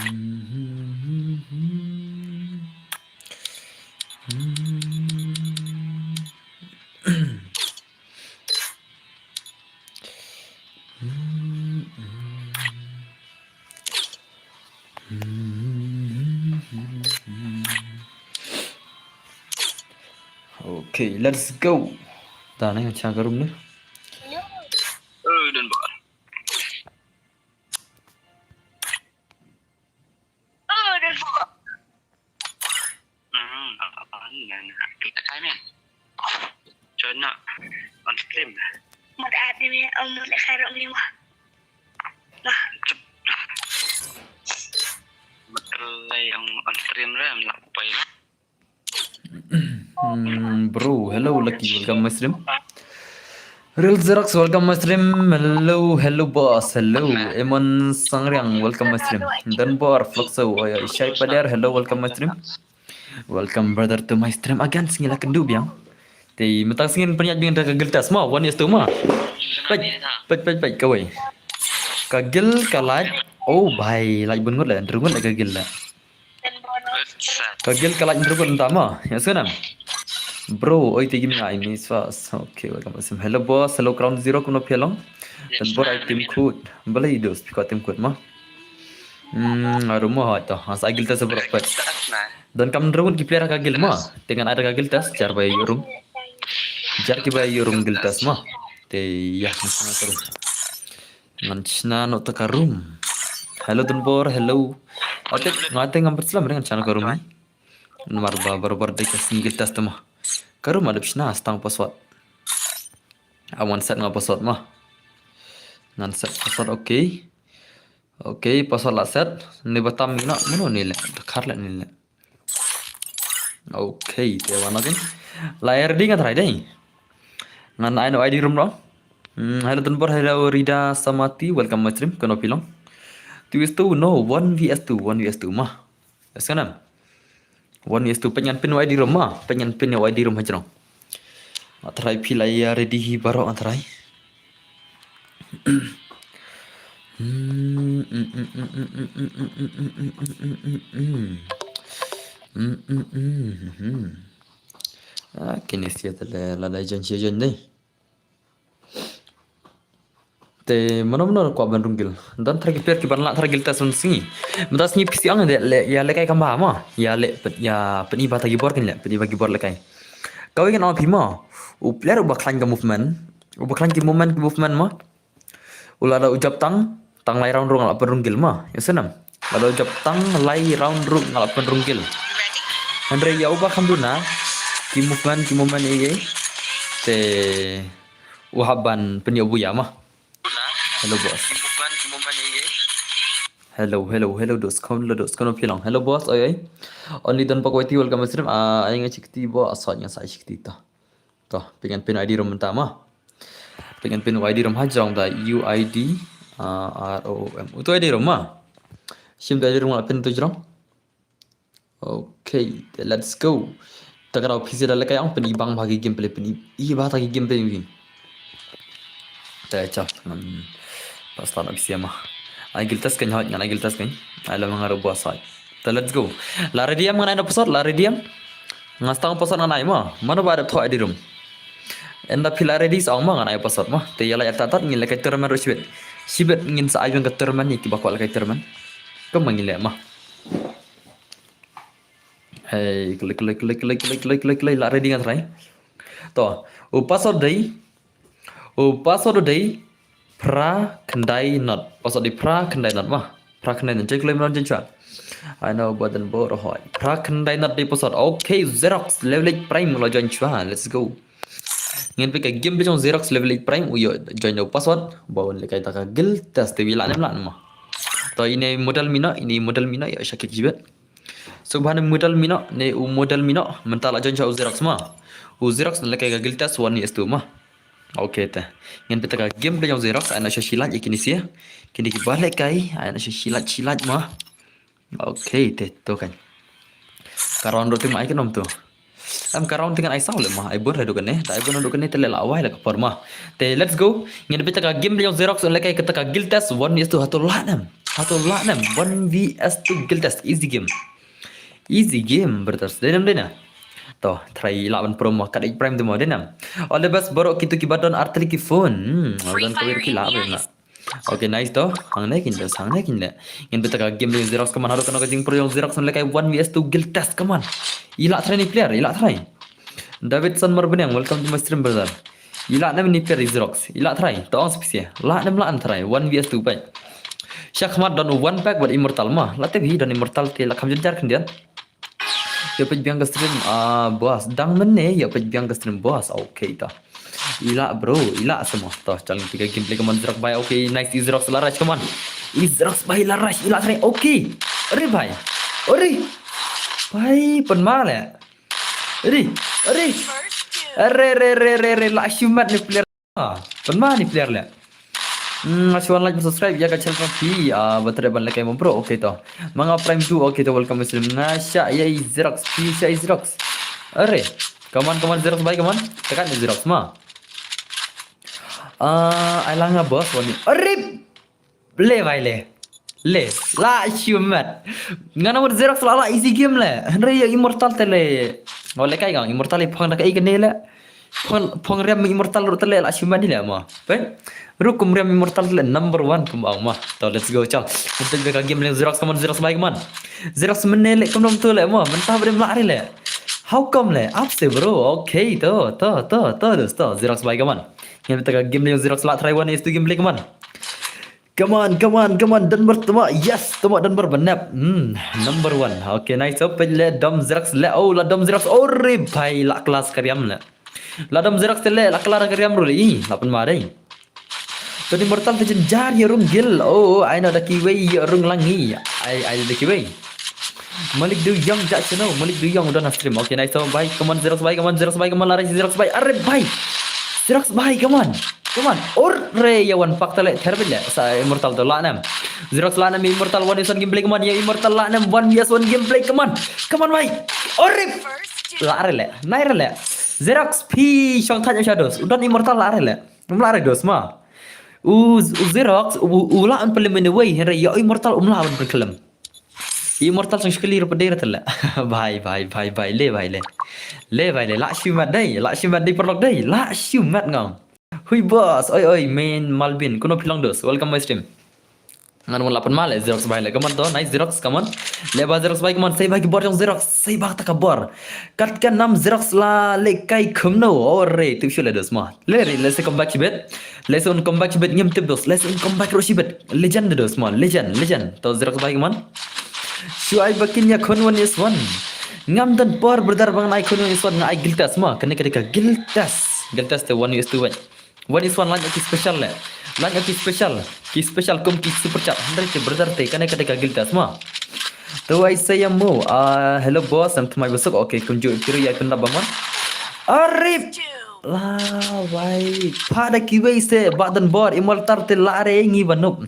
Okay, let's go. Ta này cha cái room nữa. Dan bakar. Dan bakar. Kita kain ya. Cuma on stream. Mata hati ni umur lekharok ni mah. Nah, Betul yang on stream ram lah pakai. Bro, hello Lucky, welcome my stream. Real Xerox, welcome my stream. Hello boss, hello Emon Sangriang, welcome my stream. Dan Bor, Fluxo, Ishai Pader, hello, welcome my stream. Welcome brother to my stream again. Singila kendu biang. Thì mình ta xin penyak dengan kagil tas mah, one is tu mah. Baik kau. Kagil kalai. Oh bhai, lagi bungut lah, rungut lagi kagil lah. dan bonus. Kagil kalai rungut entah mah, ya senam. Bro, oi tegi mina ini swas. Okay, welcome my stream. Hello boss, hello Crown Zero kuno pialong. Dan bor I team code. Balai dos, pika team code mah. Rumah itu, asa kagil tas berapa? Dan kamu rungut ki player kagil mah, dengan ada kagil tas, jar bayi rum. Jar ki bayi rum gil tas mah. Te ya, misalnya terus. Ngancna no takarum. Hello Dunbor, hello. Ngate ngamper selam dengan channel karum ni. Nomor baru dek singgil tas tu mah. Karum ada pishna stang password. Awan set ngapa password mah. Ngan set password okay. Okay, password lah set. Ni batam mina mana ni le. Dekat le ni le. Okay, te wana kan. Layar di ngan try deh. Ngan I know ID room dong. Hello Dunbor, hello Rida Samati, welcome my stream. Kono pilong. 2vs2 no 1vs2 mah. Sekarang 1vs2 penyan pin ID room mah, penyan pin ID room aja dong. Atrai pilai ya ready baru atrai. Kini siapa la janji deh. Te mana kuat bandungil. Dan tergil per kiban lah tergil tas unsi. Mentas ni pisi ang ya lekai kambah mah. Ya peni bata gibor kan ya peni bagi bor lekai. Kau ingin apa mah? Player ubah klan ke movement mah. Ulah ada ujab tang lai round rung ala bandungil mah. Ya senam. Ada ujab tang lai round rung ala bandungil. Andre ya ubah kanduna ki movement ini. Te uhaban penyobu ya mah. Hello boss. Hello dos kono pilang. Hello boss oi. Only dan pakwati welcome stream. Ay nga chikti bo asanya sa chikti ta. To, pengen pin ID room tama. Pengen pin ID room hajang da UID ROM. Itu ID room mah. Sim ID room pin tu jrong. Okay, let's go. Takarau PC dah lekai ang penibang bagi gameplay bah bagi gameplay ni. Tak Pasta nak bisa mah. Ay giltas kan hot ngan ay giltas kan. Ay lamang ngaro buat say. Let's go. Lari diam ngan ay na pasot, lari diam. Ngastang pasot ngan ay mah. Mana ba ada thoi di room. Enda pilare di sang mah ngan ay pasot mah. Te yala ya tatat ngin lekai terman ro sibet. Sibet ngin sa ayun ka terman ni ki bakwa lekai terman. Kam mangile mah. Hey, klik lari di ngan try. To, pasot dei. Pra kendai not. Pasal di pra kendai not mah. Pra kendai not. Cek lemon jencua. I know but then both hoy. Pra kendai not di pasal. Okay, Xerox level 8 prime lo jencua. Let's go. Ngin pika game bejong Xerox level 8 prime. Uyo join your password. Bawa lekai taka gil test TV lah mah. To ini modal mina ya syakit jibet. Subhan modal mina ne modal mina mentala join Xerox mah. Xerox lekai gil test 1is2 mah. Okay teh. Yang kita game belajar Xerox, anak silat ikini sih. Kini kita balik kai, anak silat mah. Okay teh tu kan. Karon do tim ai kan om tu. Am karon dengan ai saw le mah. Ai bon redo kan tak ai bon do kan telela awai la kapor mah. Teh let's go. Yang kita game belajar Xerox, lekai kita guild test 1 is to hatul lah nam. Atau lah nem 1vs2 guild test easy game. Easy game berterus denam dena. Toh, try lawan promo kat prime tu mau denam. All the best borok kita kibadon arteli ki phone. Dan kawir ki lah benar. Okay, nice toh. Hang naikin dah, hang naikin dah. Yang betaka game dengan Xerox kaman harus kena kajing pro yang Xerox lekai 1vs2 guild test kaman. Ilak try ni player, ilak try. Davidson Marbenang, welcome to my stream brother. Ilak nam ni player Xerox. Ilak try. Toh spesial. Lah nam lah try 1vs2 baik. Syakmat dan one pack buat immortal mah. Lah tapi dan immortal telak kam jenjar kendian. Ya pej biang ke stream bos. Dang mene ya pej biang ke stream bos. Okay dah. Ilak bro, ilak semua. Toh jalan 3 gameplay keman Xerox bay. Okay, nice Xerox laras keman. Xerox bay laras ilak try. Okay. Ori bay. Ori. Bay penmal ya. Ori. Ori. Re la syumat ni player. Penmal ni player lah. Masih like subscribe ya kacau tapi betul ban like bro. Okay toh. Manga prime 2 okay toh welcome muslim ngasya ya Xerox bisa Xerox. Are. Kaman Xerox baik kaman. Tekan Xerox mah. Ailanga bos wani. Are. Le vai le. Le. La syumat. Ngana mod Xerox la easy game le. Henry ya immortal tele. Oleh kai gang immortal phang dak ai kene le. Phang rem immortal ru tele la syumat ni le mah. Pen. Rukum Rem Immortal number 1 kembang mah. Toh let's go cal. Untuk jaga game yang Xerox kaman Xerox baik man. Xerox menelek kemam tu le mah. Mentah boleh melari le. How come le? Apa sih bro? Okay toh. Terus toh Xerox baik man. Yang kita game yang Xerox lah try one is to gameplay kaman. Come on dan bertemu. Yes, temu dan berbenap. Number 1. Okay, nice. So le dom Xerox le. Oh, la dom Xerox. Oh, bhai la kelas karyam le. La dom Xerox le la kelas karyam ru le. Lapan marai. Tadi mortal terjenjar ya rung gil. Oh, I know the kiwi ya rung langi. I the kiwi. Malik Du Young jak channel. Malik Du Young udah na stream. Okay, nice. So bye. Come on Xerox bye. Come on lari Xerox bye. Are bye. Xerox bye. Come on. Or re ya one fakta le terrible le. Sa immortal tu lanam. Xerox lanam immortal 1v1 gameplay come on. Ya immortal lanam 1v1 gameplay come on. Come on bye. Ore. Lari le. Nair le. Xerox P Shong Tanya Shadows. Udah immortal lari le. Lari dos mah. Xerox ulah an paling way hera ya immortal umlah an berkelam immortal sang sekali rupa daerah tela bye le la syumat dai perlok dai la syumat ngam hui bos oi main Malvin kuno pilang dos welcome my stream ngan 8 mal Xerox bye le kaman to nice Xerox kaman leba Xerox bye kaman saya bagi bor yang Xerox saya bak tak kabor katkan 6 Xerox la le kai khumno ore tu shule dos ma le let's come back bit let's on come back bit ngem tip dos let's on come back roshi bit legend dos ma legend to Xerox bye kaman shuai bakin ya konwan is one ngam dan por berdar bang nai konwan is one ngai giltas ma kene giltas te 1 is 2 1 is 1 lanjut special le lanjut special kom ki super chat handre ke brother te kane giltas ma to I say mo hello boss I'm to my besok okay kunju kira ya kena baman arif la wai pada kiwei se badan bor immortal te lare ngi banup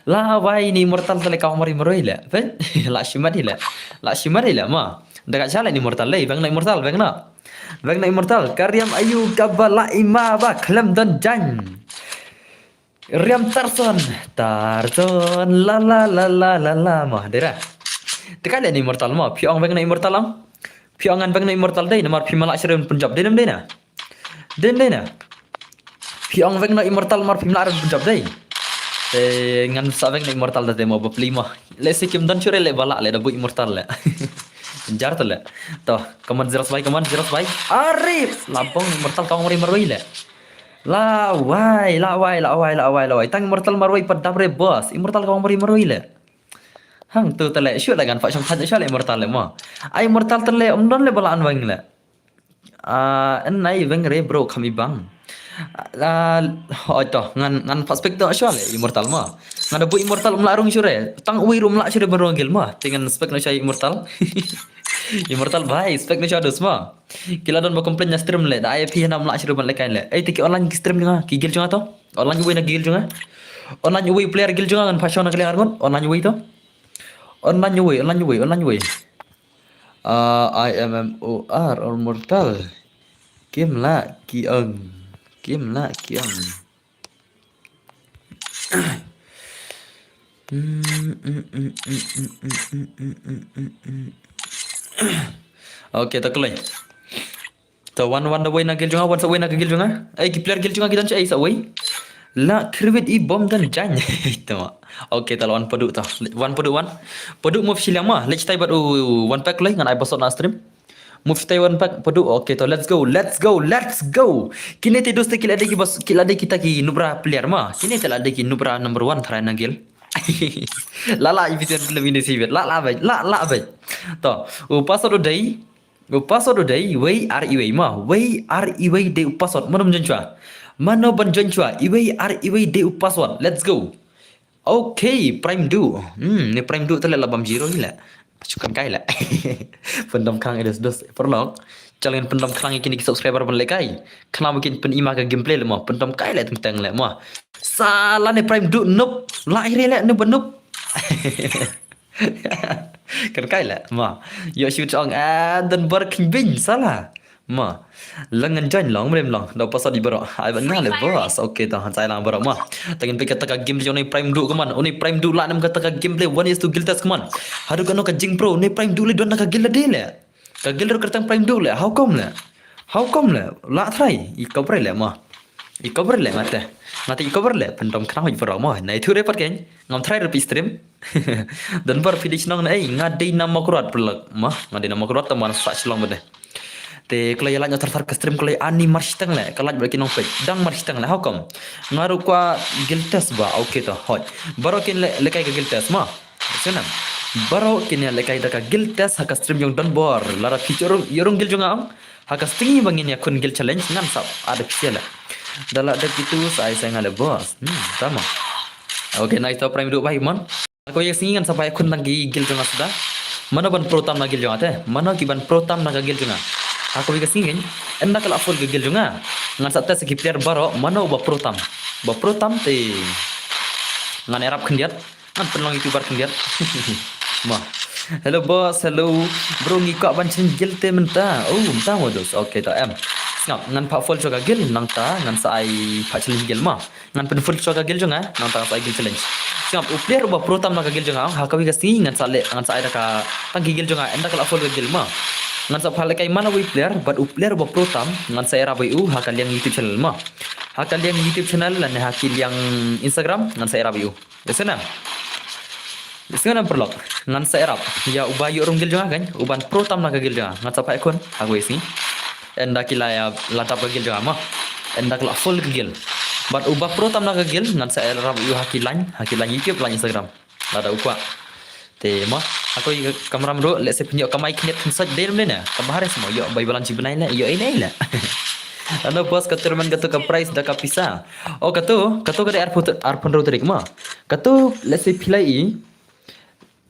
la wai ni immortal te ka mari maroi la fen la shimadi la ma dekat sala ni immortal le bang na immortal karyam ayu kabala ima ba klam dan jan Riam Tarson la mah dera. Tekan ni immortal mah piong bang na immortal lang. Piongan bang na immortal dai namar pi malak sirem Punjab denam dai na. Piong bang na immortal mar pi malak Punjab dai. Ngan sa bang na immortal dai mau beli mah. Le sikim dan cure le balak le dabu immortal le. Jar tu le. Toh, kaman Xerox bye. Arif, lampong immortal kau mari marwai le. La wai tang immortal marwai padabre bos immortal kau marwai le hang tu tele syuk lagan fa syang thaja syale immortal le ma ai immortal tele umdon le balaan wang le nai weng re bro kami bang to ngan perspektif syale immortal ma ngan bu immortal umlarung syure tang ui rum la syure berongil ma dengan spek no syai immortal immortal bhai spek no shadows ma kila don ba komplain nya stream le da ip nam la syure ban le kain le tiki online stream junga ki gil junga to online ui na gil junga online ui player gil junga ngan fashion na kali argon online ui to online ui IMMOR or mortal game la kiang Okay, tak kelai. So one the way na gil junga, one sa way na gil junga. Ay player gil junga kita cai sa way. La krivit I bom dan jan. Itu mah. Okay, tak lawan peduk tah. One peduk one. Peduk move silang mah. Let's try batu one pack lagi ngan I pasot na stream. Move stay one pack peduk. Okay, to let's go. Kini te doste kila de ki bos kila de kita ki nubra player mah. Kini te la de ki nubra number 1 thara na gil. Lala ibitian lebih ni sibet. La bai. To, pasot dai. Password dai way REW ma way REW de password mano menjua mano banjua iway REW de password let's go. Okay, prime do ni prime do tele labam zero hila cukan kai la pendam kang edes dos perlong jalan pendam kang kini subscriber ban lekai kena mungkin pen ima ke gameplay le ma pendam kai la tentang le ma salah ni prime do nope lahir le ne benup kan kai la ma yo shoot ong dan berking bin salah ma lengan join long mrem long do pasal di baro ai ban ngale bos okay ta han sai lang baro ma tangin pe kata ka game jo ni prime du kaman oni prime du la nam kata ka gameplay one is to guild test kaman hadu kano ka jing pro ni prime du le don ka guild de le ka guild kertang prime du le how come le la try I cover le ma I cover le mate i cover le pendom kena hoj baro ma nai thu report ken ngam try repi stream dan bar finish nong ai ngadai nama kurat pelak mah ngadai nama kurat teman sak selong bede te kalau yalan nyotar ke stream kalau ani marstang le kalau bagi nong page dang marstang le how come ngaru kwa guild test ba okay to hoj baro kin le kai ke guild test ma senam baro kin le kai ka guild test haka stream yang dan bor lara feature yorong guild jong haka stingi bangin ya kun guild challenge ngan sap ada pisiala dala ada gitu saya ngale bos sama okay nice to prime do bhai mon aku yang singan sampai kun nagi gil jonga sudah mana ban protam nagi gil jonga teh mana ki ban protam naga gil jonga aku yang singin enda kala full gil jonga ngan satte segi player baro mana ba protam te ngan erap kendiat ngan penlong youtuber kendiat mah hello boss hello bro ngikak ban chen gil te menta menta modus okay ta em ngap ngan pak full choga gil nang ta ngan sai pak challenge gil ma ngan pen full choga gil jonga nang ta sai gil challenge ngap player ba protam naga gil jonga ha kawi gasi ngan sai ka tanggi gil jonga enda kala full gil ma ngan sa phale kai mana wi player but player ba protam ngan sai ra bai ha kalian YouTube channel ma ha kalian YouTube channel lan ha kalian Instagram ngan sai ra bai desena desena perlok ngan sai rap ya ubayu rong gil jonga kan uban protam naga gil jonga ngan sa pa ikon aku isi enda kila ya latap ke gil jama enda kala full ke gil but ubah pro tam na ke gil ngan sa era yu hakilan YouTube lan Instagram lada ukwa te ma aku kamera mro let se pinjok kamai knet saj del mena kamare semua yo bai balan cibenai la yo ini la ano bos katurman katu ka price da ka pisa katu ka arpon ro terik ma katu let se pilai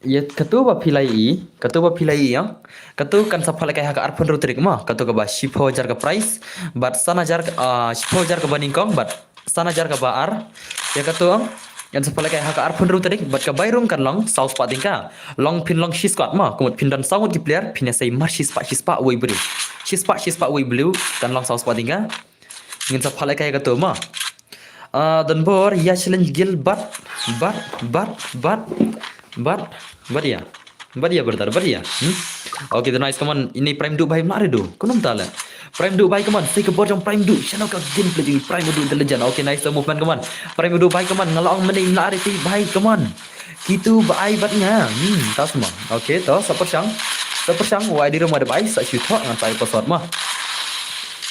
ya katu ba pilai ya katu kan sapala kai hak arpon ro terik ma katu ka ba 10,000 ka price but 10,000 ka baning kong but 10,000 ka baar ya katu yang sapala kai hak arpon ro terik but ka bayrum kan long south pa tingka long shi squad ma kumut pin dan sangut ki player pin sai mar shi spa way blue shi spa way blue kan long south pa tingka ngin sapala kai katu ma dan bor ya challenge gil but बढ़िया brother बढ़िया ओके तो नाइस कमान ini prime do भाई मारे दो कोनम ताला prime do भाई कमान say ke bor jong prime do channel ka gameplay di prime do intelligent oke nice to movement kaman prime do भाई कमान ngalong meni lari ti भाई कमान gitu bai batnya tas semua oke to sepersang wai di rumah ada bai sa shoot ngan sai password mah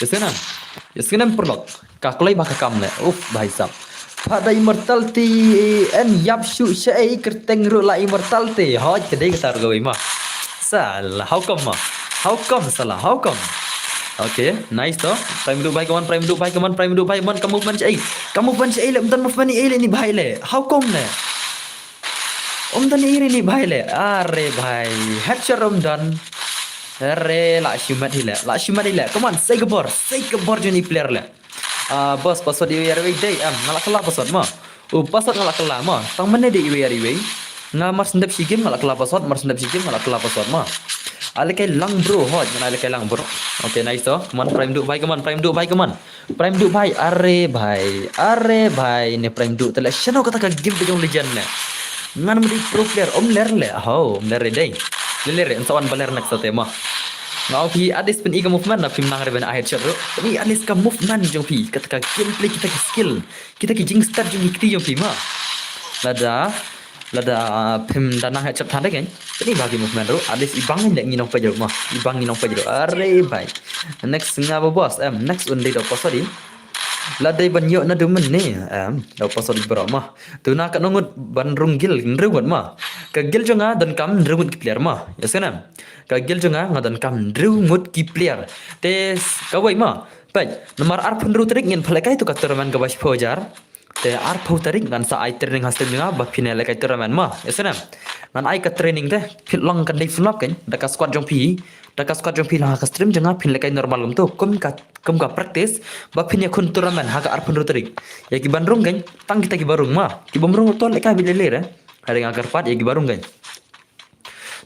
yesena perlok kaklai baka kam le भाई साहब pada immortal ti en yap shu shai kerteng ru la immortal ti hoj kedai ketar gawe mah salah how come salah how come okay nice to prime do bhai kaman kamu ban chai le mtan movement ni bhai le how come le dan ni bhai le are bhai headshot dan are la shumat hile come on say gebor joni player le bos password di WRW day ngalak kala password ma password ngalak kala ma tang mana di WRW ngamar sendap sigim ngalak kala password ma alikai lang bro hot alikai lang bro okay nice to come on prime do bhai are bhai ni prime do tela shano kata ka game jong legend ne Ngan mudi pro player ler le. Ho, ler dei. Le sawan baler nak sa tema. Ngau pi adis pen iga movement na film nang reben akhir chat ro. Ni adis ka movement jong pi ketika gameplay kita ki skill. Kita ki jing start jong ikti jong pi ma. Lada film danang chat thande kan. Ni bagi movement ro adis ibang ni nginong pa jero ma. Ibang nginong pa jero. Are bhai. Next ngaba boss next undi do pasadi. Ladai banyo na dumen ni daw pasod bro mah tu na ka nungut ban runggil nrewat mah ka gil jonga dan kam nrewut ki player mah ya sana ka gil jonga ngadan kam nrewut ki player te kawai mah pai nomor ar pun ru trik ngin phlekai tu ka teraman ka bas phojar te ar pho tarik ngan sa ai training hastem nga ba final kai teraman mah ya sana ngan ai ka training te phit long kan dei flop kan da ka squad jong pi lah ka stream jonga phin lekai normal lum tu kum ka practice ba phin ya kun turaman ha ka ar pun ru trik ya ki bandrung kan tang kita ki barung mah ki bomrung to lekai bilele re hari ngagar pat ya ki barung kan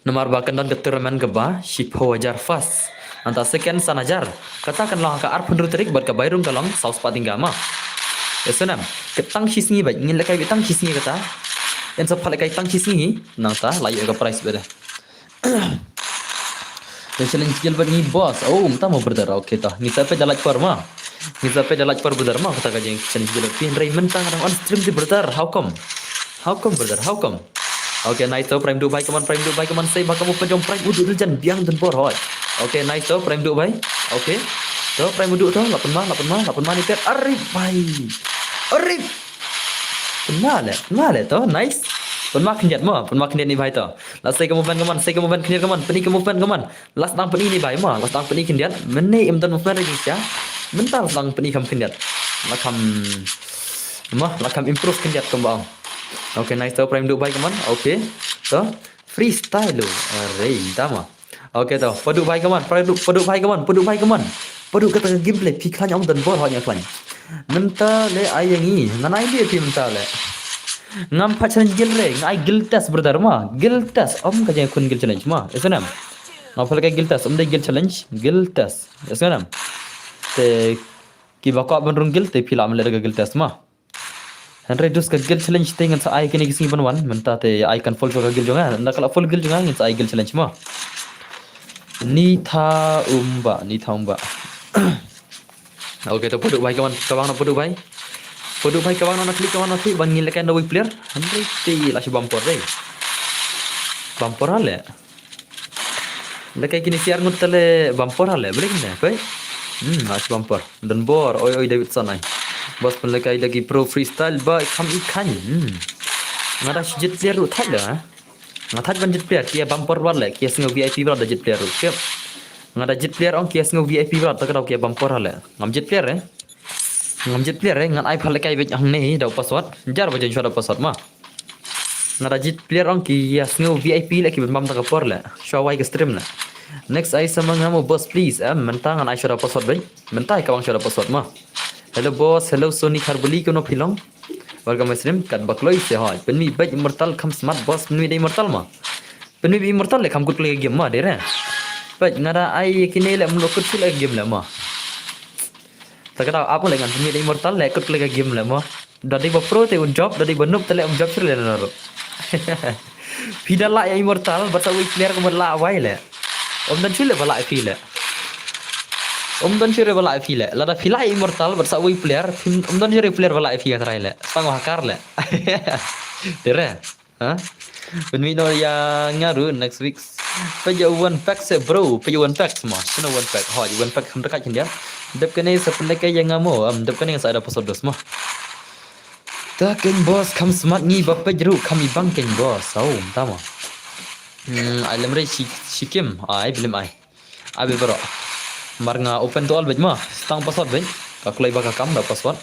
nomor ba kan dan ke turaman ke ba shipho ajar fast anta second sanajar katakan lah ka ar pun ru trik bar ka bairung kalong saus patingga mah ya senam ketang sisngi ba ngin lekai betang sisngi kata en sa phalekai tang sisngi nang ta layu ka price beda challenge skill ni boss mta mau berdara okay ta ni sampai dalaj par ma ni sampai dalaj par berdar ma kata kajeng challenge skill pin rai mentang orang on stream di berdar how come brother how come okay nice to prime do bhai come on say ba kamu penjong prime udu jan biang dan bor hoy okay nice to prime do bhai okay to prime udu to 8 ma ni ter arif bhai arif kenal to nice penmak kenjat ni bhai to la sai kamu ban kenir kaman peni kamu ban kaman las dang peni ni bhai ma las dang peni kenjat meni im dan movement lagi sia mental dang peni kam kenjat lakam improve kenjat kembang okay nice to prime do bhai kaman okay to freestyle lo are tama okay to padu bhai kaman padu kata gameplay pikhan yang dan bor hanya klan mental le ayangi nganai dia pi mental le ngam pacaran gil re ngai gil test brother ma gil test kaje kun gil challenge ma esanam ngapal kai gil test dai gil challenge gil test esanam te ki baka banrung gil te pila amle gil test ma henry dus ka gil challenge te ngan sa ai kini kisi ban wan menta te ai kan full ka gil jonga na kala full gil jonga ngan sa ai gil challenge ma ni tha umba okay to pudu bai kawan kawang na pudu bai kawang na klik ban ngil kan dawi player henry te la si bumper dei bumper ale lekai kini siar ngutale bumper ale boleh kena pai as bumper dan bor oi Davidson ai bos pen lekai lagi pro freestyle ba kam ikan ngada jet player ru thak da ngathak ban jet player kia bumper wale kia singo VIP bra da jet player ru siap ngada jet player on kia singo VIP bra ta kada kia bumper ale ngam jet player ngan ai phale kai bej ang nei dau password jar ba jen shora password ma ngada jet player on ki ya singo VIP la ki bam ta ka por la show wai ka stream la next ai sama ngamo boss please mentang an ai shora password bej mentai ka bang shora password ma hello boss hello Sony Kharbali kono philong welcome stream kat bakloi se hoy penmi bej immortal kham smart boss penmi dei immortal ma penmi immortal le kham kut play game ma dere bej ngada ai kini le mlokut play game la ma takada apa le ngan penmi dei immortal le kut play game la ma dadi ba pro te un job dadi ba noob tele job sir le na ro pidala ya immortal bata wi player ko la wai le dan chile bala fi le dan chile bala fi le la da fila immortal bata wi player dan chile player bala fi ka trai le sang hakar le dere ha penmi no ya ngaru next week peja one pack se bro peja one pack semua kena one pack ho one pack ham dekat dia dep kene sepenai kai yang ngamo dep kene sa ada episode dos mah taken boss kam smart ni bapak jeru kami bangkeng boss tama ai lemre sikim ai bilim ai abi bro marnga open to all bej mah stang password bej kakulai baka kam da password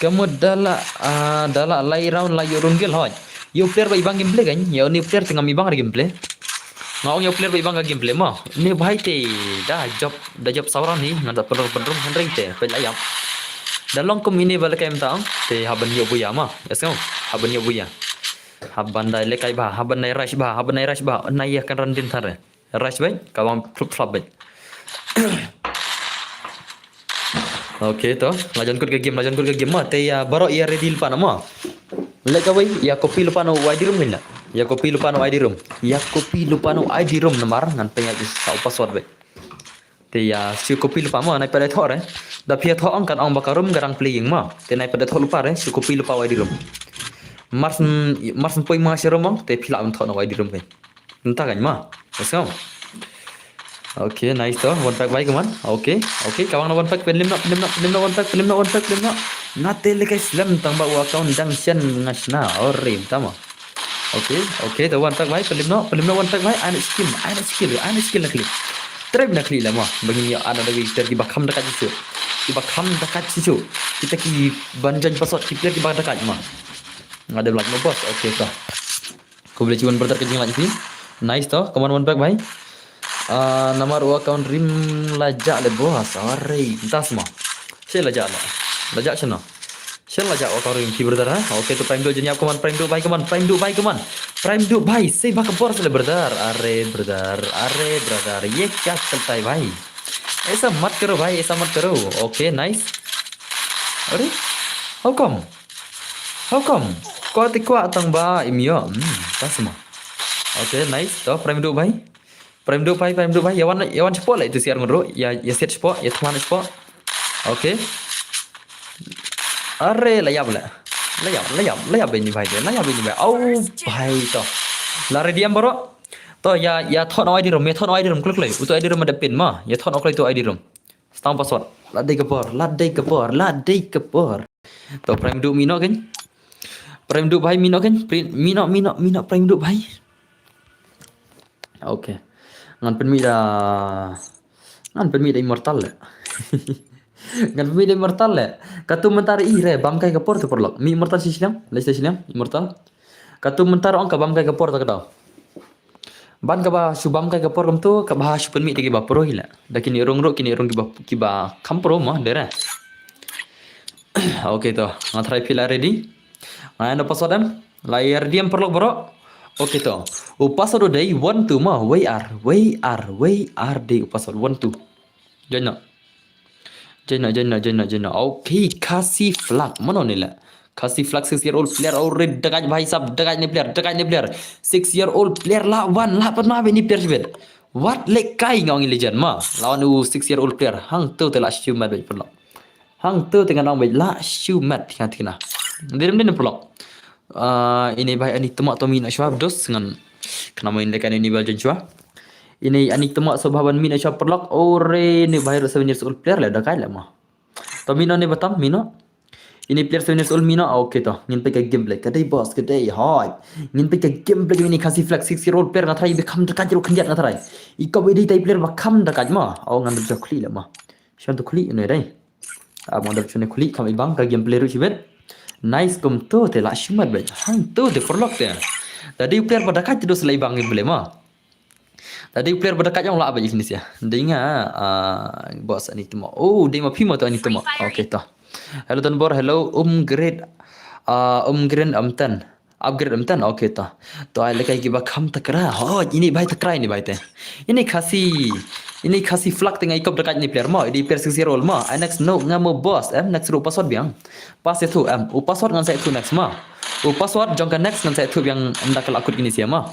kamu dala lai round lai rungil hoj yo player ba ibang gameplay kan yo ni player tengah ibang gameplay ngau yo player ba ibang gameplay mah ni bhai te da job sauran ni ngada pedrum henry te pelayam dalong kom ini bala kaim taang te haban yo buya mah esau haban yo buya haban dai le kai ba haban nai rush ba nai akan randin thare rush bai kawang flop bai okay to lajan kut ke game mah te ya baro ia ready pa nama Like away, ya copy lupa no ID room gila. Ya copy lupa no ID room. Ya copy lupa no ID room namar ngan pengen di sau password be. Thì siêu copy lupa mà này pada thọ đấy. Da pia thọ ang kan ang bakarum garang playing mà. Thì này pada thọ lupa đấy, siêu copy lupa ID room. Mars poi ma share mong te phila am thọ no ID room ke. Entah kan ma. Let's go. Okay, nice toh. One pack baik kawan. Okay, kawan one pack pelim nak one pack. Nate lekai slam tang ba account junction ngasna ore tama. Okay, the one pack baik pelim nak one pack baik. Ana skill nak klik. Trap nak klik lah mah. Begini ada lagi terki bakam dekat situ. Kita ki banjan password kita ki bak dekat mah. Ada belak no bos. Okay toh. Kau boleh cuba bertar kecil lagi sini. Nice toh. Kawan one pack baik. Nama account rim lajak le bos. Ore, entah semua. Saya lajak lah. Lajak sana. Saya lajak account rim ki berdar. Okey tu prime 2 jenyap kawan prime 2 baik kawan. Prime 2 baik. Saya bak bor sele berdar. Are brother. Ye kya chalta hai bhai? ऐसा मत करो भाई, ऐसा मत करो. Okay, nice. अरे, how come? Kau tikwa tang ba imio. Tak semua. Okay, nice. Toh prime 2 bhai. Prime 2 bhai. Yawan cepat lah itu siar ngoro. Ya set cepat, ya teman cepat. Okay. Are layap ini bhai. Oh bhai toh. Lari diam bro. Toh ya thon ID room, klik lagi. Untuk ID room ada pin mah. Ya thon itu ID room. Setang password. Ladai kepor. Toh prime 2 mino kan? Prime 2 bhai mino kan? Mino prime 2 bhai. Okay. Ngan pen mi da immortal le. Ngan pen mi da immortal le. Katu mentari ire bangkai kepor tu perlok. Mi immortal sisiam, immortal. Katu mentari ong ka bangkai kepor tak tahu. Ban ka ba subam kai kapor kam tu ka ba supen mi tegi ba pro hila. Da kini rong ki ba kam pro mah dera. Okay to. Ngatrai fila ready. Ana password am. Layar diam perlok bro. Okay to. Password dai 1 2 mah way are di password 1 2. Jana. Okay, kasih flag mana ni lah. Kasih flag 6-year-old player already dekat bhai sab dekat ni player 6-year-old player lawan pernah ni player sebet what like kai ngau legend ma lawan 6-year-old player hang tu telah shoot mat baik pelok hang tu tengah nang baik la shoot mat tina dem pelok ini bhai ani temak to mi nak syab dos dengan kena main dekat ini bal jua ini ani temak sobaban mi nak syab pelok ore ni bhai 7-year-old player lah dekat lah ma to mino ni batam mino. Ini player 7 years old Mina. Okay toh. Ngin pe gameplay. Kadai boss, kadai. Hai. Ngin pe gameplay ini kasih flag 6-year-old player ngatrai bekam dekat jero kenjat ngatrai. Ika wedi tai player bakam dekat mah. Au ngan dak kli lah mah. Sian tu kli ni dai. Mau dak chune kli kam ibang ka gameplay ru sibet. Nice kom tu te la shimat bet. Hang tu de forlock te. Tadi player berdekat terus lai bang gameplay mah. Tadi player berdekat yang lah apa jenis ya. Dia ingat boss ani tu mah. Oh, dia mah pima tu ani tu mah. Okay toh. Hello Tanbor, hello grade amtan. Upgrade amtan. Okay toh. To ai lekai ki bakam takra. Oh, ini bhai takra ini bhai te. Ini kasih flag tengah ikop dekat ni player mah. Di player 6-year-old mah. Next no ngamo boss next ru password biang. Pas itu password ngan saya tu next mah. Password jongkan next ngan saya tu yang hendak lakut gini sia mah.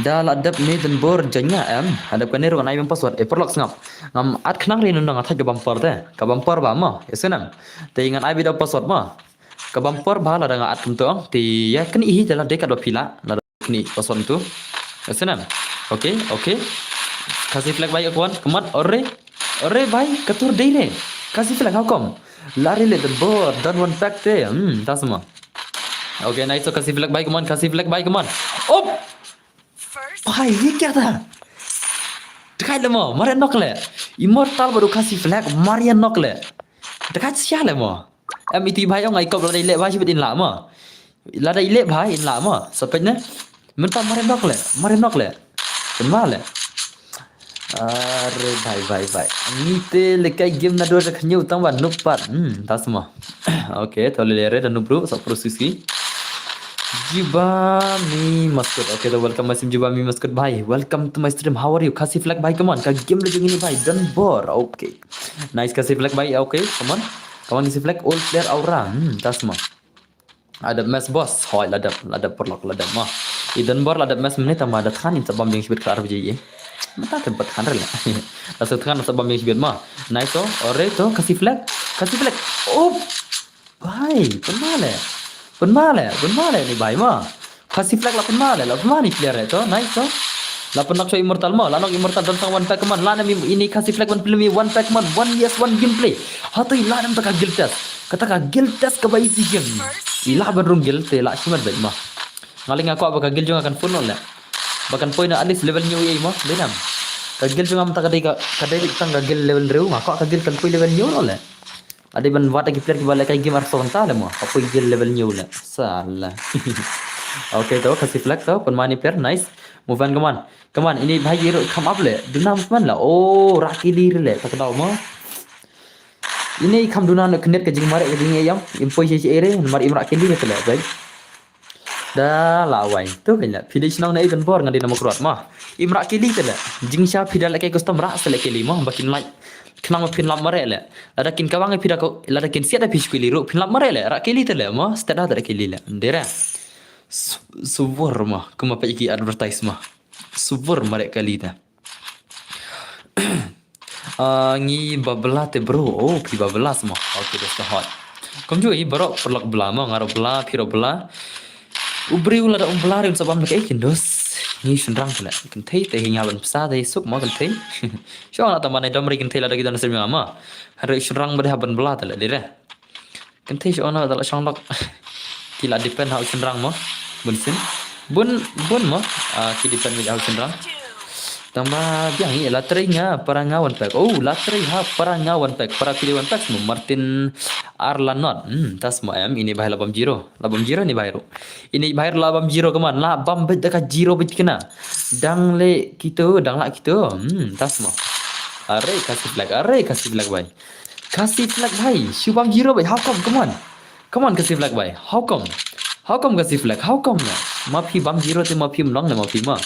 Dah ladap ni dan bor janya hadap kan nero nai password perlok ngam at khnang rin nang atha ke bumper te ka bumper ba ma esenam te ingan ai bida password ma ka bumper ba la dang at kumtong ti ya kan ihi dala dekat do pila la ni password tu esenam okay kasih flag baik kawan kemat ore bhai katur dei re kasih flag hukum lari le dan bor dan one pack te tak semua okay nice so kasih flag baik kawan op भाई ये क्या था dekat le mo marian nok le immortal baru kasih flag marian nok le dekat sia le mo itu bhai ông ai kop la dai le bhai sebet in la mo la dai le bhai in la mo sepatnya mentah marian nok le kenal le are bhai ni te le kai game na do rakhnye utang ban nupat tak semua okay to le re dan nubru so prosesi Jibami Maskut. Okay, welcome Masim Jibami Maskut. Bhai, welcome to my stream. How are you? Kasih flag bhai, come on. Ka game lagi ini bhai. Don't bore. Okay. Nice kasih flag bhai. Okay, come on. Kawan kasih flag all player aura. Tak semua. Ada mes bos, hoi ladap perlok ladap mah. Idan bor ladap mes menit tambah ada than sabam yang sibit kelar biji. Mata tempat than rela. Rasa than sabam yang sibit mah. Nice to, ore to kasih flag. Oh, bhai, penmale ni bhai mah. Kasih flag lah penmale ni player itu, nice to. La penak so immortal mah, lanok immortal dan sang one pack man. Lana ini kasih flag one film one pack man, one yes one gameplay. Hatoi lanam taka guild test. Kata ka guild test ke bai si game. Ilah berung guild te la simat baik mah. Ngaling aku apa ka guild juga akan full lah. Bahkan poin at least level new mah, denam. Ka guild juga am taka kadai tang ka guild level reu ngako ka guild kan poin level new lah. Ada ban wat lagi player ki balik kai game arso ta lah mah. Apa guild level new lah. Salah. Oke tuh kasih flag tuh penmani player nice. Move on come on ini bhai hero come up le. Dunam man lah. Oh rakili le tak tahu mah. Ini kam duna nak connect ke jing marek ke jing ayam impoi si ere mar imrak kili ke lah baik. Dah lawai tu kan lah. Pilih senang na even bor ngadi nama kuat mah. Imrak kili tu lah. Jing sya pidal lek custom rak selek kili mah bakin like. Kenang pin lap marek le. Lada kin kawang pida ko lada kin siat api kili ru pin lap marek le. Rak kili tu lah mah. Stada tak kili le. Dera. Subur mah. Kuma pa iki advertise mah. Subur marek kali dah. Ngi babla te bro. Oh, pi babla semua. Okay, that's the hot. Kom juga bro perlok bela mah ngaro bela piro bela. Ubri ulah da bela rin sabam ke kindos. Ngi senrang pula. Kan thei te hinga ban psa te sup ma kan thei. Sho na taman ai domri kan thei la da gidan sem ma. Har senrang bade haban bela tala dire. Kan thei sho na da shanglok. Kila depend how senrang ma. Bunsin. Bun ma. Ki depend with how senrang. Tama biang ni latringa parangawan pack. Oh, latri ha parangawan pack. Para pilih one pack semua Martin Arlanot. Tas semua ini bahaya labam jiro ni bahaya. Ini bahaya labam jiro keman. Labam bet dekat jiro bet kena. Dang la kita. Tas semua. Are kasih flag bhai. Kasih flag bhai. Shubham jiro bhai. How come? Come on kasih flag bhai. How come kasih flag? How come? Mafi bam jiro te mafi mlong na mafi ma.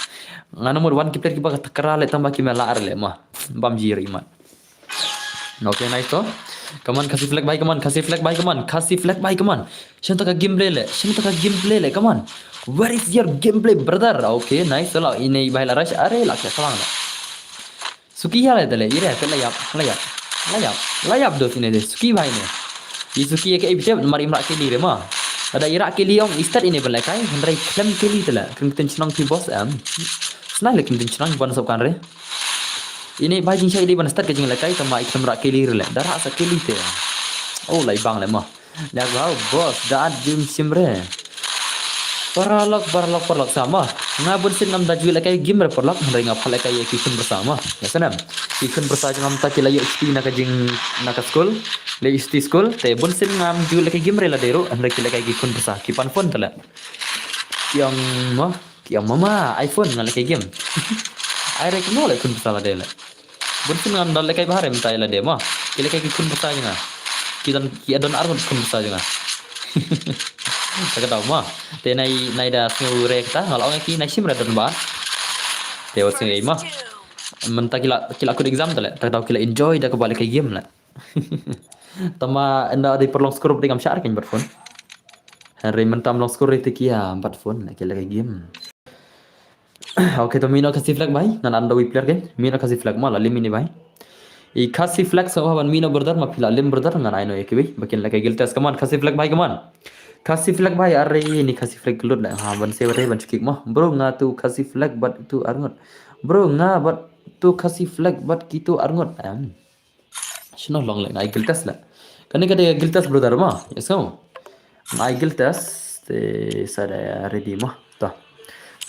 Nga nomor 1 kita kiba takra le tambah ki mela le mah. Bam jiro iman. Okay, nice to. Come on kasih flag bhai, come on. Kasih flag bhai, come on. Shan taka gameplay le. Come on. Where is your gameplay, brother? Okay, nice. Lah ini bhai la rush. Are la kya salang la. Suki ya le tale. Ire pe layap do sini de. Suki bhai ne. Ye suki ke ibte mari imrak ke dire mah. Ada irak kili yang start ini belakai hendrai klaim kili tela kenten chnang ti boss senang lekin tin chnang ban sab kan re ini bhai jing shai di ban start ke jing lakai tama ikam rak kili re darah sa kili te oh lai bang le mah lag wow boss daat jim simre paralok sama ngabun sin nam dajwi lakai gim re parlok hendrai ngapal lakai ikun bersama ya sanam ikun bersama ngam ta kila xt nak jing nak school le xt school te bun sin ngam ju lakai gim re la dero hendrai kila lakai ikun bersama kipan phone tala yang mama iPhone ngal lakai game ai rek no le kun bersama de la bun sin ngam dal lakai bahare mtai la de ma kila lakai ikun bersama nga kidan ki adon arun kun bersama nga tak tahu mah te nai da snu rek ta ngal ong ki nai sim ra dan ba te ot sing mah menta kila aku exam tale tak tahu kila enjoy dah kebalik ke game lah tama anda di perlong skor dengan syar kan berfon hari mentam long skor itu kia 4 phone lah kila ke game. Oke to mino kasih flag bhai nan anda wi player kan mino kasih flag mah lalim ini bhai I kasih flag sahabat mino brother ma pila lim brother ngan aino ek bhai bakin la ke giltas kaman kasih flag bhai kaman kasih flag bhai are ini kasih flag gelut lah ha ban se bare ban cikik mah bro nga tu kasih flag bat itu arngot bro nga bat tu kasih flag bat kitu arngot shino long like ai giltas la kani kade giltas brother mah yeso ai giltas te sada ready mah ta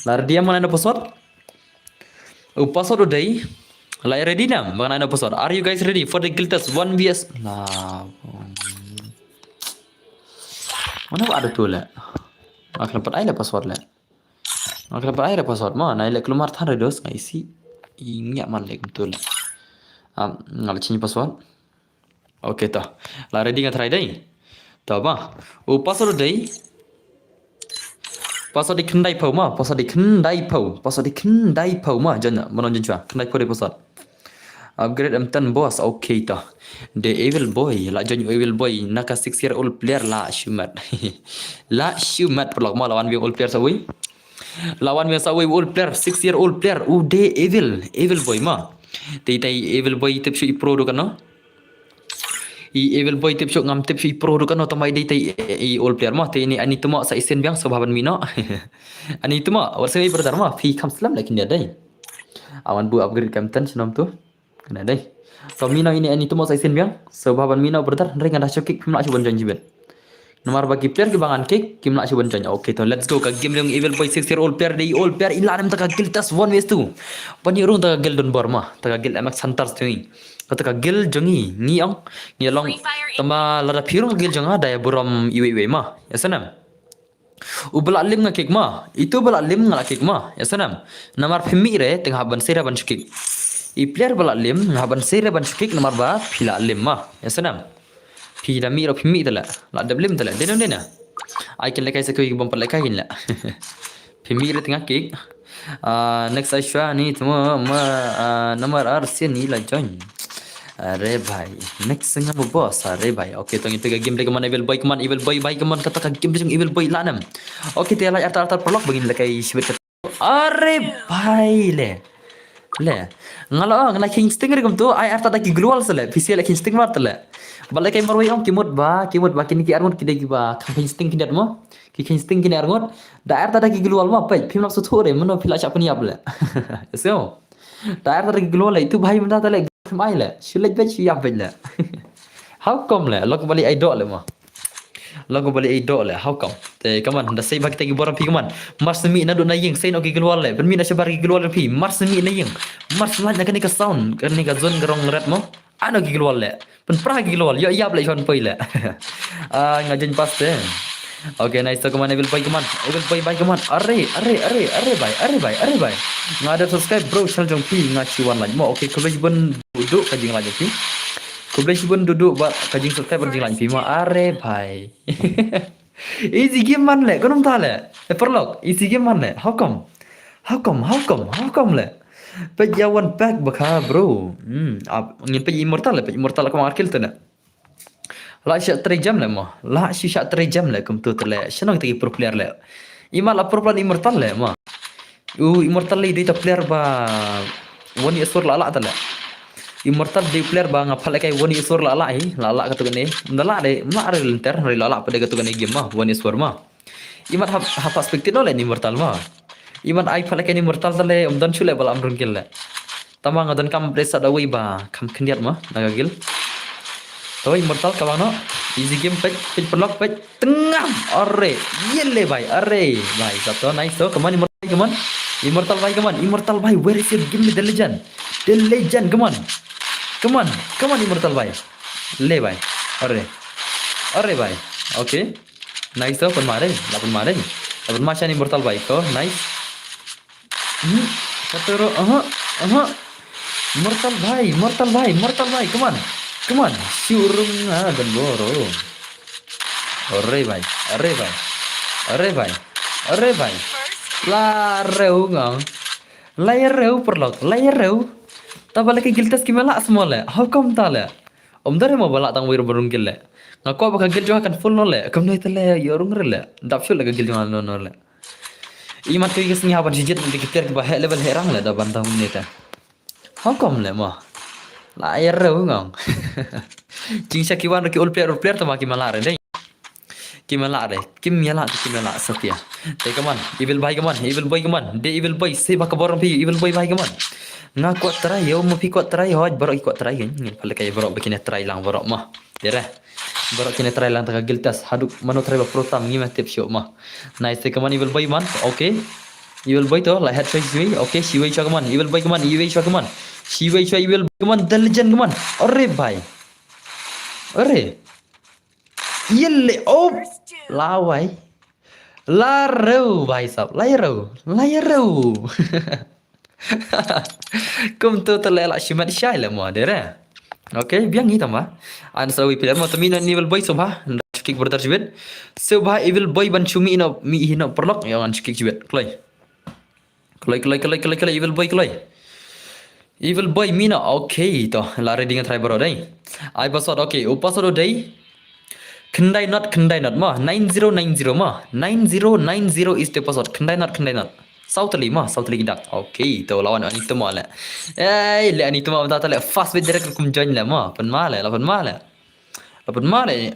lar dia mana ada password password udah la ready nam bang ada password are you guys ready for the giltas 1vs nah mana ada tu lah akan dapat ai password lah akan dapat ai password mah nai lek keluar than redos ngai isi ingat man lek betul ngal change password okay ta la ready ngat try dai ta ba password dai password di kendai pau mah jangan menon jua kendai pau de password Upgrade M10 boss. Okay toh. The evil boy. La join evil boy. Naka 6-year-old player la shumat. La shumat perlok ma lawan old player sawi. Lawan biasa old player 6-year-old player. De evil boy ma. Tai evil boy tip syu pro do kan no. Evil boy tip syu ngam tip syu pro do kan no tamai tai old player ma. Tai ni ani tuma sa isen biang sababan mina. Ani tuma wasai brother ma fi kam slam lakin dia dai. Awan bu upgrade M10 senam tu. Kena dai. So mina ini ani tuma sa isen biang sababan mina brother ring ada cokik pimla cuban janji bet. Nomor bagi player ke bangan kick kim nak cuban janji. Okay to let's go ka game yang evil boy 6-year-old player di old player ilan taka gil tas 1v2. Pani rung taka gil don borma taka gil MX Hunters tu ni. Taka gil jongi ni ang ni long tama lada pirung gil jonga daya buram iwe ma. Ya sanam. Ubelak lim ngakik ma. Itu belak lim ngakik ma. Ya sanam. Nomor pemi re tengah ban sera ban cukik. I player belak lim ngaban sera ban cukik nomor ba pila lim ma. Ya sanam. Pila mi ro pimi tala. La dablim tala. Dena. Ai kan lekai sekoi bom lekai la. Pimi re tengah kik. Next Aishwa ni semua nomor RC ni la join. अरे भाई next संग हम boss अरे भाई ओके तो itu game dia kemana evil boy baik kemana kata game dia evil boy lanam oke dia lah artar prolog begini lah kayak sibet अरे भाई le ngalo ngala king stinger kum tu ai artar taki global sele PC la king sting mart le balai kai marwai om kimut ba kini ki arngot kide ba king sting kindat mo king sting kini arngot da artar taki global mo pai phim nak suthore mano phila chap ni able so da artar taki global itu भाई menda tale mai le shulaj bet siap bet le how come le lo kembali idol le mo lo kembali idol le how come te kaman da sei bagi tagi boram pi kaman mars mi na do na yeng sei no ki keluar le ben mi na sebar ki keluar pi mars mi na yeng mars la na ka sound kan ni ka zone garong red mo ano ki keluar le pen pra ki keluar yo yap le chon poi le ngajen pas te Okay, nice to kaman evil boy bye kaman. Are bye. Ngada subscribe bro channel jong pi ngaciwan lagi mo. Okay, kublai bun duduk kajing lagi pi. Kublai bun duduk ba kajing subscribe kajing lagi pi ma are bye. Easy game man le, konum ta le. Perlok, easy game man le. How come le. Pejawan pack bakha bro. Ngin pe immortal kamar kill tu na. La syak 3 jam le mo. La syak 3 jam le kum tu tele. Senang tegi pro player le. Ima la pro player immortal le mo. Immortal le dia player ba woni esur la tele. Immortal dia player ba ngapal kai woni esur la la katu gane. Ndala de ma are lenter hari la pada katu gane game ma woni esur ma. Imat ha perspektif le immortal ma. Iman ai pala kai immortal tele dan chule bala amrun gil le. Tamang adan kam presa da wi ba kam kendiat ma nagagil. Toh immortal kawan no easy game pej perlok pej tengah are yelle bhai are bhai satu nice to kaman immortal bhai where is your give me the legend come on immortal bhai le bhai are bhai okay nice to pun mare macam immortal bhai to nice satu immortal bhai come on syurung dan boro are bhai la reu ngong layar reu perlok layar reu ta bala ke giltas kimela semua le how come ta le om dare mo bala tang wir burung gil le ngako baka gil jo akan full no le kam noi tele yorung le dap shul le gil jo no le imat ke gisni haban jijit di kitir ke bah level herang le da bantang menita how come le mo layar reu ngong Jingsa kiwan ki old player tama kimala re dai kimala satya te kaman evil boy kaman de evil boy se baka borong pi evil boy bhai kaman nga ko try yo mo pi ko try hoj borok ko try ngin pale kay borok bikin try lang borok mah dere borok kini try lang taka giltas haduk mano try ba protam ngi tip show mah nice te kaman evil boy man okay evil boy to la head face we okay si we cho kaman evil boy kaman si we cho evil boy kaman the legend kaman are bhai are yelle oh lawai lareu bhai sab layareu kum tu telela shimat shai le mo dere okay biang ni tama an sawi player mo tamina evil boy sobha kick brother jibet sobha evil boy ban chumi ino mi hino perlok yang an kick jibet kloi evil boy kloi Evil boy Mina. Okay, toh lari dengan try baru deh. I password okay. Password deh. Kendai not mah 9090 mah 9090 is the password. Kendai not. South gidak. Okay, to lawan Anita mah le. Le Anita mah tak le fast with direct kum join le mah. Pen mah le.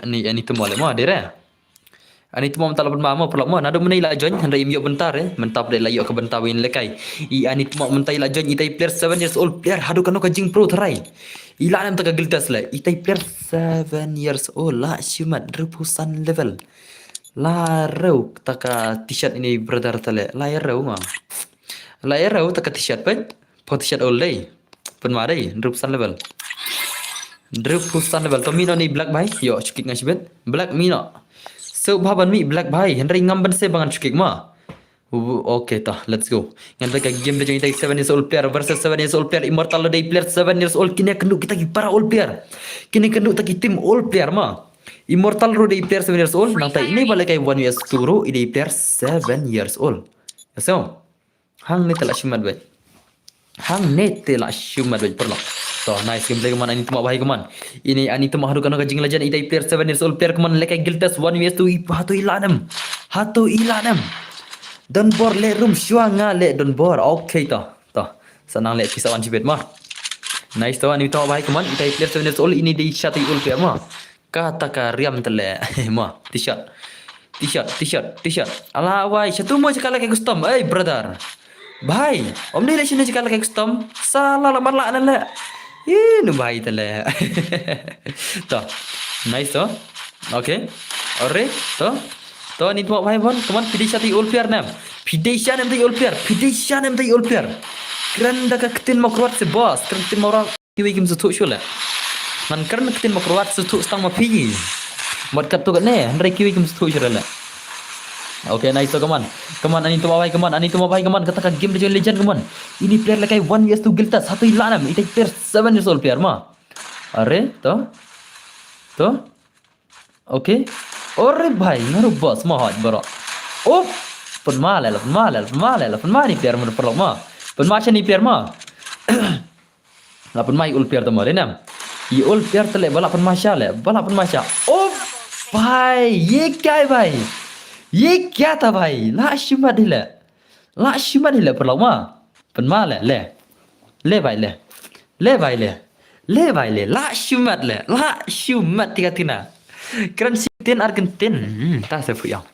Ni Anita mah le mah dire. Anita mah tak lapan mah pelak mah. Nado menai la join hendak imyo bentar mentap de la yo ke bentar win lekai. Anita mah mentai la join itai player 7 years old player hadu kanu kajing pro terai. Ila nam taka giltas le. Itai player 7 years old la syumat repusan level. La rau taka t-shirt ini brother tale. La rau mah. La rau taka t-shirt pun. Po t-shirt old day. Pen mah day repusan level. Repusan level. To mino ni black bhai. Yo cukik ngasibet. Black mino. So baban mi black bhai. Henry ngamban se bangan cukik mah. Okay tah, let's go. Yang mereka game dia jadi 7 years old player versus 7 years old player immortal day player 7 years old kini kenduk kita para old player. Kini kenduk taki tim old player mah. Immortal ro day player 7 years old nang tai ini balik kai 1 years 2 ro day player 7 years old. So, hang ni telah syumat baik. Hang ni telah syumat baik perlu. So, nice game play keman ani tuma bahai keman. Ini ani tuma hadu kana kajing legend day player 7 years old player keman lekai giltas 1 years 2 hatu ilanam. Don bor le room syuanga le don bor. Okay toh. Senang le pisawan cibet mah. Nice toh ani tahu baik keman. Itai player 7 years old ini di shati ul pia mah. Kata ka riam tele mah. T-shirt. Alah wai, satu mau cakap lagi custom. Brother. Bhai, om ni le sini cakap lagi custom. Salah lamar la nala. Nu bhai tele. Toh. Nice toh. Okay. Alright, toh. To ni tuak bhai bon, keman pidisha ti ul player nam. Pidisha nam ti ul player. Keren dah ketin makruat se boss, keren ketin makruat kiwi kim sutuk shula. Man keren ketin makruat sutuk stang ma pi. Mat kat tu kat ne, ndai kiwi kim sutuk shula. Okay, nice to keman. Keman ani tu bhai keman katakan game dia legend keman. Ini player lakai 1 years tu giltas satu ilanam. Itu player 7 years old player mah. Are to. Okay. Ore bhai, ngaru boss mah hot bro. Oh, penmal ni player mana perlu mah. Penmal ni player mah. La penmal ul player tu mah renam. Ye ul player tu le bala penmal sya. Oh, bhai, ye kya bhai? Ye kya था भाई? La syumat dile perlu mah. Penmal le bhai. La syumat tiga tina. Keren Argentin Argentin. Tak saya fuyang.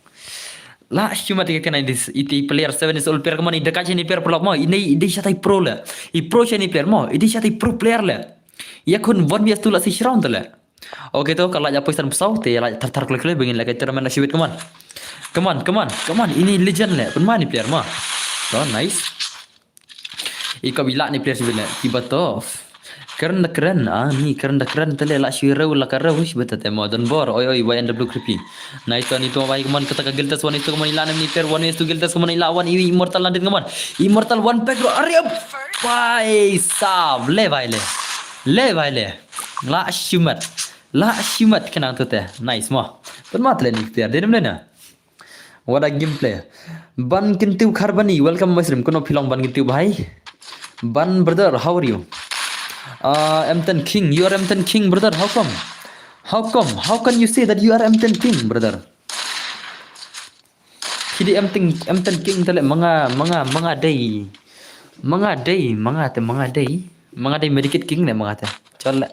La cuma tiga kena iti player 7 years old player kemana dekat sini player pelak mau ini syatai pro lah. I pro sini player mau ini syatai pro player lah. Ya kun 1 years tu lah si round tu lah. Okay tu kalau apa isan pesau te lah tar klik begini lah kita mana sibit keman. Ini legend lah. Penman ni player mah. So nice. Ika bila ni player sibit lah. Tiba tu. Keren ni keren tele la shirau la karau wish betate mo don bor oi YNW creepy nice to ni to bai keman kata giltas one itu keman ilan ni per one itu giltas keman ilawan i immortal landin keman immortal one pack ariap bai sab le bai le la shumat kenang tu teh nice mo permat le ni player dedem lena what a gameplay ban kintu kharbani welcome muslim kono philong ban kintu bhai ban brother how are you M10 King, you are M10 King, brother. How come? How can you say that you are M10 King, brother? Kidi M10 King tale mga day medikit king ne mga te. Chal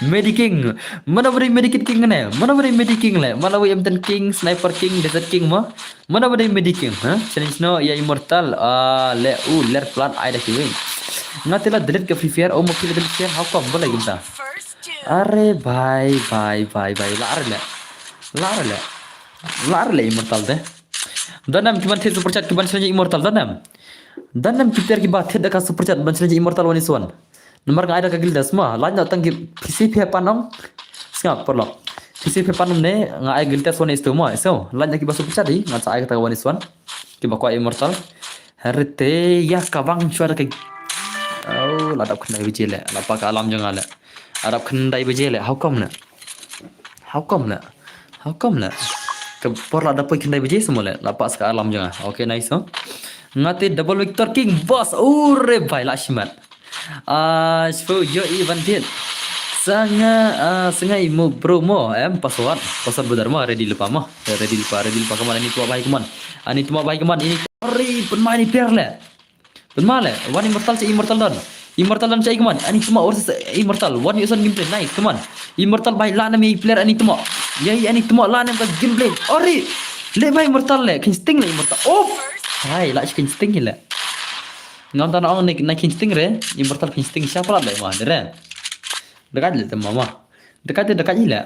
Mediking. Mana beri medikit king ne? Mana beri mediking le? Mana beri M10 King, Sniper King, Desert King ma? Mana beri mediking? Challenge no ya immortal. Ler plan ai dah kiwing. Ngatila delete ke free fire, mau delete fire, how come boleh kita? Are bye lar le immortal deh. Danam kiban the super chat kiban saja immortal danam kiper ki baat the deka super chat ban saja immortal one is one. Nomor ngai ada kagil das mah, lain datang ki PC pe panong. Singap perlo. PC pe panong ne ngai giltas one is two mah. So, lain ki super chat di ngat sai kata one is one. Ki bakwa immortal. Harite ya kawang suara ke oh, ladap kendai biji le, lapak alam jangan le. Arab kendai biji le, how come le? Ke por ladap kendai biji semua le, lapak ke alam jangan. Okay, nice oh. Ngati double Victor King boss, ure bhai la shimat. Shfu yo Ivan Tiet. Sangat imu bro mo password benar mo ready lupa kemana ini tua baik keman ani tua baik keman ini ori penmain ini player le penmain le one immortal dan cai keman ani cuma versus immortal one usan gameplay nice keman immortal baik lah nama player ani cuma ani cuma lah nama gameplay ori le baik immortal le kinsting le immortal oh hai lah kinsting le ngam tan ong naik kinsting re immortal kinsting siapa lah mah dere dekat le mama dekat gila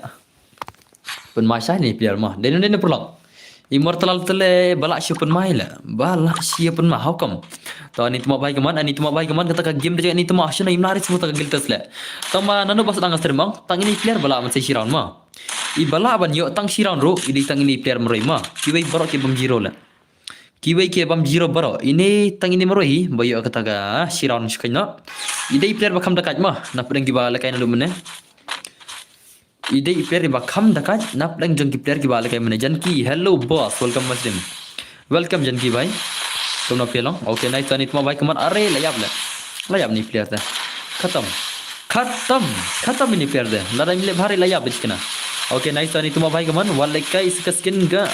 penmasah ni player mah dan perlong immortal tele balak si penmai la balak si penmah hukum tahu ni tuma baik keman kata ka game dia ni tuma asna imnari semua tak giltas le tama nanu pas dangas termang tang ini player balak macam si round mah I balak ban yo tang si round ro ini tang ini player meroi mah kiwai barok ke bam zero la kiwai ke bam zero barok ini tang ini meroi bayo kata ga si round skanya idai player bakam dekat mah na pedang ki bala kain lu mene idai player bakam dekat na pedang jengki player ki bala kain mene janki hello boss welcome muslim welcome janki bhai तुम ना पेलों okay nice तनी तुम भाई कमान अरे layap ni player dah khatam ini player dah lada milik bhari layap bichkena oke nais tani tuh भाई कमान walekai skin ga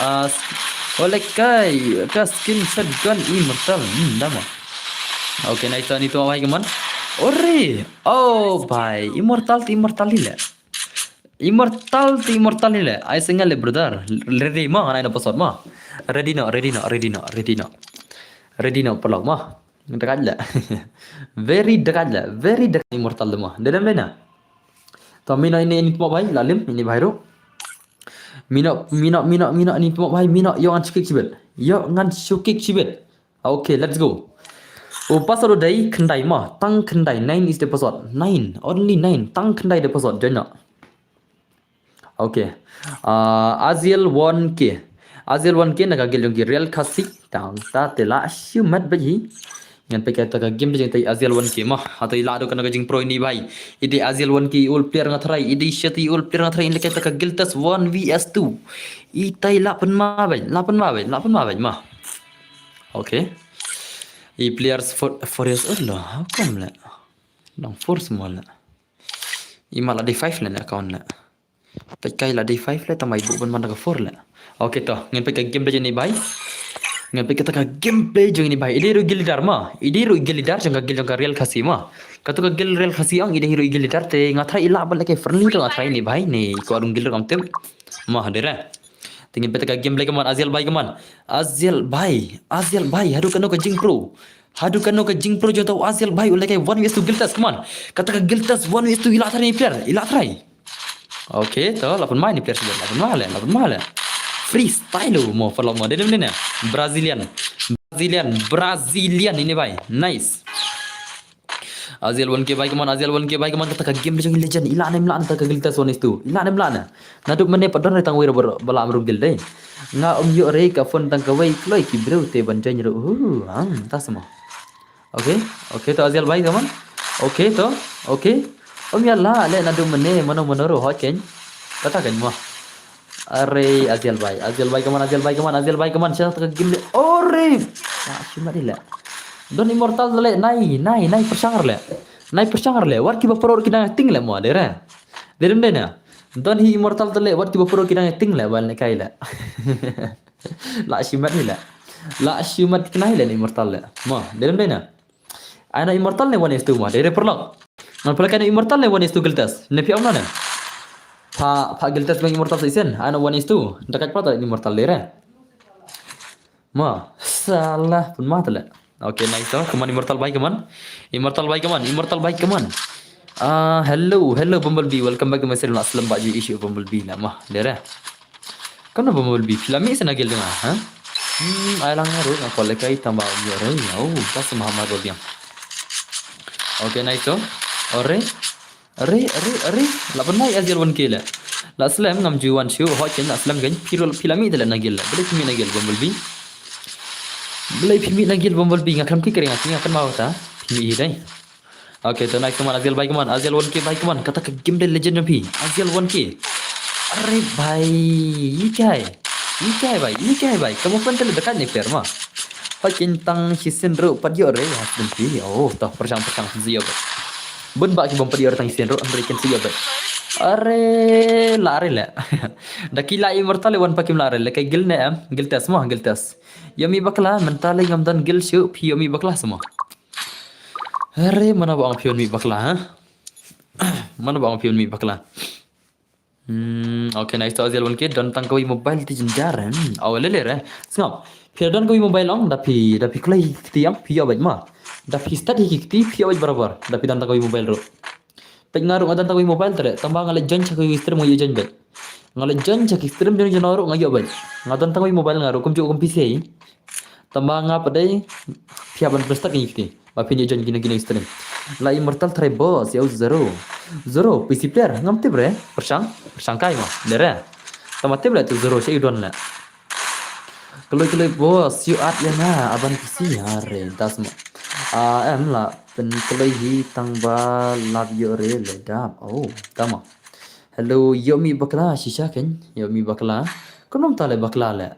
walekai ka skin shotgun immortal dama oke nais tani tuh भाई कमान ore oh bhai immortal le ai single le brother ready ma ana episode ma ready no pelak mah dekat lah very dekat immortal mah dalam lena to mina ini tumak baik lalim ini bahiro mina ini tumak baik mina yo ngan shukik sibet okay let's go pasal dai kendai mah tang kendai 9 is the episode 9 only 9 tang kendai the episode jana okay Aziel 1K naga gel jong real khasi tang ta tela shumat baji ngan pe kata ka game jeng tai Aziel 1K mah atau ila do kana jing pro ini bai ide Aziel 1K ul player ngathrai ide shati ul player ngathrai ini kata ka giltas 1vs2 itai la pen ma bai mah okay I players for years old lah hukum la dong force semua la I malah day 5 la account la pe kai la day 5 la tamai bu ban man ka 4 la okay toh ngan pe ka game ni bai ngan pe kata ka gameplay jong ini bai ide ru gilidar jong ka gil jong ka real khasi mah katu ka gil real khasi ang ide ru gilidar te ngathai ila bal ke friendly to ngathai ni bai ni ko arung gil kam tem mah dera tingin pe ka gameplay kaman Aziel bai hadu kano ka jing pro jong tau Aziel bai ulai kai 1vs2 giltas kaman kata ka giltas 1vs2 ila thrai okay toh lapun main ni player sudah lapun mahal freestyle mo follow mo dia ni Brazilian ini bai nice Aziel 1K bai kaman kata ka game jong legend ila nem ta ka giltas 1vs2 ila nem na naduk mene padon tang wira bala amru gil dai nga yo re ka phone tang ka wai kloi ki bro te ban jan ro ta semua okay to Aziel bai kaman okay ya la le naduk mene mano ro ho chen kata kan mo Are Aziel bai kaman siapa tak game le ore cuma dia don immortal le nai persangar le war ki bapro ki dang ting le mo dera derum dena don hi immortal le war ki bapro ki dang ting le bal ne kai le la shimat kinai le immortal le mo derum dena ana immortal le one is tu mo dere perlok non pelak immortal le one is tu geltas ne pi amna ne Pak Giltas bang immortal season, ana 1is2 dekat pada immortal lera. Ma, salah pun mah tala. Okay, nice toh. Keman immortal baik keman. Hello Bumblebee, welcome back to my channel. Aslam baju issue Bumblebee lah mah lera. Kena Bumblebee filami sana gil dengar, ha? Alang ngaru ngakol lekai tambah jore. Oh, pas Muhammad Rodiam. Okay, nice toh. Ore lapan mai Aziel 1K la aslam ngam juwan shu ho chen aslam gan filami dala nagil beli pimi nagil Bumblebee ngakam ki kering akan mau ta pimi dai okay to naik keman Aziel 1K bai keman kata ke game the legend pi Aziel 1K are bhai ikai bai kamu pun tele dekat ni player mah ho chen tang season ro padio re aslam pi oh toh persang zio bun ba ki bom padi orang isen ro andre ken siya ba are lare la dakila immortal wan pakim lare la kay gil ne am gil tas mo gil tas yomi bakla mentale ngam dan gil shu pi yomi bakla semua are mana ba ang pion mi bakla ha mana ba ang pion mi bakla okay nice to azal wan ke don tang koi mobile ti jinjaran awale le re ngam pi don koi mobile ong da pi klai tiam pi abaj ma da pi start hikti pi abaj barabar da pi dan tang koi mobile ro pag ngaru ngadan takoy mobile tere tamba ngale jan cha koy stream ngoy jan bet ngale jan cha ki stream jan janoro ngayo bet ngadan takoy mobile ngaru kum ju kum pc tamba nga padai piaban prestak ngikti ba pini jan gina gina stream la immortal tere boss ya zero pc player ngam te bre persang kai ma dere tamba te bre tu zero shay don la kalau bos you at ya na aban pc hare dasmo em la pen kelai hi tang ba lab yo re le dap oh tama hello yomi bakla shisha ken yomi bakla konom tale bakla le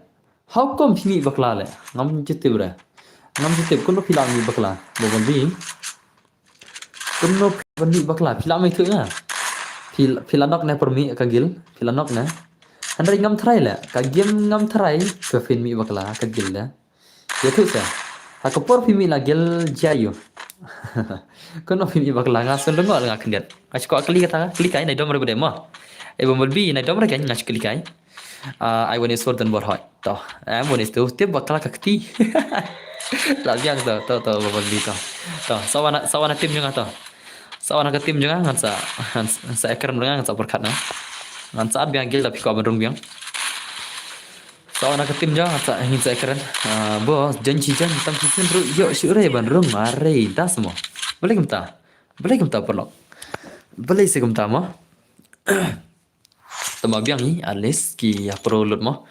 how come himi bakla le ngam jite bre ngam jite kono pilang mi bakla bobon bi kono bani bakla pilang mai thu na pilanok na permi kagil pilanok na andai ngam thrai le ka game ngam thrai ke fin mi bakla kagil le ya thu sa hakapor pimi la gel jayo kono pimi bakla nga sen dengo nga kendet asko akli kata klik ai nai dom re mo e bom bi nai dom re kan ngas klik ai ai woni sor dan bor hoy to am woni stu te bakla kakti la biang to bom bi to sawana tim juga to sawana ke tim juga ngan sa ekran ngan sa berkat na ngan saat biang gel tapi ko bandung biang sawana ke tim jangan tak ingin saya keren bos janji tam kisin ru yo syure ban rum mare dah semua boleh gemta perlu boleh se gemta mo tama biang ni alis ki ya pro lut mo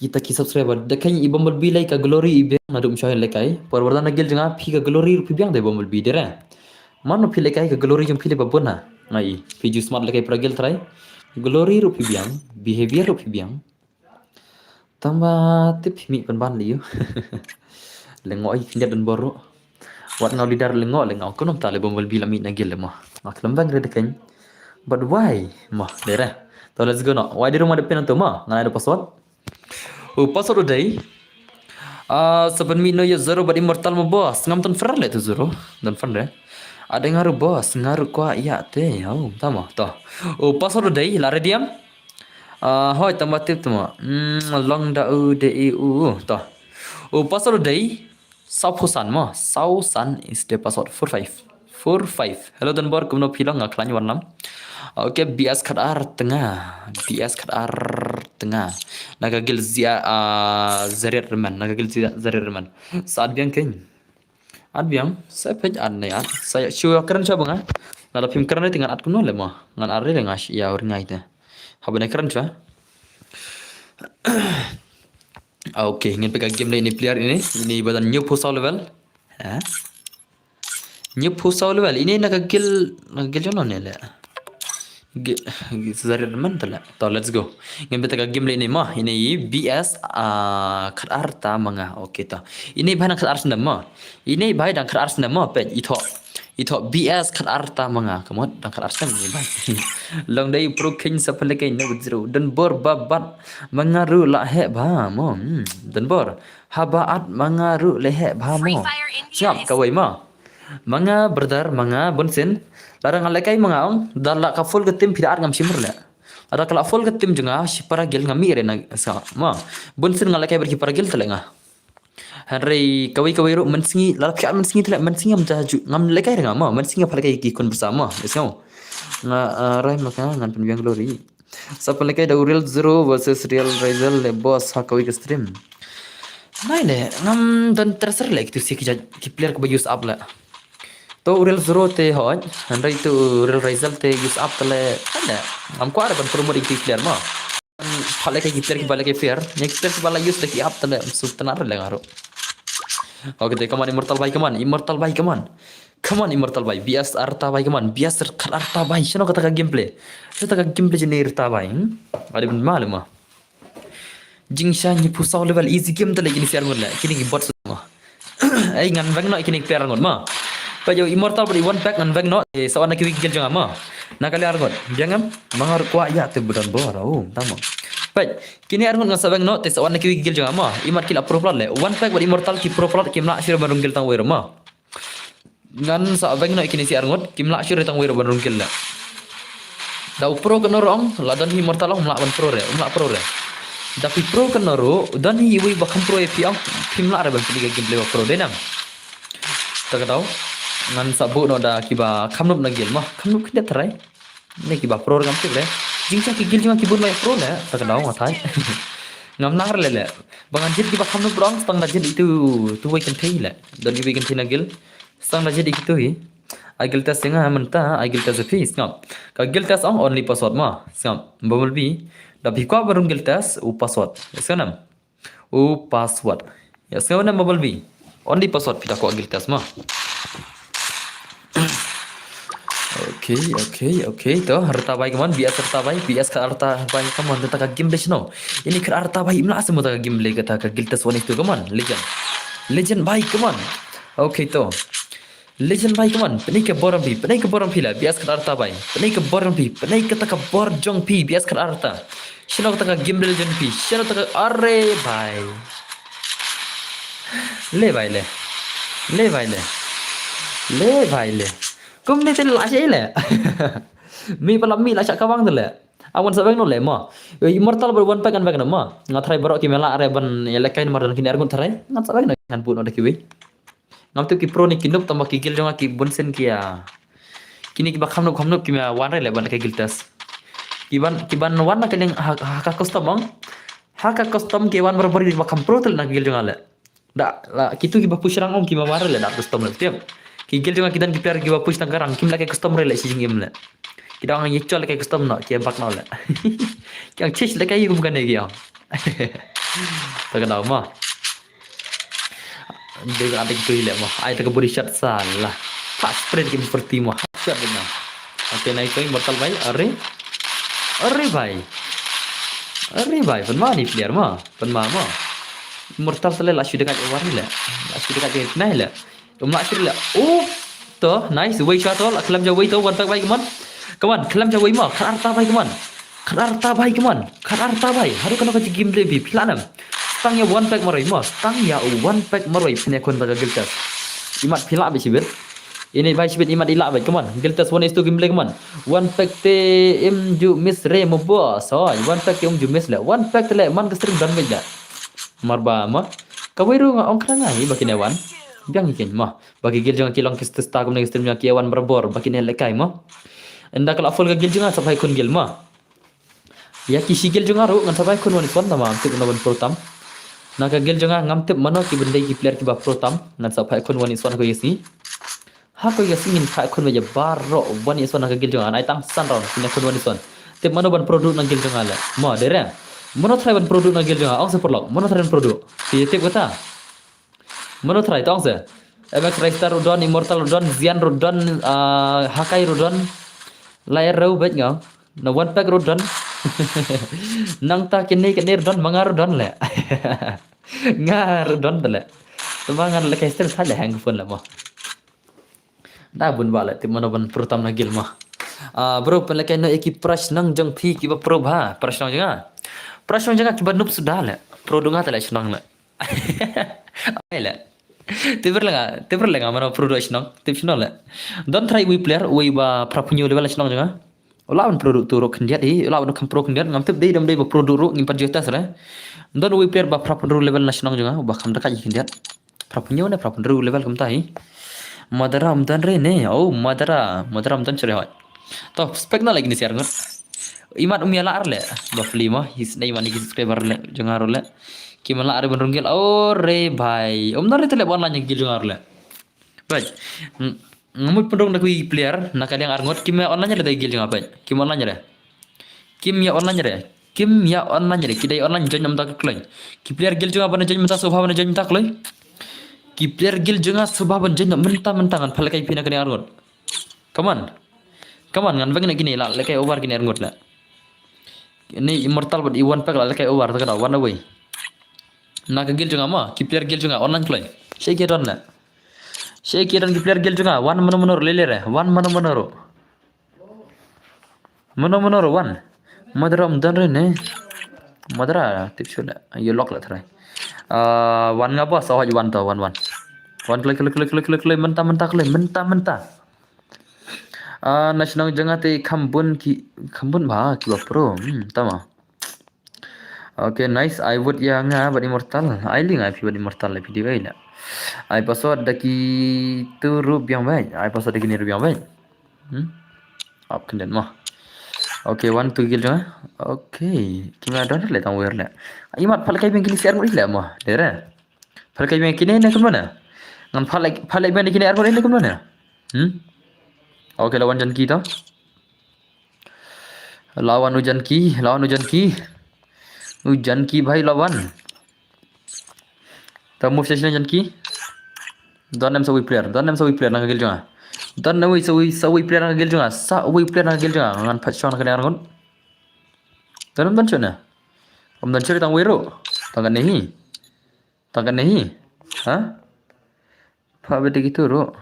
kita ki subscriber dekai ibam bilai ka glory ibe ngadum shoy lekai perwardan nagil janga phi ka glory ru biang de bom bi dere mano phi lekai ka glory jum phi le babona ngai phi ju smart lekai pragil trai glory ru biang behavior ru biang tamba tip mi ban liu lengoi kinjat dan boru wat ngau lidar lengau konom tale bombol bila mi nagil mo nak lembang rede kan but why mo dere so let's go no why di rumah depan tu mo ngana ada password password dai seven mi no ya zero bad immortal mo boss ngam ton fer le tu zero dan fan re ada ngaru boss ngaru kwa ya te oh tama to password dai la rediam hoi tambah tip tu long da u de u to password dai sausan mo sausan is the password 45 hello dan bor kumno pilong ngaklan warnam oke bias kadar tengah naga gil zia zarir reman saat biang ken ad biang saya pej ad ne ad saya syua keren coba nga nada pim keren tinggal ad kumno le mo ngan are le ngas ya ur ngai te habane keren coba okay ingin pegang game ini player ini badan new pusaw level new pusaw level ini nagagil jono ne le zarir man tala to let's go ingin pegang game ini mah ini BS kadar ta manga okay to ini bahan kadar senam mah ini bahan dan kadar senam mah pe ito BS kadar ta manga kamot dan kadar senam ni bahan long day pro king sapale kay no zero dan bor babat mangaru la he ba mo dan bor habaat mangaru le he ba mo siap kawai mo manga brother manga bonsen larang alai mga ong dala ka full ke tim pidar ngam simur la ada kala full ke tim jenga si para gel ngami re na sa ma bonsen ngalai kai berki para gel telenga Henry kawai ru mensingi la pia mensingi tele mensingi am jaju ngam lekai renga ma mensingi pala kai ki kun bersama esau nga rai maka ngan pen biang glory sa pala kai da real zero versus real rizal le boss ha kawai ke stream nai le ngam dan terser le tu si ki player ke use up la to real zero te hoj Henry tu real rizal te use up tele ada ngam ko ada ban promote ki player ma pala kai ki player ki bala kai fair nya ki player ki bala use ki up tele subtanar le ngaro oke deh come on immortal bhai come on immortal bhai bias arta bhai come on bias arta bhai shano kata ka gameplay jene arta bhai ada ben malum jingsha ni pusaw level easy game tale kini fair ngon la kini ki bot semua ai ngan bang no kini fair ngon ma Pajo immortal beri one pack ngan no sawan nak gil jang ama. Nakali argot. Jangan mangar kuat ya tu budan bor. Oh, tama. Paj kini argot ngan sabang no te sawan nak gil jang ama. Imat kila pro plat le. One pack beri immortal ki pro plat kim nak sir barung gil tang wero ma. Ngan sabang no kini si argot kim nak sir tang wero barung gil le. Dau pro kan orang ladan immortal ong melak ban pro re. Melak pro re. Tapi pro kan noro dan hi wi bakam pro epi ang kim nak re ban pili game play pro de nam. Tak tahu ngan sabu no da kiba kamnup na gil mah kamnup kinda terai ne kiba pro gam tip le jingcha ki gil jang ki bun mai pro le tak tahu matai ngam nar le le bangan jit kiba kamnup rong stang da jit itu tu wei kan thei le don ki kan thei na gil stang da jit itu hi agil tas singa menta agil tas fees ngam ka gil tas on only password ma ngam bubble bi da bi kwa barung gil tas u password iskanam u password ya sekarang bubble bi only password kita ko agil tas ma. Okay. Toh harta baik kaman bias harta baik bias ke harta baik kaman tentang game no. Ini ke harta baik imla semua tentang game kata ke giltas one itu kaman legend baik kaman. Okay toh legend baik kaman. Penai ke boram pi lah bias ke harta baik. Penai ke boram pi penai ke tak bor jong pi bias ke harta. Sino tentang game legend pi. Sino tentang are baik. Le baik le. Kum ni tel lasai le. Mi palam mi lasak kawang tu le. Awan sabang no le ma. Immortal ber one pack kan bagan ma. Ngatrai barok ki mela are ban yelekai mar dan kini argun tharai. Ngat sabang no kan pun ada kiwi. Ngam tu ki pro ni kinup tambah ki gil jonga ki bunsen kia. Kini ki bakam no ki ma wan le ban ka giltas. Kiban wan na keleng haka custom bang. Haka custom ki wan ber di bakam pro tel na gil jonga le. Da la kitu ki bapush rang om ki ma war le da custom le tiap. Kigil juga kita di player giwa push tangkarang kim lagi custom rela si game le. Kita orang yecol lagi custom no ki bak no le. Yang chase lagi ayu bukan lagi ya. Tak kenal mah. Dia ada gitu ile mah. Ai tak beri shot salah. Pas spread game seperti mah. Shot benar. Oke naik koi mortal baik Are baik. Penma ni player mah. Penma mah. Mortal selalu lah sudah dekat war le. Sudah dekat naik le. Umla sirla. Oh, toh nice. Wei shot all. Kelam jawai toh one pack baik kaman. Kaman, kelam jawai mah. Kan arta baik kaman. Haru kena kaji game play bi. Pilanam. Stang ya one pack maroi mah. Stang ya one pack maroi. Pina kon pada giltas. Imat pilak bi sibir. Ini baik sibir imat ilak baik kaman. Giltas one is to game play kaman. One pack te ju miss re mo boss. Oh, one pack te ju miss le. One pack te le man kestring dan baik dah. Marba mah. Kawai ru ngong kerangai bagi newan. Biang ikan mah bagi gil jangan kilang kisah stakum dengan stream yang kiawan berbor bagi ni lekai mah anda kalau full gil jangan sampai kun gil mah ya kisi gil jangan ru ngan sampai kun wanit pun tamam tip naban protam naga gil jangan ngam tip mana ki benda ki player ki ba protam ngan sampai kun wanit pun ko yesi ha ko yesi ngin fa kun meja baro wanit pun naga gil jangan ai tang san ron kini kun wanit pun tip mana ban produk nang gil jangan la mah dere mana try ban produk nang gil jangan ang seperlok mana try produk tip kata Mana try tong se? MX Racer Rodon, Immortal Rodon, Zian Rodon, Hakai Rodon, Layar Rau bet ngau. Na one pack Rodon. Nang ta kini Rodon mangar Rodon le. Ngar Rodon le. Temangan le kaister saja hang phone le mah. Da bun bala ti mana ban pertam na gil mah. Bro pelekai no eki prash nang jong pi ki ba pro ba. Prash nang janga. Prash nang janga ki ba nup sudah le. Pro dunga tele senang le. Ai le. Tiber lenga mana produk senang tip senang le. Don't try we player we ba prapunyo level senang janga. Lawan produk turuk kendiat lawan kan pro kendiat ngam tip dei dam dei ba produk ru ngimpan juta sare. Don't we player ba prapunyo level nasional janga ba kam dekat kendiat. Prapunyo ne prapunyo level kam tai. Madara amdan re ne. Oh madara amdan chere hoy. Toh spek na lagi ni siar ngot. Imat umiala arle ba flima his nei mani subscriber le janga ro le. Ki mala are ban rungil re bhai omnar tele bon lanya gil jungar le bhai ngamut pendong nak player nak yang arngot kim ya online le gil jungar bhai kim online re kim ya online re kidai online join nam tak kloy ki player gil jungar ban join menta subha ban join menta kloy ki player gil jungar subha ban join menta kan phale kai pina kani arngot come on ngan bang gini la le kai over gini arngot la ini immortal ban iwan pack la le kai over tak ada one away nak gil juga mah, ki player gil juga online play. Shake it on lah. Shake dan player gel juga. One menor lele. One menor. Menor one. Madram dan rene. Madra tip sudah. You lock lah try. One ngapa? Sawah one tau one. One klik mentah. National jangate kambun bah ki pro. Tama. Okay, nice. I would yang bad immortal. I ling I bad immortal le video ila. I password daki tu rub yang baik. I password daki ni rub yang baik. Up kenden mah. Okay, one two kill jangan. Okay, kita ada le tang wer le. Imat phalai bang kini share mari le mah. Dera. Phalai bang kini nak mana? Ngan phalai bang kini arko le mana? Okay, lawan janki tau. Lawan hujan ki. Hujan ki भाई lawan. Tao move session hujan ki. Don em sawi player nang gel jonga. Don nawi sawi player nang gel jonga. Sawi player nang gel jonga. Ngan patchon kan ngon. Don chona. Om don chori tang wero. Tangan nehi. Ha? Pa bete gitu ro.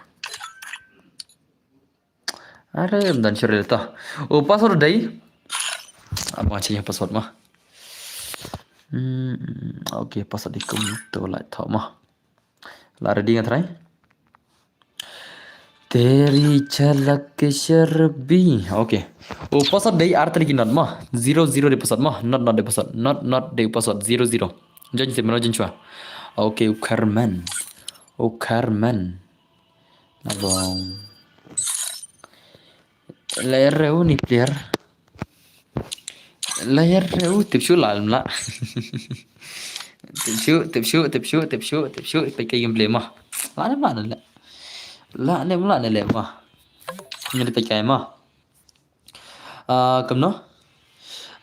Are om don chori ta. Oh password dai. Apa macamnya password mah? Okay, password di komputer lah tahu mah. Lah ready nggak try? Teri chalak sharbi. Okay. Oh password dari arti lagi not mah. 00 di password mah. Not di password. Not di password 00. Jangan sih mana jangan. Okay, Carmen. Nabong. Layar ni player. Layar tipsu lah. tipsu pakai gameplay mah. Lah ne mah. Ini pakai mah. Kamno?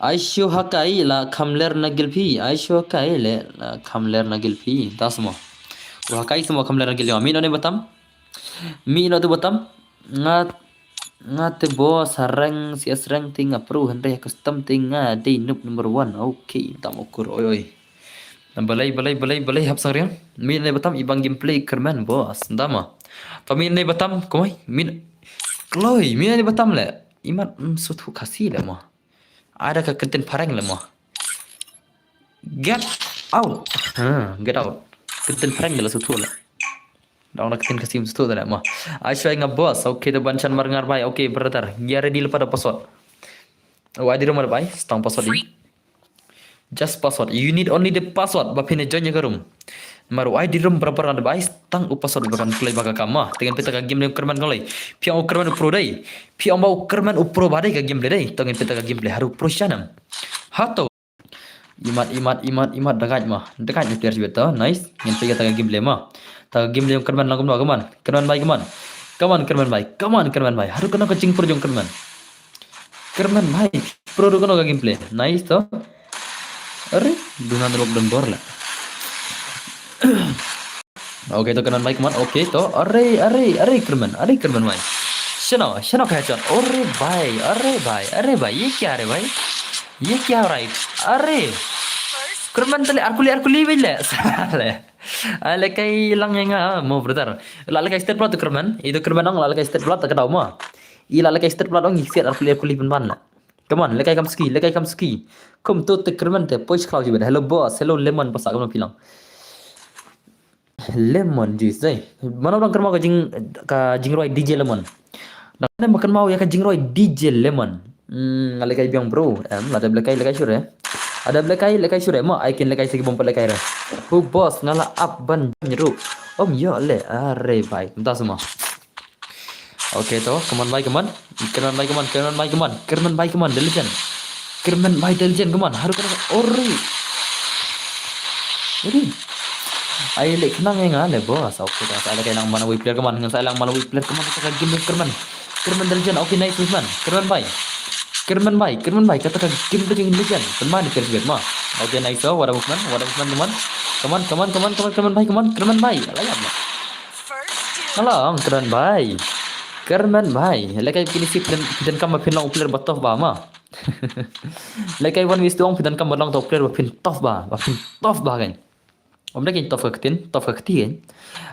Aisyu hakai la kamler nagil pi. Aisyu hakai le la kamler nagil pi. Tas mo. Hakai semua kamler nagil pi. Mino tu batam. Ngate bos harang si asrang ting apru henry custom ting day noob number 1. Okay, tam ukur oi. Balai hap sangriang. Min ne batam ibang gameplay kerman bos. Ndama. Pamin ne batam komai min ne batam le. Imat sutu kasih le mah. Ada ke konten parang le mah. Get out. Konten parang le sutu le. Dah nak tin kasih mesti tu dah mah. Aisyah ingat bos. Okay, tu bancan marengar bay. Okay, brother. Ya ready lepas dah password. Wadi rumah bay. Stang password ni. Just password. You need only the password. Bapak ni join je ke room. Maru ID room berapa ada bay. Stang password bukan play baga kamah. Dengan peta game ni kerman kau leh. Piang kerman pro day. Piang mau kerman pro badai ke game day. Dengan peta game play haru pro shanam. Hato. Imat dekat mah. Dekat ni player juga. Nice. Dengan peta game play mah. Ta game dia kerman lang kumno kaman. Kerman bay. Haru kena kecing pro jong kerman. Kerman bay. Pro ru kena gameplay. Nice to. Are dunan lockdown bor la. Okay to kerman bay kaman. Okay to. Are kerman bay. Shano kaya chan. Are bay. Ye kya re bay? Ye kya right? Are kerman tali arkuli bile. Salah. Lekai lang yang mau brother. Lekai state plot kerman. Itu kerman ang lekai state plot tak tahu mah. Ila lekai state plot ang isiat arkuli ban lah. Come on, lekai kam ski. Kom tu kerman te push cloud juga. Hello boss, hello lemon pas aku nak bilang. Lemon juice dai. Mana orang kerma ka jing roi DJ lemon. Nak makan mau ya ka jing roi DJ lemon. Lekai biang bro. Ada lekai sure. Ada lekai sure mah icon lekai segi bom lekai ra. Oh boss ngala up ban nyeru. Om ya le are bye. Entah semua. Okay to, come on bye. Kerman Diligent. Kerman bye Diligent come on. Haru kena ori. Ai le kenang yang le boss. Okay dah saya kena mana we player keman. Dengan saya lang mana we player keman kita game Kerman. Kerman Diligent. Okay nice man. Kerman bye. Kata game Diligent. Kerman di first mah. Okay nice so. Wada movement teman. Kerman bye. Alayam. Alang Kerman bye. Lekai kini sip dan kam pinlang player batof ba ma. Lekai one wis doang dan kam balang top player bapin tof ba kan. Om dah kin top ketin.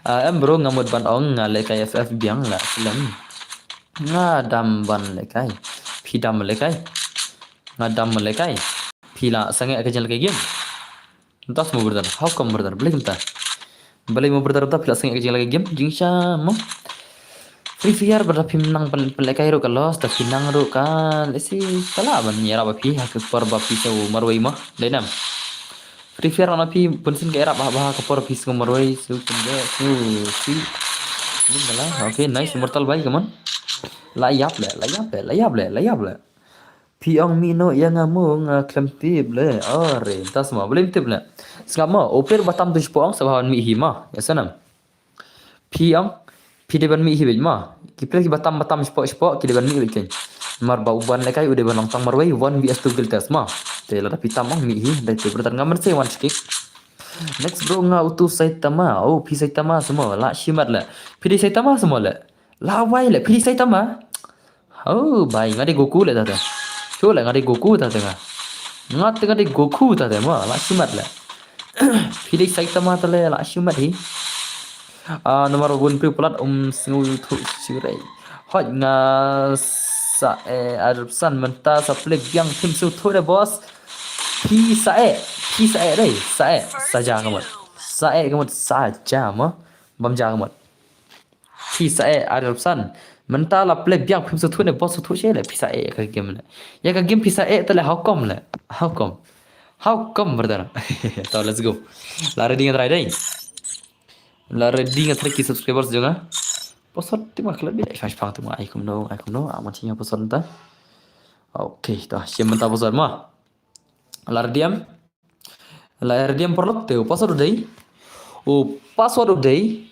Em bro ngamut ban ong ngale kai FF biang la film. Ngadam ban le kai. Pidam le kai. Ngadam le kai. Pila sange akan lagi game. Entah semua brother. How come brother? Boleh kita? Boleh mau brother entah pila sange akan lagi game. Jingsha mo. Free Fire berda pimnang pelekai ro kalos ta pinang ro kan isi kala ban yara ba pi hak por ba pi seu marwai mah lenam Free Fire ana pi pensin ke era bah bah ke por pi seu marwai su kunde su si bala okay nice mortal bhai kaman layap le pi ong mi no yang among klem tib le ore tas ma boleh tib le skama oper batam tu spong sabahan mi hima ya sanam pi ong pi deban mi hibej ma kipre ki batam spok ki deban mi liken mar ba uban lekai ude ban tang marwai 1 vs 2 giltas ma te la pitam ong mi hi dai te bertan ngamar se one kick next bro nga utu Saitama oh pi Saitama semua la shimat la pi Saitama semua la wai la pi Saitama oh bai ngade Goku le tata cho la ngade Goku tata ngade Goku tata ma la shimat la pi Saitama tale la shimat hi nomor 1 plat singu thu sirai hot nga sa arsan menta sa plek yang tim su thu de boss pi sae dai saja kamat saja ma bam ja kamat pi sae arsan menta la plek yang tim su thu de boss thu che le pi sae ka game le ya ka game pi sae tale how come brother so let's go la ready try dai la ready ngat ki subscribers juga posot timah lebih flash pang tu ai kum no amat sinya posot ta okay dah siam menta posot mah la ready perlok tu posot dei o password dei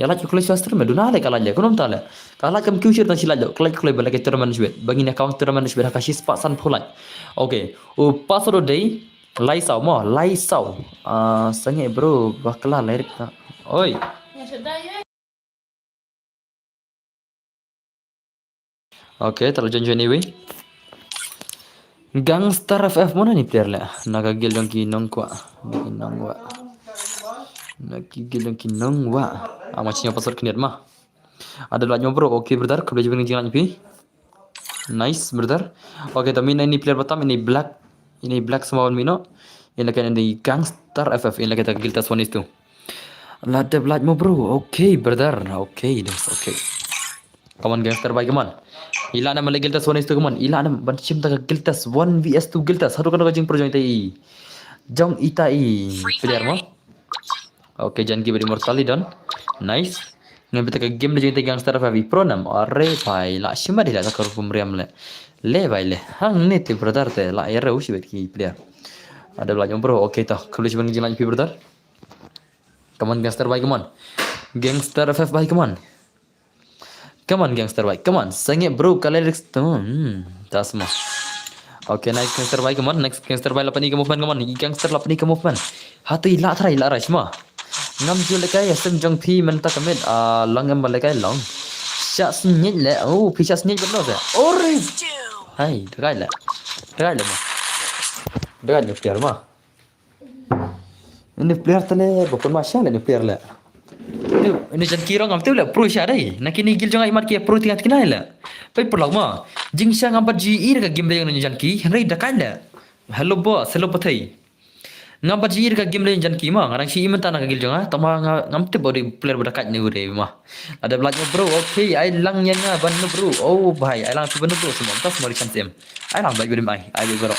ya la chukle shastra me duna le kala ja kunom tala kala kam future ta sila jo kle bala ke terman shwet bagi ne account terman shwet ka shis pasan phulai okay o password dei lai sau sange bro bakla lirik ta oi okay terlalu janji anyway gangster FF mana ni player lah naga gil dong ki nong wa macamnya pasal keniat mah ada lagi bro okay brother kerja juga jangan pi nice brother okay tapi ini player pertama ini black semua mino ini kan ini gangster FF ini kita giltas one itu Lada belaj mo bro. Okay brother. Okay deh. Okay. Kawan gangster baik kaman. Ila nama lagi giltas one itu kaman. Ila nama bancim tak giltas 1 vs 2 giltas. Haru kan kajing project tai. Jong itai. Player mo. Okay jangan kibari mortali dan. Nice. Ngambil tak game dia jadi gangster favi pro nam. Arre pai la shima dia tak karu pemriam le. Le bai le. Hang ni te brother te la era usi bet ki player. Ada belaj mo bro. Okay tah. Kalau cuba ngijin lagi brother. Come on gangster baik come on. Gangster FF baik come on. Come on gangster baik come on. Sange bro kalian tak semua. Okay next gangster baik come on. Next gangster baik lapan ni ke movement come on. Gangster lapan ni ke movement. Hati ila try semua. Ngam ju lekai sem jong pi menta kamit long em lekai long. Shot senyit le. Oh pi shot senyit betul tak? Ore. Hai dekat le. Mah. Dekat ni player mah. Ini player tale bukan masya lah ni player lah. Ini jangan kira ngam tu lah pro sya dai. Nak kini gil jangan imat kia pro tingkat kena lah. Pai perlu mah. Jing sya ngam GE dekat game dia jangan ki. Henry dekat lah. Hello boss, hello patai. Ngam GE dekat game dia jangan ki mah. Ngarang si iman tanah gil jangan. Tama ngam tu body player berdekat ni udah mah. Ada belajar bro. Okay, ai lang yang ban bro. Oh bhai, ai lang tu ban bro semua. Tas mari chancem. Ai lang baik beri ai bro.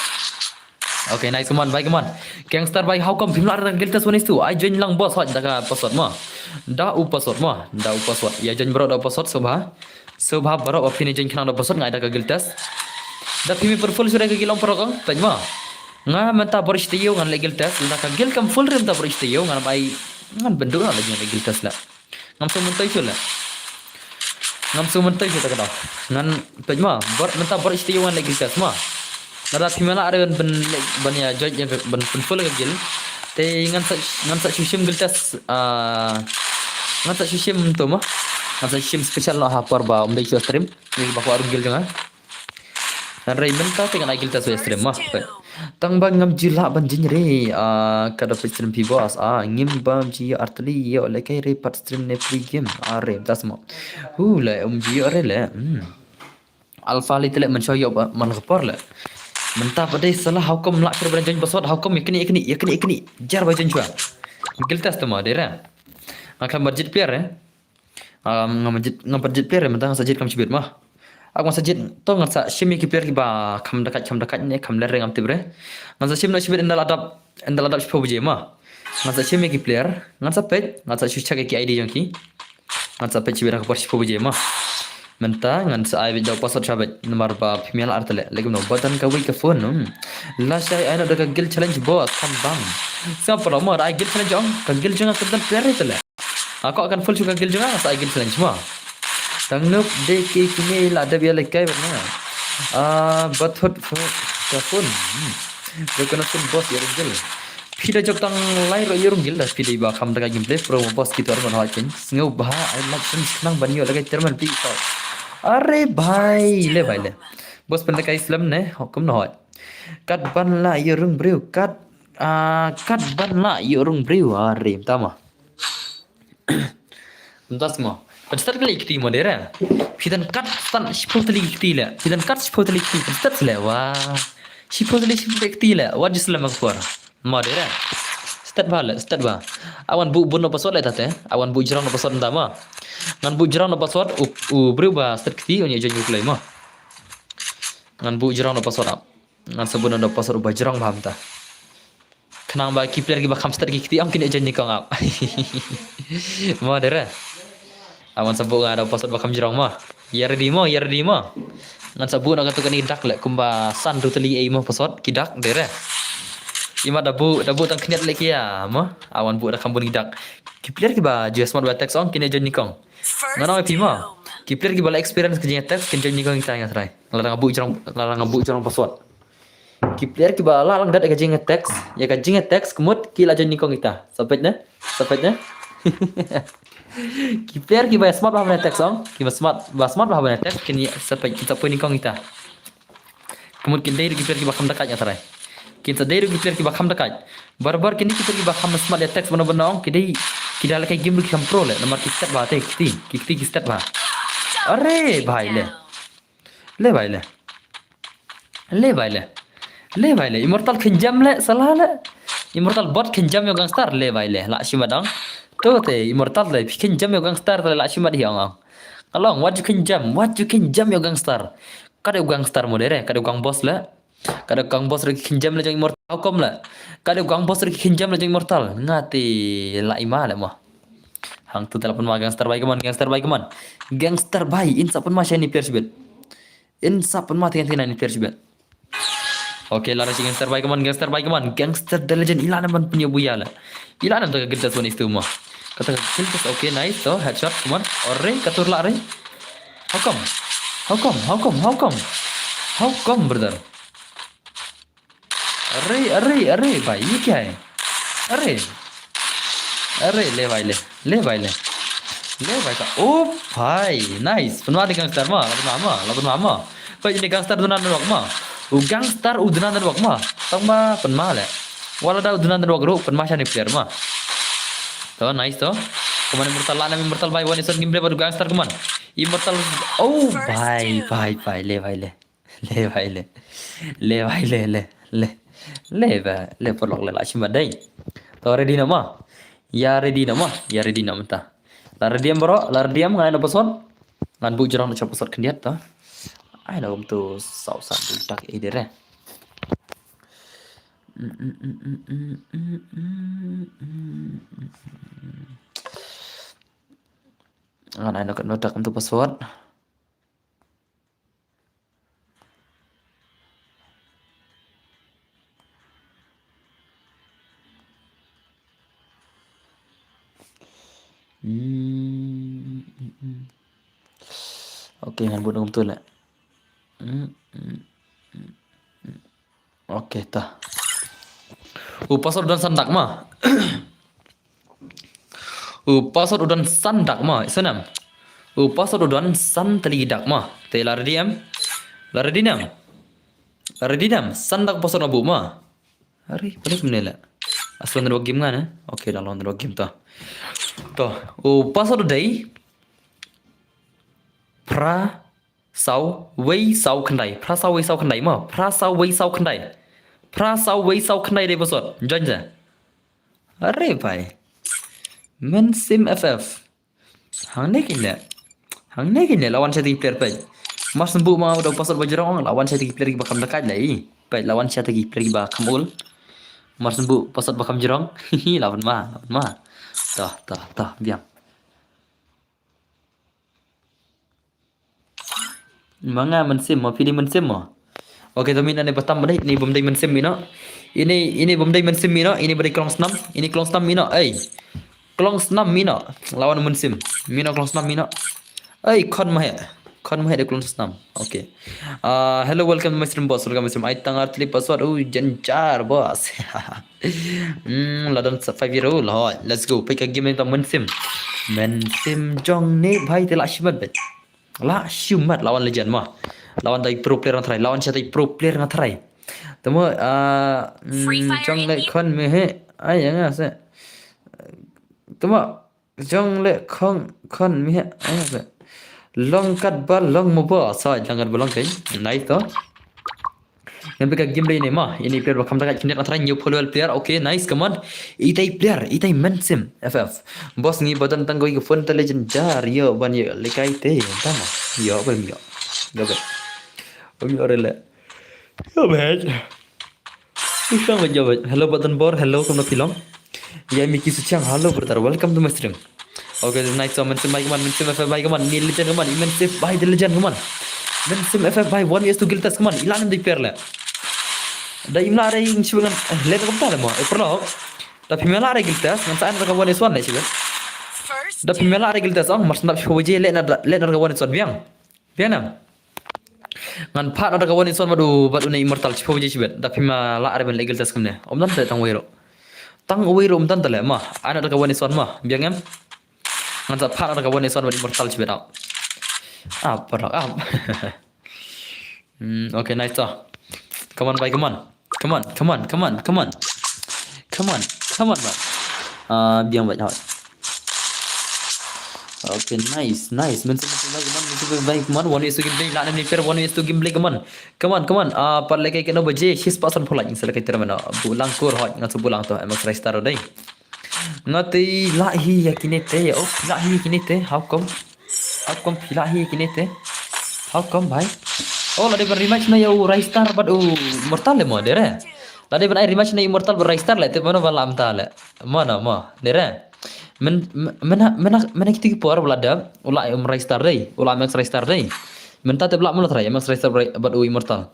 Okay, nice come on, baik come on. Gangster baik how come bimlar dan giltas one itu. I join lang boss hot daga password mah. Da password. Ya join bro da password sobha bro opini join kena da password ngai daga giltas. Da pimi per full sudah ke gilang pro kang tanya mah. Nga menta borish tiyo ngan le giltas, da ka gil kam full rim ta borish tiyo ngan bai ngan bendu na lagi le giltas la. Ngam so mentai tu la. Ta kada. Ngan tanya mah menta borish tiyo ngan le giltas mah. Nada timela ada ban ya join yang ban full ke gil. Te ngan sa sushim giltas ngan sa sushim tu mah. Ngan sa sushim special lah hapar ba umdai stream. Ni ba ko gil jangan. Dan Raymond ta te ngan giltas stream mah. Tang bang ngam jila ban jin re kada stream pi boss ngim bam ji artli yo le kai re pat stream ne free game re tasmo hu le ji re le alpha li tele man show yo man gapor le mentah pada salah hukum lak kira beranjang password hukum yakni jar bajan jua giltas tama dera akan budget piar ngam budget piar mentang sajid kam cibir mah aku sajid to ngan sa shimi ki piar ki ba kam dekat ne kam lere ngam tibre ngan sa shim na cibir endal adap sipo buje mah ngan sa shimi ki player ngan sa page ngan sa shucha ki id jangki ngan sa page cibir aku sipo buje mah mentang ngan sa ai video password sabat nomor ba female artele lagi no button ka wi ka phone la shay ana daga gil challenge boss kan bang sa promo ai gil challenge ong ka gil junga ka dan player tele aku akan full juga gil junga sa ai gil challenge mah tang nup de ki kini la da biar lekai bana bathot ka phone de kana phone boss ya gil pida jok tang lai ro yorum gil da pida ba kham daga gameplay promo boss ki tor man hakin ngau ba ai mak senang banyo lagai termal pi ka अरे भाई ले bos pentak Islam ne hukum no kat ban la yorung briu kat ban la yorung briu are tama entas mo Pensar kali ikti modera fidan kat stan shipotli ikti la fidan kat shipotli ikti pensar le wa shipotli ikti la wa jislam akbar modera start ba awan bu no password le tate awan bu jirang no password tama ngan bu jirang no password u berubah start kti onya jonyo klay mo ngan bu jirang no password ngan sabun no password ba jirang paham ta kenang ba ki player ki ba kham start ki kti am kini jonyo kang ap mo dera awan sabu ada password ba kham jirang mo ya ready mo ngan sabu na katukan idak le kumba san ruteli ai mo password kidak dera ima dabu tang kniat leki ya mo awan bu da kambun idak ki player ki ba smart ba text on kini jonyo kang ngana pi mo ki player ki bala experience ke jeng text kin jonyo kang tanya try larang bu jirang password ki player ki bala lang dat ke jeng text ya ka jeng text kemut ki la jonyo kang kita sapetnya ki player ki ba smart ba text on ki ba smart ba text kini sapet kita pun kang kita kemut kin dai ki player ki ba kam dekat ya try kita dari kita ki bakam dekat barbar kini kita ki bakam smart ya text benar-benar ong kidai kita lakai game ki control le nomor kita ba te ki step ba अरे भाई ले भाई ले immortal khenjam le salah le immortal bot khenjam yo gangstar le भाई le la shimadang to te immortal le khenjam yo gangstar le la shimad hiang along what you khenjam yo gangstar kada gangstar modere kada gang boss le kada gang boss re khenjam le jang immortal hukum le kada gang boss re khenjam le jang immortal ngati la ima le mo hang tu telepon ma gangster baik keman gangster baik insa pun ma shani player sibet insa pun ma tian ni player sibet oke lara si gangster baik keman gangster the legend ilana man punya buya la ilana tu kita tuan itu mah kata kills oke nice so headshot keman ore katur la re how come brother अरे भाई ये क्या है अरे ले भाई का ओ भाई नाइस पेनवा di gangster mah laban mama pa ini gangster dunan wak mah gangster udunan wak mah tang ma penma le wala da udunan wak ro penma shani player mah to nice to keman immortal भाई one is game baru gangster keman immortal oh भाई le polok le la shima dai to ready nama ya ready nama ta lar diam bro lar diam ngai no person ngan bu jirang no person kendiat ta ai la tu sau san tu tak e dere ngan ai no kan no tak tu password Oke, ngan buat betul lah. Oke, tah. Password udan sandak mah. Password udan sandak mah. Senam. Password udan san telidak mah. Te lar diam. Ready dam, sandak pasal abu ma. Hari, balik menela. Asal nak game kan? Okay, dah lawan nak game tu. Tu, pasal tu day. Pra sau wei sau kendai. Pra sau wei sau kendai ma. Pra sau wei sau kendai. Pra sau wei sau kendai day pasal. Join je. Hari, pai. Men sim FF. Hang ni kini lawan saya player pai. Mas sembuh mau udah pasal bajrong lawan saya player bakam dekat lagi. Pai lawan saya player bakam ul. Mas sembuh pasal bakam jerong. Lawan ma. Tah biang. Manga mensim mau pilih mensim mau. Okey, tapi ini pertama dah ini bomdai mensim mina. Ini bomdai mensim mina, ini beri kelong senam, ini kelong senam mina. Kelong senam mina lawan mensim. Mina kelong senam mina. Kon mah ada kelong senam. Okey. Hello, welcome to my stream boss. Welcome to my stream. I tang artli password. Janjar boss. Ladan 5 year old. Let's go. Pick a game yang mensim. Mensim jong ni bhai telak shimat bet. Lah shimat lawan legend mah. Lawan dari pro player ngatrai. Lawan siapa pro player ngatrai. Temu jong le kon mehe. Yang asa. Temu jong le kon mehe. Asa. Long kat bal long moba sai jangan bolong kai. Nice tu. Yang pegang game ini mah. Ini player bakam dekat kini ngatrai new follower player. Okay, nice, come on. Itai player, itai mensim FF. Bos ni badan tanggoi ke phone legend jar yo ban yo lekai te. Tama. Yo ban yo. Gabe. Yo rela. Yo bet. Usang menjawab. Hello badan bor, hello kamu film. Ya Miki Suchang, hello brother. Welcome to my stream. Okay, nice one. Mensim bye, come on. Mensim FF bye, come on. Ni legend, come on. Mensim bye, the legend, come on. Mensim FF bye, 1 years to guild test, come on. Ilan di player le. Dah imla ada yang cuba lihat apa tak lemo. Perlu. Tapi imla ada guild test, nanti anda kawan eswan le cuba. Tapi imla ada guild test, mas nak cuba je lihat ada kawan eswan biang. Biang nam. Ngan part ada kawan eswan batu ni immortal cuba je cuba. Tapi imla ada ben guild test kemana. Nanti tang wiro. Tang wiro nanti le mah. Ada kawan eswan mah. Biang em. Ngan part ada kawan eswan batu immortal cuba tau. Apa. Okay, nice lah. Come on, bye, come on. Come on, man. Biang baik. Okay, nice. Mention baik, come on. One is to gameplay. Lah ni player one is to gameplay, come on. Par lagi kena baje. His person pula yang selagi termana. Bulang kur hot ngat bulang tu. Emang try star dai. Ngati lahi yakinete. Oh, lahi yakinete. How come lahi yakinete? How come, bhai? Oh, lade ber rematch na yo Raistar bad Immortal le mo dere. Lade ber rematch na Immortal ber Raistar le te mana balam ta le. Mana mo dere. Men kita por belada ula Raistar dei, ula Max Raistar dei. Men ta te belak mulut rai Max Raistar bad Immortal.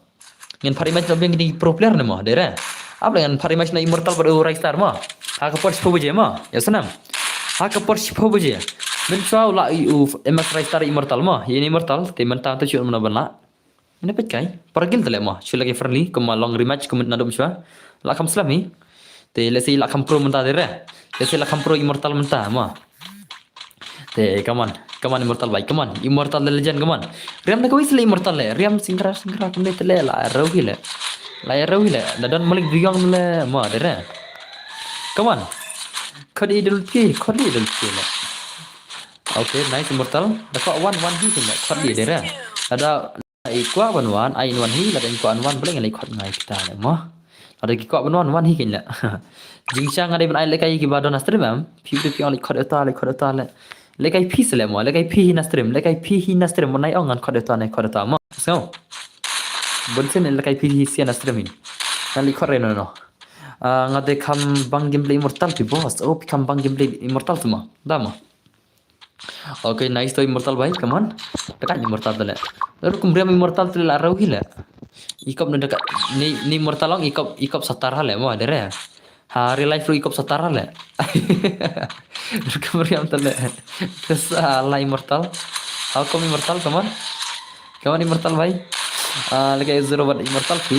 Ngan pari match lebih ni pro player ne mo dere. Apa dengan pari match na Immortal bad Raistar mo? Ha ka por sipo je mo. Ya senam. Ha ka por sipo je. Men sa ula Max Raistar Immortal mo. Ini Immortal te men ta tu cuk mana bala. Ini pekai, pergil tu lemah. Cuma lagi friendly, kemana long rematch, kemana nadum cuma. Lakam selami, te lesi lakam pro mentah dere, lesi lakam pro immortal mentah mah. Te, come on immortal baik, come on immortal legend, come on. Riam nak wis le immortal le, riam singra kemana tu le, la rawi le, dadan malik biang le mah dere. Come on, kodi idul ki le. Okay, nice immortal. Dapat one hit le, kodi dere. Ada ikwa banwan ai wan hi la den ko anwan boleh ngai khot ngai kita le mo ada ki ko banwan wan hi kin la jingchang ada ban ai le kai ki badon astrim am piu de piang le khot eta le kai pi sele mo le kai pi hin astrim mon nai ongan khot eta mo so bonsen le kai pi hi sian astrim hin kan li khot reno no ngade kam bang gameplay immortal pi boss oh kam bang gameplay immortal tu mo da mo. Okay, nice to immortal baik, come on. Dekat immortal tu le. Lalu kemudian immortal tu le arau gila. Ikop nak dekat ni immortal long ikop satara le mo dere. Hari life lu ikop satara le. Lalu kemudian tu le. Kesala immortal. How come immortal, come on immortal baik. Lagi zero buat immortal pi.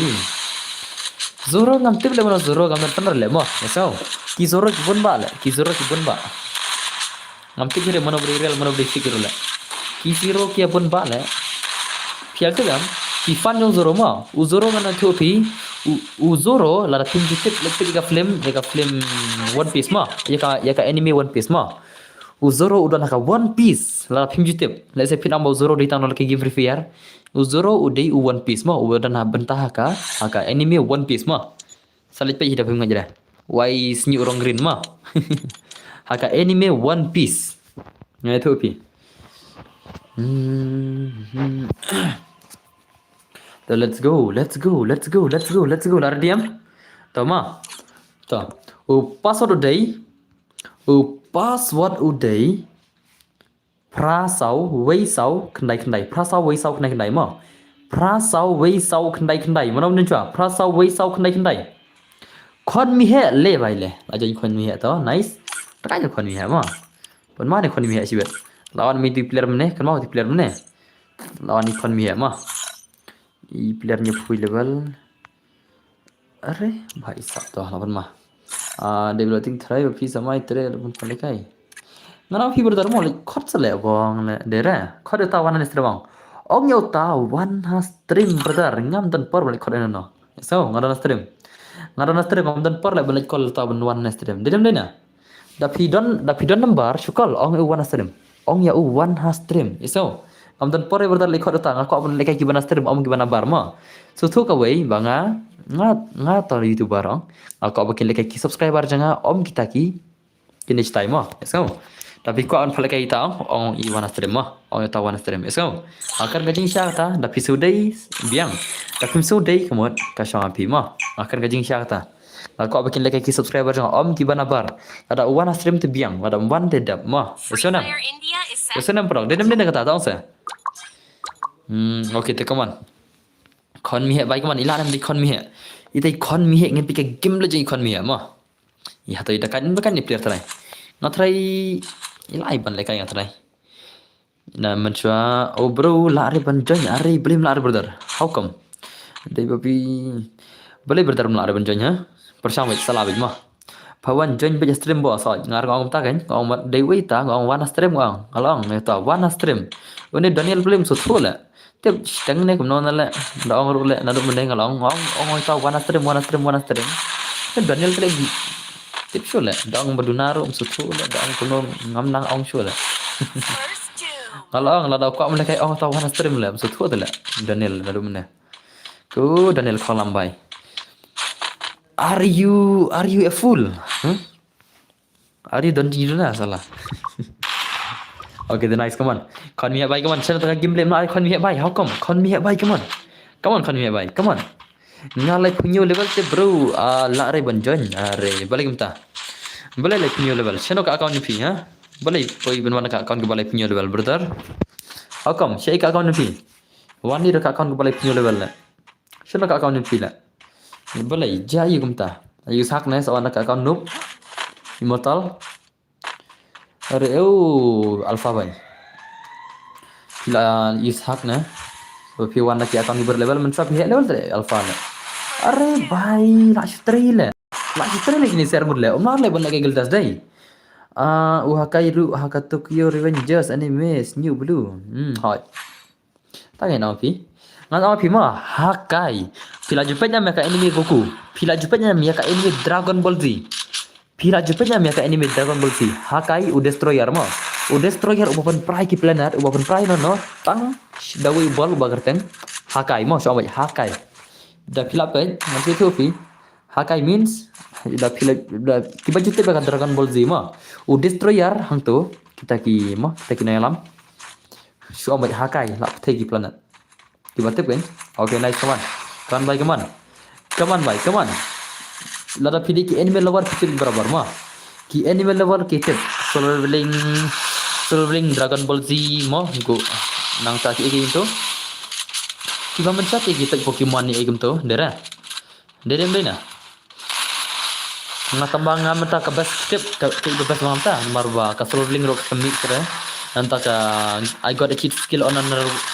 Zoro ngam tip le mana zoro ngam tenar le mo. Esau. Ki zoro ki bun ba. Ngam tip le mana beri real mana beri figure le. Ki zero ki bun ba le. Pial tu kan Pifan yung Zoro mo. Uzoro nga na tupi. Uzoro lara tim jitip lepit ka film One Piece mo. Ya ka anime One Piece mo. Uzoro udah naka One Piece lara film jitip. Let's say pinam Uzoro di tanah lagi game free fire. Uzoro udai One Piece mo. Udah na bentah haka anime One Piece mo. Salit pa hidup nga jera. Why senyu orang green mo. Haka anime One Piece. Nga tupi. So let's go. Lara diam. Tama. Ta. Password uday. Prasau weisau kendai. Prasau weisau kendai mo. Prasau weisau kendai. Mana benar cua? Prasau weisau kendai. Kon mi he le bai le. Aja kon mi he to. Nice. Takkan kon mi he mo. Pun mana kon mi he sibet. Lawan multiplayer mana? Kan mau multiplayer mana? Lawan kon mi he mo. Playernya full level. Arre भाई साहब तो हलावन मा developing three फी समय तेरे बन पले kai ngana fi berdar mo like khot sele bong le dere khot ta wana nestre bong ong yo ta one has stream brother ngam dan por balik khot no so ngada stream ngam dan por le balik kol ta ban one stream dedem dena da fi don number shukol ong u one stream ong ya u one has stream so ngam dan por berdar le khot ta ngako ban le kai gimana stream om gimana bar mo so thu ka wei banga nga ta youtuber ong ako bakin le kai subscriber janga om kita ki kini time mo so tapi ko on pala kay tao ong iwana stream mo ong tawan stream so akan gajing siya ta da pisudai biang da pisudai kamot ka syang api mo akan gajing siya ta ko bakin like ki subscriber jang om ki bana bar ada wana stream tu biang ada wan dedap mo so nam pro dedam kata tao sa okay te kaman kon mi he bai kaman ila nam di kon mi he itai kon mi he ngin pika game le jing kon mi he mo ya to ida kan ni player try ngatrai ilai ban lekai ngatrai na mencoba oh bro lari ban join ari beli lari brother how come dai babi beli brother lari ban join ha persama salah mah pawan join be stream bo so ngar ngom ta kan ngom dai wei ta ngom wana stream ngom along ne to wana stream ini Daniel beli so thula te stang ne kum non la dong ru le na du mendeng along ngom ta wana stream Daniel beli tip sure dong badunaro sutu dong kuno ngam nang ong sure kalau ngala ko am lekai ong taw hana stream le sutu tele Daniel lalu mana ku Daniel kolam bay are you a fool are you don't you na salah okay the nice come on kon mi bay come on channel ta game play ma kon mi bay how come kon mi bay come on kon mi bay come on ngalai punyo level te bro la re ban join are balik mta boleh like punyo level channel ka account ni ha boleh koi benwana ka account ke balai punyo level brother how come share ka account ni wan ni ka account ke balai punyo level la channel ka account ni la boleh jai kumta ayu sak na sa wan ka account noob immortal are alpha bay pila ishak na so fi wan ki account ni berlevel men sab level tre alpha na अरे भाई लाशुत्री ini share mudle umar le ban lagi geldas dai uhakairu Tokyo Revengers animes new blue hot tangai na pi ngan pi ma hakai pila jupetnya meka anime Goku pila jupetnya meka anime Dragon Ball Z pila jupetnya meka anime Dragon Ball Z hakai u destroyer ma u destroyer ubapan prai ki planet ubapan prai no tang dawi ball ubagarten hakai mo so hakai da pilap kan nanti tu pi hakai means da pilap da kiba jute baga Dragon Ball Z ma u destroyer hang tu kita ki na alam so amai hakai la thai ki planet kiba tep kan okay nice come on bhai come on lada pidi ki anime lover picture barabar ma ki anime lover ki tep solo leveling Dragon Ball Z mo go nang ta ki itu kiba menchat kita Pokemon ni egem tu dera derem dena ngatambang ngamta ka best tip ka best ngamta marba ka solving rock kemik kere nanta ka I got a kid skill on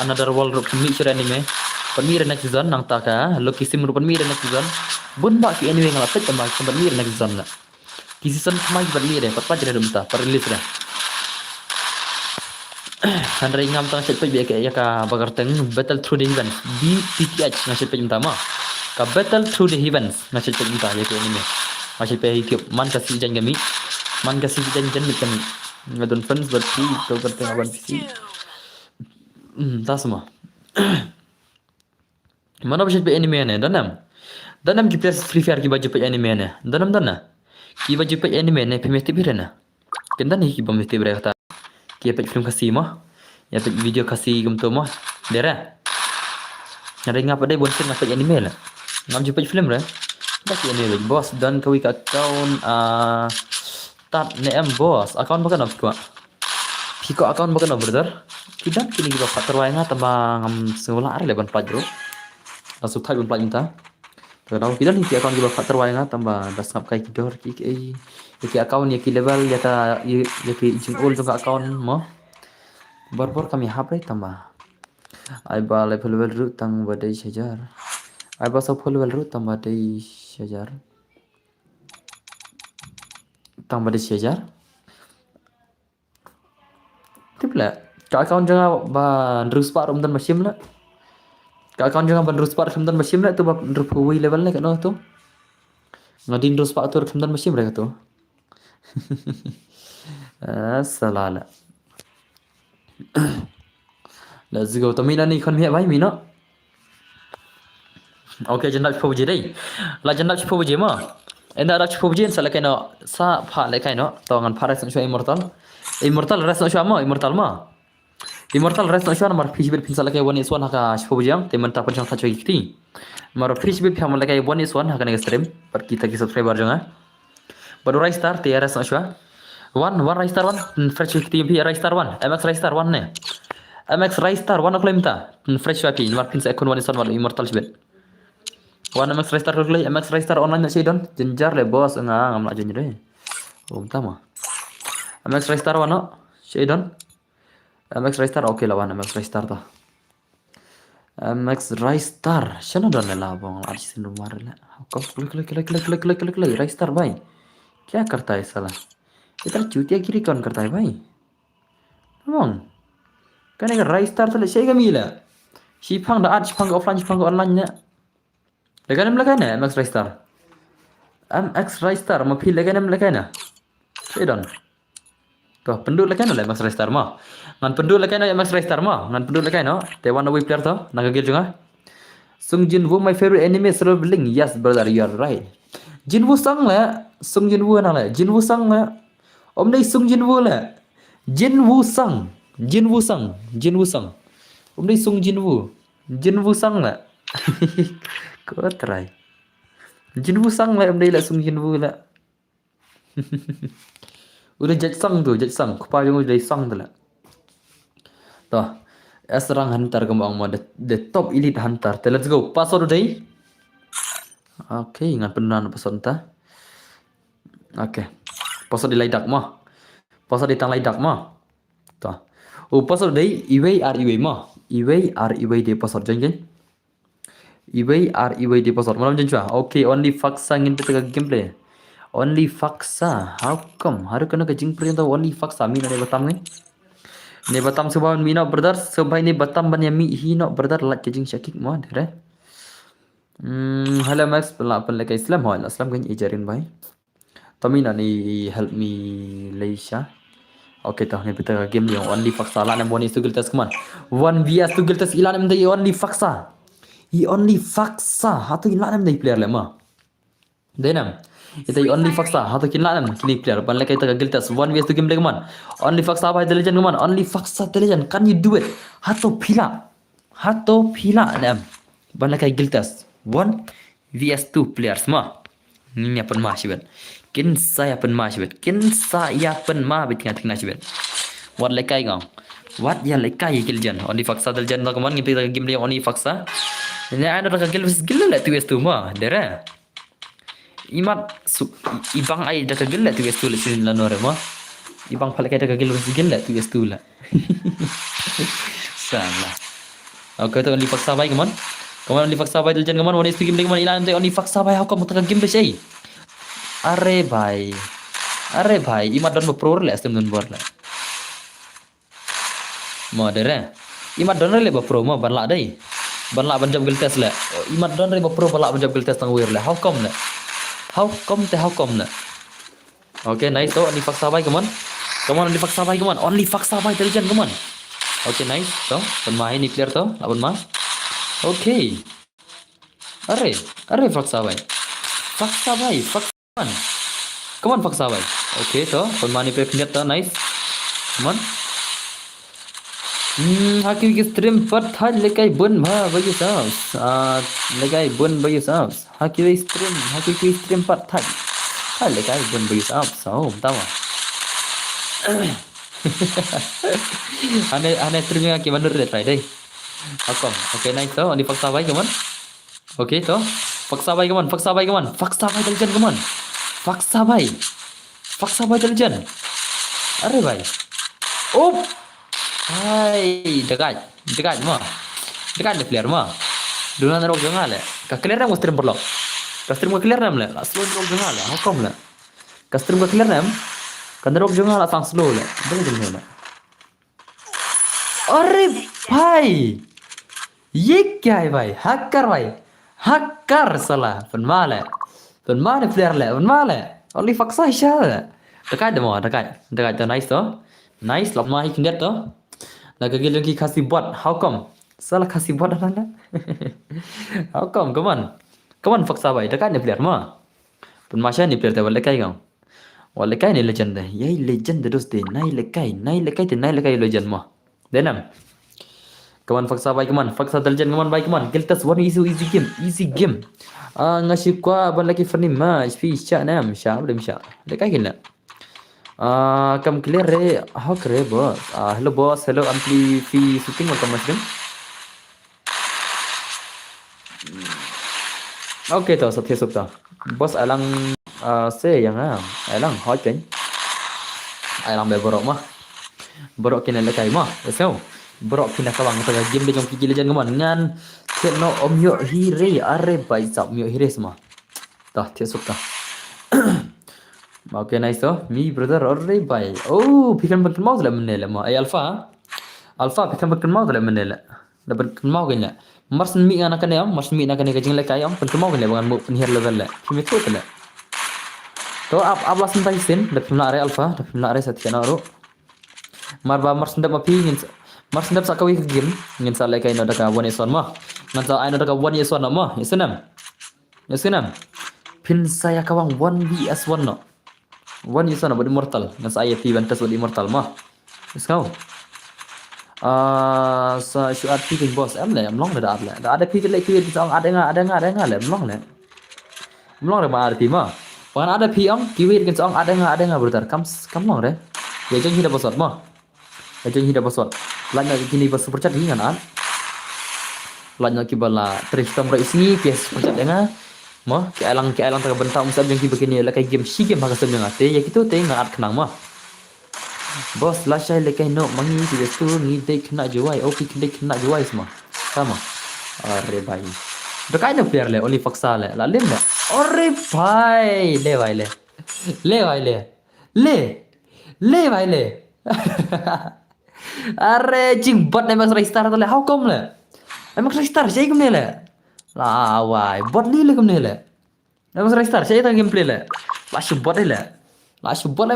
another world rock kemik kere anime panmir next season nanta ka Loki sim ru panmir next season bun ba ki anime ngala tek ma ka panmir next season la ki season mai panmir de pat jere dumta par release re Handrai ngam tang chat page ya ka bagar teng battle through the heavens BTTH ngasih page utama ka battle through the heavens ngasih page utama ya ke anime ngasih page ke man kasih jan kami man kasih jan mit kami ngadon fans berarti to berteng awan PC tak semua mana bisa page anime ne danam ki PS Free Fire ki baju page anime ne danam ki baju page anime ne pemeti birena kendan ki pemeti birena ki page film kasih mah ya page video kasih gumto mah dera ada ngapa deh bonsin ngapa anime lah ngam page film lah dah ki anime bos dan kawi ka account tat ne bos account bukan apa kau Piko account bukan apa brother tidak kini kita faktor wae ngata bang sekolah are leban pajro langsung thai ban plajin kalau kita nih account kita faktor wae ngata tambah das ngap kai kidor ki account ya ki level ya ta ya ki jing ul tuh account mo bor kami hapre tambah ai ba level ru tang badai sejar ai ba so level ru tang badai sejar tipla ka account jangan ba terus pak rom dan masim lah ka account jangan ban terus pak rom dan masim lah tu ba rupuwi level lah kan tu ngadin terus pak tu rom dan masim lah tu salala let's go tamina ni kon mẹ bhai mi no okay janda PUBG đây la janda PUBG ma enda ada PUBG sala kaino sa pha le kaino tongan pharai sang immortal res no ma immortal res no mar fish bin sala kai 1 haka PUBG yang teman ta panjang ta choi kiti mar fish bin phamala kai 1 haka ne stream par kita ki subscriber janga baru rai star te res no one rai star one fresh kiti bi rai star one mx rai star one ne MX Raystar one claim ta fresh waki mar pin sa ekon one son wal immortal sibet one MX Raystar claim MX Raystar online na sidon jenjar le bos nga ngam la jenjre tama MX Raystar one sidon MX Raystar okay la one MX Raystar ta MX Raystar shano don la bong la sin mar la click Raystar भाई क्या करता है साला इतना चूतिया गिरी कौन करता है भाई bong kan yang Raystar tu saya kami lah. Sipang dah sipang offline sipang online nya. Lekan melakan na MX Raystar. MX Raystar mau pilih lekan melakan na. Sedon. Tuh penduk lekan lah MX Raystar mah. Ngan penduk lekan MX Raystar mah. Ngan penduk lekan no. They want away player tu. Naga gil juga. Sung Jin Woo my favorite anime solo bling. Yes brother you are right. Jin Woo sang lah. Sung Jin Woo na lah. Jin Woo sang lah. Om ni Sung Jin Woo lah. Jin Woo sang. Jin Woo sang hôm nay sung Jin Woo sang là có trai Jin Woo sang lại hôm nay là sung Jin Woo là udah jat sang kupa yang udah sang tu lah toh serang hantar kembang mau the top elite hunter let's go password day okay ingat benar password ta okay password di laidak mah password di tang laidak mah toh password đấy eway mah eway di password jangan eway di password malam jangan okay only faksa ngin peta gameplay only faksa how come haru kena kajing perintah only faksa mi ne batam ne batam sebab mi no brother sebab ni batam ban mi hi no brother lat kajing syakik mo dere hello max pelak Islam ho Islam kan ajarin bhai tamina ni help me Leisha. Oke toh ni kita game yang only faksa lah nam bonus tugil tes keman 1vs tugil tes ilan nam dai only faksa hatu ilan nam dai player lama denam ita only faksa hatu ilan nam kini player ban lekai kita gil tes 1vs tugil game keman only faksa by legend keman only faksa legend can you do it hatu pila nam ban lekai gil tes 1vs 2 players ma ni apa mah sih kin saya pen ma bet tengah sibet wat lekai ngau wat ya lekai giljan only faksa daljan tak man ngipi game dia only faksa ini ada tak gil lah tu ma dera imat ibang ai dak gil lah tu lesin la nore ma ibang palekai dak gil lah tu lah salah okay tu only faksa baik man only faksa baik daljan man only game dia man ilan only faksa baik aku mau tak game besai Are bhai, imat don pro le astem don bor la. Mo dere. Imat don le ba pro mo ban la dai. Ban la ban jam gil test le. Imat don le ba pro ban la ban jam gil test tang wir le. How come le? How come le? Okay, nice to. Only faksa bai, come on. Come on, only faksa bai, come on. Only faksa bai intelligent, come on. Okay, nice. To. Penmain ni clear to. Lawan ma. Okay. Are faksa bai. Faksa bai, faksa. Come on, faksa bai. Okay, to. Penmain ni clear to. Nice. Come on. Haki ki stream पर था लेkai bun bha bagi sabs. Lekai bun bagi sabs. Haki ki stream पर था. था lekai bun bagi sabs. Oh, tahu. Ane stream yang mana dulu try deh. Akom. Okay, nice to. Ini faksa bai kaman. Okay to. Faksa bai kaman. Faksa bai intelligent kaman. Faksa bai intelligent. Are bai. Oh. Hai, dekat mah. Dekat le player mah. Dunan rok jangan le. Ka clear nam stream perlo. Ka stream ka clear nam le. Slow rok jangan le. Hukum le. Ka stream ka clear nam. Ka rok jangan la sang slow le. Dengar jangan le. अरे भाई ये क्या है भाई hacker salah penmal है player le penmal है only faksa isya dekat demo dekat to nice lop mai kindet to nak gigi lagi kasih bot how come salah kasih bot anda how come come on faksa भाई dekat ni player mah penmasya ni player te wala kai kau wala kai ni legend deh yai legend terus deh nai lekai legend mah Denam. Come on, faksa bai, come on. Faksa intelligent, come on, bai, come on. Giltas one easy game. Ngasih kuah ban lagi funny match. Fi syak nam, syak belum syak. Dekat gila. Kam clear re, how kere boss. Hello boss, hello ampli fi shooting welcome muslim. Okay to, sabthi sabta. Boss alang se yang alang hot kan. Alang be borok mah. Borok kena lekai mah. Let's go. Borok kena kawang pada game dia jom kiki legend kawan dengan tekno omyo hire are bai sap omyo hire semua. Dah tiap suka. Okay nice to. Me brother are bai. Oh, pikan berken mau lah menela mah. Alpha pikan berken mau lah menela. Dah berken mau kan ya. Mars mi anak kan ya. Mars mi anak kan kajing lekai am berken mau kan ya bangan mu penhir level lah. Kimi tu lah. To ab lasan tai sin. Dah pernah are alpha. Dah pernah are satu kena ro. Marba mars ndap api ngin mars ndap sakawi ke game ngin sale kai no daka 1s1 mah ngan sa ai no daka 1s1 mah yesenam pin saya kawang 1vs1 no 1vs1 body mortal ngan sa ai pi bantas body mortal mah let's go sa shuat pi ke boss am le am long da ada pi le ki song ada nga le long le ma ada pi mah pangan ada pi am ki wi ke song ada nga brother kam long re ya jeng hida bosot mah Ajeng hida baswat. Lanya kini bas super chat hingan an. Lanya kibala Tristam ra isni PS super chat denga. Mah ke alang tak bentak musab jeng begini la kai game si game haga semang ate ya kitu te ngat kenang mah. Bos la syai le kai no mangi si tu ni te kena juai. Oke kena juai semua. Sama. Are bai. Dekai no player le only faksa le. La lim le. Are bai. Le bai le. Bai le. Are jing bot emang restart le how come le emang restart saya kemne le la wai bot li le kemne le emang restart saya tang gameplay le la shu bot le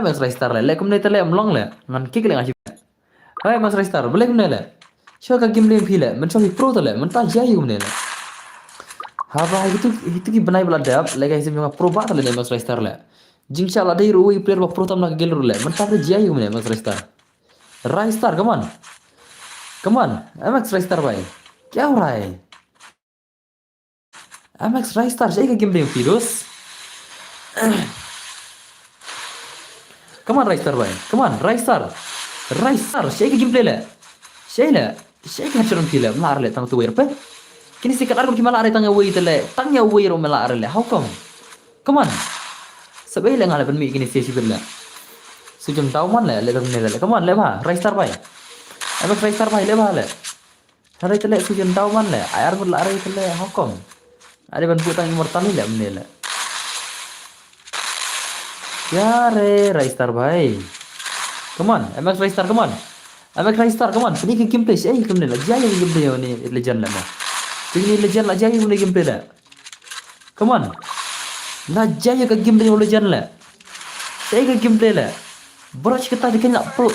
emang restart le kemne te le amlong le ngan kick le ngasih hai emang restart boleh kemne le sho ka gameplay phi le men so pro te le men ta jai kemne le ha ba itu ki banai bala dap le guys emang pro ba le emang restart le jing sha la dai ro player ba pro tam na gel le men ta jai kemne emang restart Raistar, come on, MX Raistar भाई, क्या हो रहा है? MX Raistar, saya ke game dia virus. Come on Raistar भाई, Raistar, saya ke game play le, saya ke hancurkan kila, melar le tang tu apa? Kini sikat arkom kima lari tangnya wei tele, tangnya wei ro melar le, how come? Come on, sebaik le ngala penmi kini saya sibir le. Sujum tahu mana le come on le bah Raistar bai emang Raistar bai le bah le hari tele sujum tahu mana le air berla hari tele hukum ada ban putang immortal le menele ya re Raistar bai come on emang Raistar come on MX Ristar, come on. Sini ke gameplay. Saya gameplay lah. Jaya gameplay ni legend lah mah. Sini legend lah jaya gameplay lah. Come on. Lah jaya ke gameplay legend lah. Saya ke gameplay lah. Berat kita dikan nak pro.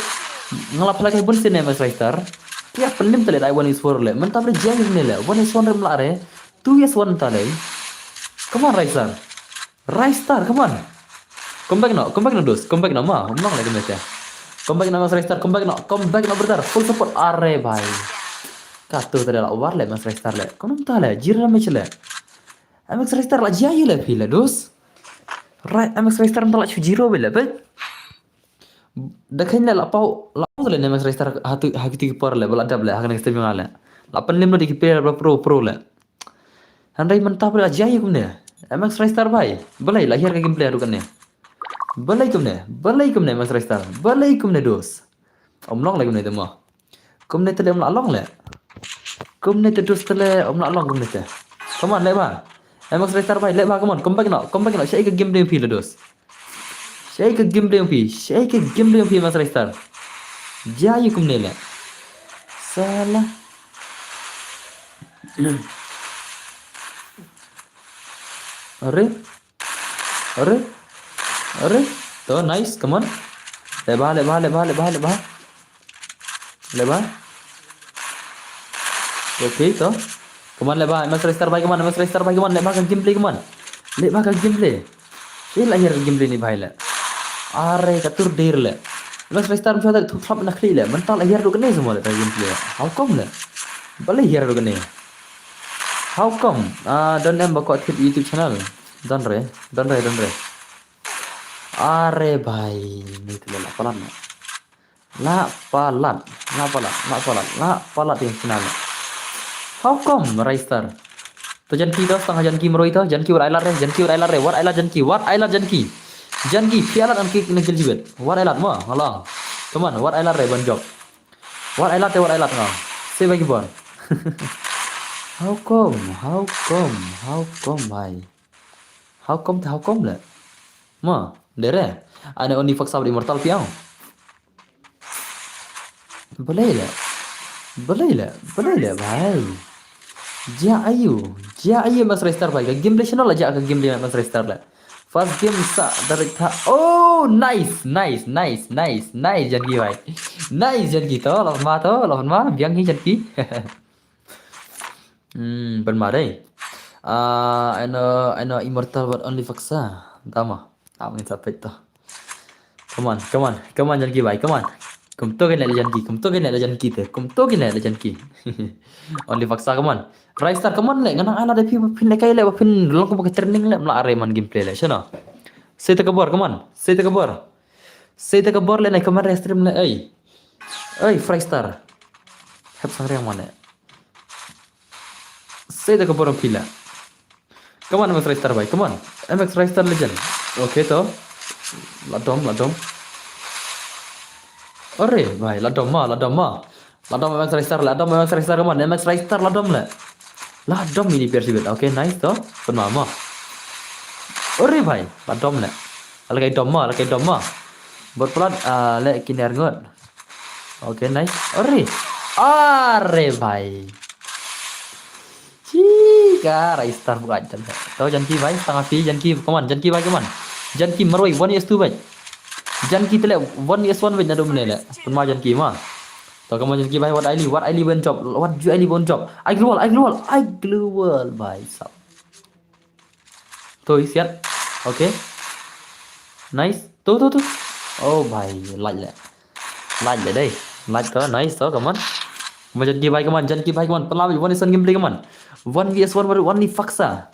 Ngelap lagi pun sini MX Ristar. Dia pelim tadi I 1 is 4 lah. Mentah ber jaya gameplay lah. 1 is 1 rem lah re. 2 is 1 tadi. Come on Ristar. Ristar, come on. Come back no dos. Come back no mah. Menang lagi match ya. Come back no Mas Ristar. Come back no brother. Full support are bhai. Katu tadi lah war le Mas Ristar le. Kau nampak le. Jira match le. MX Ristar lah jaya le pila dos. Right MX Ristar mentah lah jiro bela bet. Dah kena lah pau le MX Ristar hati tiga par le. Bala dab le. Hakan next time yang le. 85 di kipir pro le. Handai mentah pula jaya kumne. MX Ristar bhai. Balai lahir ke gameplay adukan ni. Balai kumne MX Ristar. Balai kumne dos. Omlong lagi kumne temo. Kumne tele omlong long le. Kumne te dos tele omlong long kumne te. Come on le ba. MX Ristar bhai le ba come on. Come back no. Saya ke gameplay pi le dos. Saya ke gameplay pi MX Ristar. Jaya kumne le. Salah. Arre. To nice, come on. Leba. Okay, to. Come on leba. MX Ristar bhai, come on. Leba ka gameplay, come on. Leba ka gameplay. Ini lahir gameplay ni bhai la. Are katur dir la. MX Ristar macam tu thap nak kli la. Mental lahir tu kene semua la gameplay. How come la? Balai lahir tu kene. How come? Don't em bakal aktif YouTube channel. Don't re. Are bhai, ni tu lah palat. La palat yang final. How come Ristar? To janki to setengah janki meroi to, janki war ailat re, war ailat janki. Janki pialat an kik negel jibet. War ailat mo, halang. Come on, war ailat re ban job. War ailat ngau. Say bagi bon. How come bhai? How come lah? Ma, dere. Ada only faksa di immortal piau. Boleh lah bhai. Jia ayu Mas Ristar bhai. Gameplay channel aja ke gameplay Mas Ristar lah. First game sa dari tha. Oh, nice janki bhai. Nice janki to, lawan ma biang hi janki. Ben ma dai. I know immortal but only faksa. Tama. Apa ni sampai tu. Come on janki bhai, come on. Kum to kena janki te. Only faksa come on. Ristar come on le ngana ala de pin le kai le pin long ko pakai training le mla are man gameplay le shana. Say takabor come on. Say takabor le naik kamera stream le ai Ristar. Hab sangre mana. Say takabor pila. Come on MX Ristar bhai, come on. MX Ristar legend. Okay to. Ladom. Arre bhai, ladom ma. Ladom MX Ristar, come on. MX Ristar ladom la. Ladom ini biar sibet. Okay, nice to. Pen mama. Arre bhai, ladom la. Alakai dom ma. Buat pelat le kinar ngot. Okay, nice. Arre bhai. Jika Ristar bukan jangan. Tahu janki bhai, setengah pi janki. Come on, janki bhai, come on. Janki meroi 1:2 bhai. Janki tele 1:1 bhai nado menela. Pun ma janki ma. Tahu kamu janki bhai what Aili bon job. I global bhai sab. Tuh siap. Okay. Nice. Tuh. Oh bhai, like le dai. Like to nice to come on. Janki bhai, come on. Pelawai 1:1 gameplay come on. 1vs1 baru only faksa.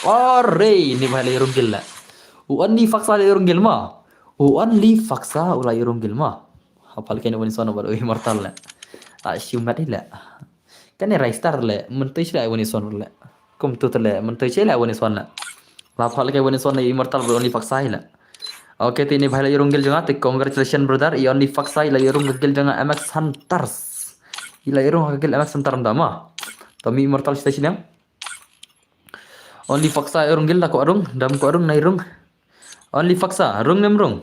Ore, ini bhai le runggil la. Only faksa le runggil ma. Only faksa ulai runggil ma. Hafal kene wani sono baru immortal la. Shumat la. Kan Ristar le mentoi sila wani sono la. Kum tu le mentoi sila wani sono la. Hafal kene wani sono immortal baru only faksa la. Okay, ini bhai le runggil jangan. Congratulations brother. I only faksa la runggil jangan MX Hunters. Ila runggil MX Hunters dama. Tommy immortal station yang only faksa runggil la ko arung dam ko arung nai rung only faksa rung nem rung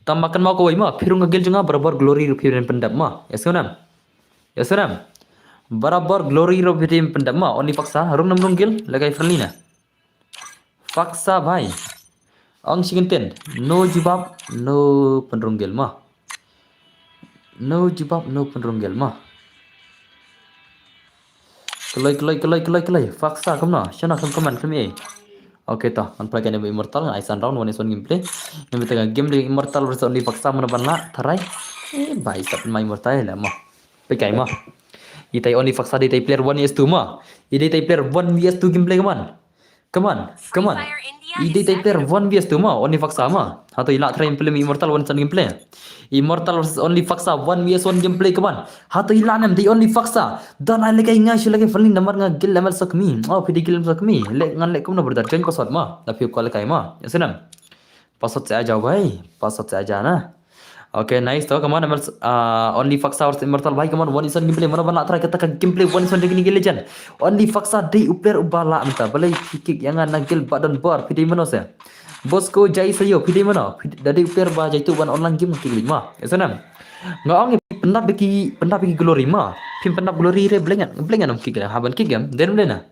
Tambahkan mau kau ima, firung ngagil juga berabar glory rupiah pendap mah. Ya sunam. Ya sunam. Berabar glory rupiah pendap mah. Only faksa, harung nam runggil, lagai friendly na. Faksa bhai. Ang singintin, no jibab, no penrunggil mah. No jibab, no penrunggil mah. Kelai. Faksa kamna, shana kam kaman kami. Oke toh, kan play game immortal, Aisan round one is one gameplay. Yang tengah game di immortal versus only faksa mana banla, tarai. Baik tapi main immortal lah mah. Pekai mah. Itai only faksa di tai player 1vs2 mah. Ini tai player 1vs2 gameplay kaman. Come on. Ini tai player 1vs2 mah, only faksa mah. Atau ilak try film immortal one is one gameplay. Immortal versus only faksa 1vs1 gameplay kaman. Atau ilak nam di only faksa. Dan ai lekai ngai shilai feeling number ngagil level sakmi. Oh, pidi gil sakmi. Lek ngan lek kumna berdar join password mah. Tapi kau lekai mah. Ya senang. Password saya jauh bhai. Password saya aja na. Okay, nice toh. Come on, only faksa versus immortal bhai. Come on, one is one gameplay. Mana bana try kata gameplay one is one gini legend. Only faksa di upper ubala minta. Balai kick yang nagil badan bar. Pidi mana sih? Bosku jai sayo. Pidi mana? Dari upper bah jai tu one online game kick lima. Ya senang. Ngawang pendap bagi glory mah. Pim pendap glory re blengan kick lah. Haban kick game. Den blena.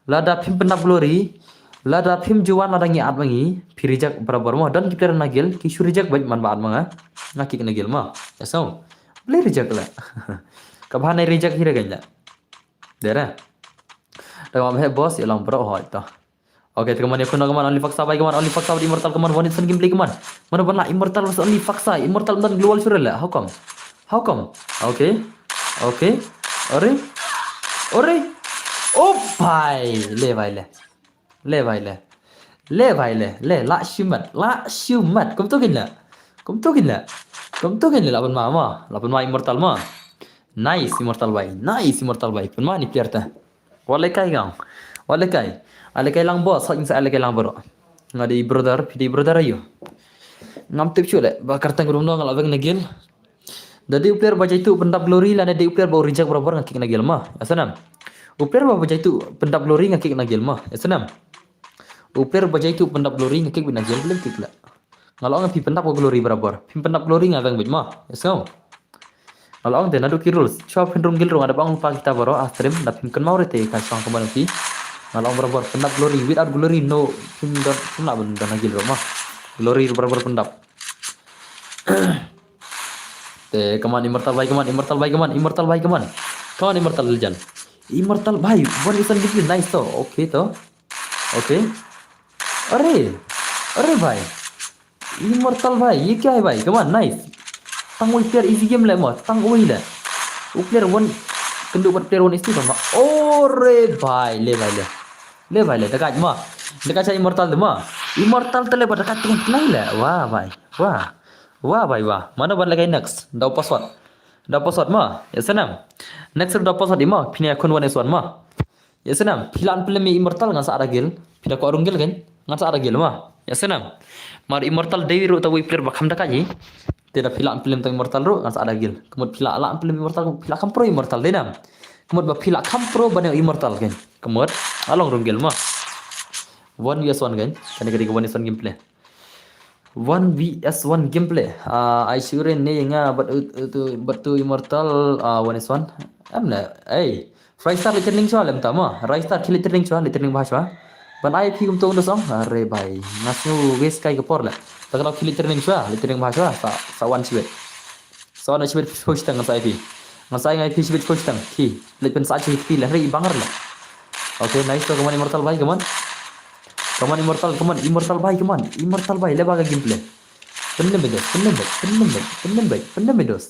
Lada pim pendap glory. Lada pim juan lada ngiat mangi. Pirijak berabar mah. Dan kita nagil. Kishu rijak banyak man baat mah. Ngakik nagil mah. Ya so. Beli rijak lah. Kabhanai rijak hira ganya. Dera. Dah mah bos ya lang bro hoi toh. Oke, teman ya kuno kaman only faksa baik kaman only faksa di immortal kaman one instant gameplay kaman. Mana bana immortal versus only faksa. Immortal dan global surel lah. How come? Oke. Ore. Oh bhai. Le bhai le. La shumat. Kum tu gila. Lapan ma immortal ma. Nice immortal bhai. Pun ma ni player ta. Walekai gang. Alekai lang boss, hak insa alekai lang bro. Ngadi brother ayo. Ngam tip chule, bakar tang rumno ngal aveng nagil. Dadi player baca itu pendap glory lah dadi player bawa reject berabar ngakik nagil mah. Asanam. Player baca itu pendap glory ngakik nagil mah. Asanam. Player baca itu pendap glory ngakik bin nagil belum kik lah. Ngalau ngapi pendap glory berabar. Pim pendap glory ngaveng bin mah. Asanam. Kalau ang dena duki rules, coba pendrum gil ada bang lupa kita baro astrim, dapim kan mau rete kasang kembali nanti. Kalau ang berabar pendap glory, without glory no, pim nak benda gil mah. Glory berabar pendap. Kaman immortal bhai kaman. Kaman immortal legend. Immortal bhai, one is gameplay nice toh. Okay toh. Okay. अरे भाई इमोर्टल भाई ये क्या है भाई कमान nice tang woi player easy game lah mah tang woi lah player one kendu buat player one isti mah ore भाई ले भाई dekat mah dekat saya immortal tu mah immortal tu lebar dekat dengan play lah wah भाई mana ban lagi next dah password mah ya senam next dah password di mah pini akun one is one mah ya senam pilan film immortal ngan sa ada gil pina ko arung gil kan ngan sa ada gil mah ya senam mar immortal dewi ru tawi player bakam dekat ji tidak pilan film tang immortal ru ngan sa ada gil kemud pila ala film immortal pila kam pro immortal denam kemud ba pila kam pro ban immortal kan kemud along rung gil mah 1vs1 kan kan kali 1vs1 gameplay 1vs1 gameplay I sure ne nga but tu immortal 1vs1 amna Raistar returning soal tama Raistar kili returning bahasa ban ai phi kum to ndo song are bhai ngasu wes kai ke por la takala kili returning bahasa sa wan sibet push tang sai phi ngasai ngai phi sibet push tang ki lepen sa chi phi la ri bangar la okay nice to kaman immortal bhai kaman immortal bhai le baga gameplay penem bedos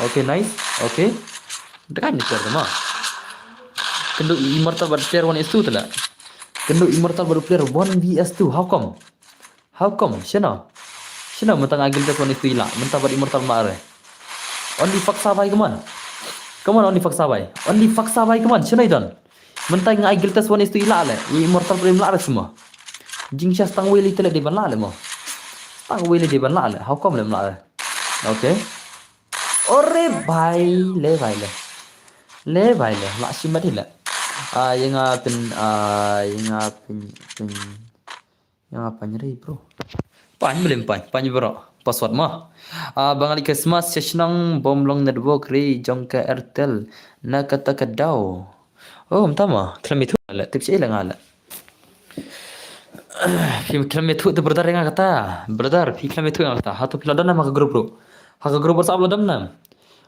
okay nice okay dekat ni terma kendo immortal bar player 1s2 tala kendo immortal bar player 1vs2 how come shena mentang agil tes 1s2 ila mentang bar immortal mare only faksa bhai kaman only faksa bhai kaman shena idan mentang agil tes 1s2 ila le immortal bar imla semua jingsha stang weli tele di ban la le mo stang weli di ban la le how come le mla okay ore bhai le la simat hila yang apa nyeri bro pan bro password mah. Bangali Christmas senang bomlong network ri jongka Airtel na kata kadau. Oh, mtama. Kelam itu ala. Tips ila ngala. Kelam itu tu brother yang kata. Brother, kelam itu yang kata. Hatu pila dana maka grup bro. Haka grup WhatsApp lo dam nam.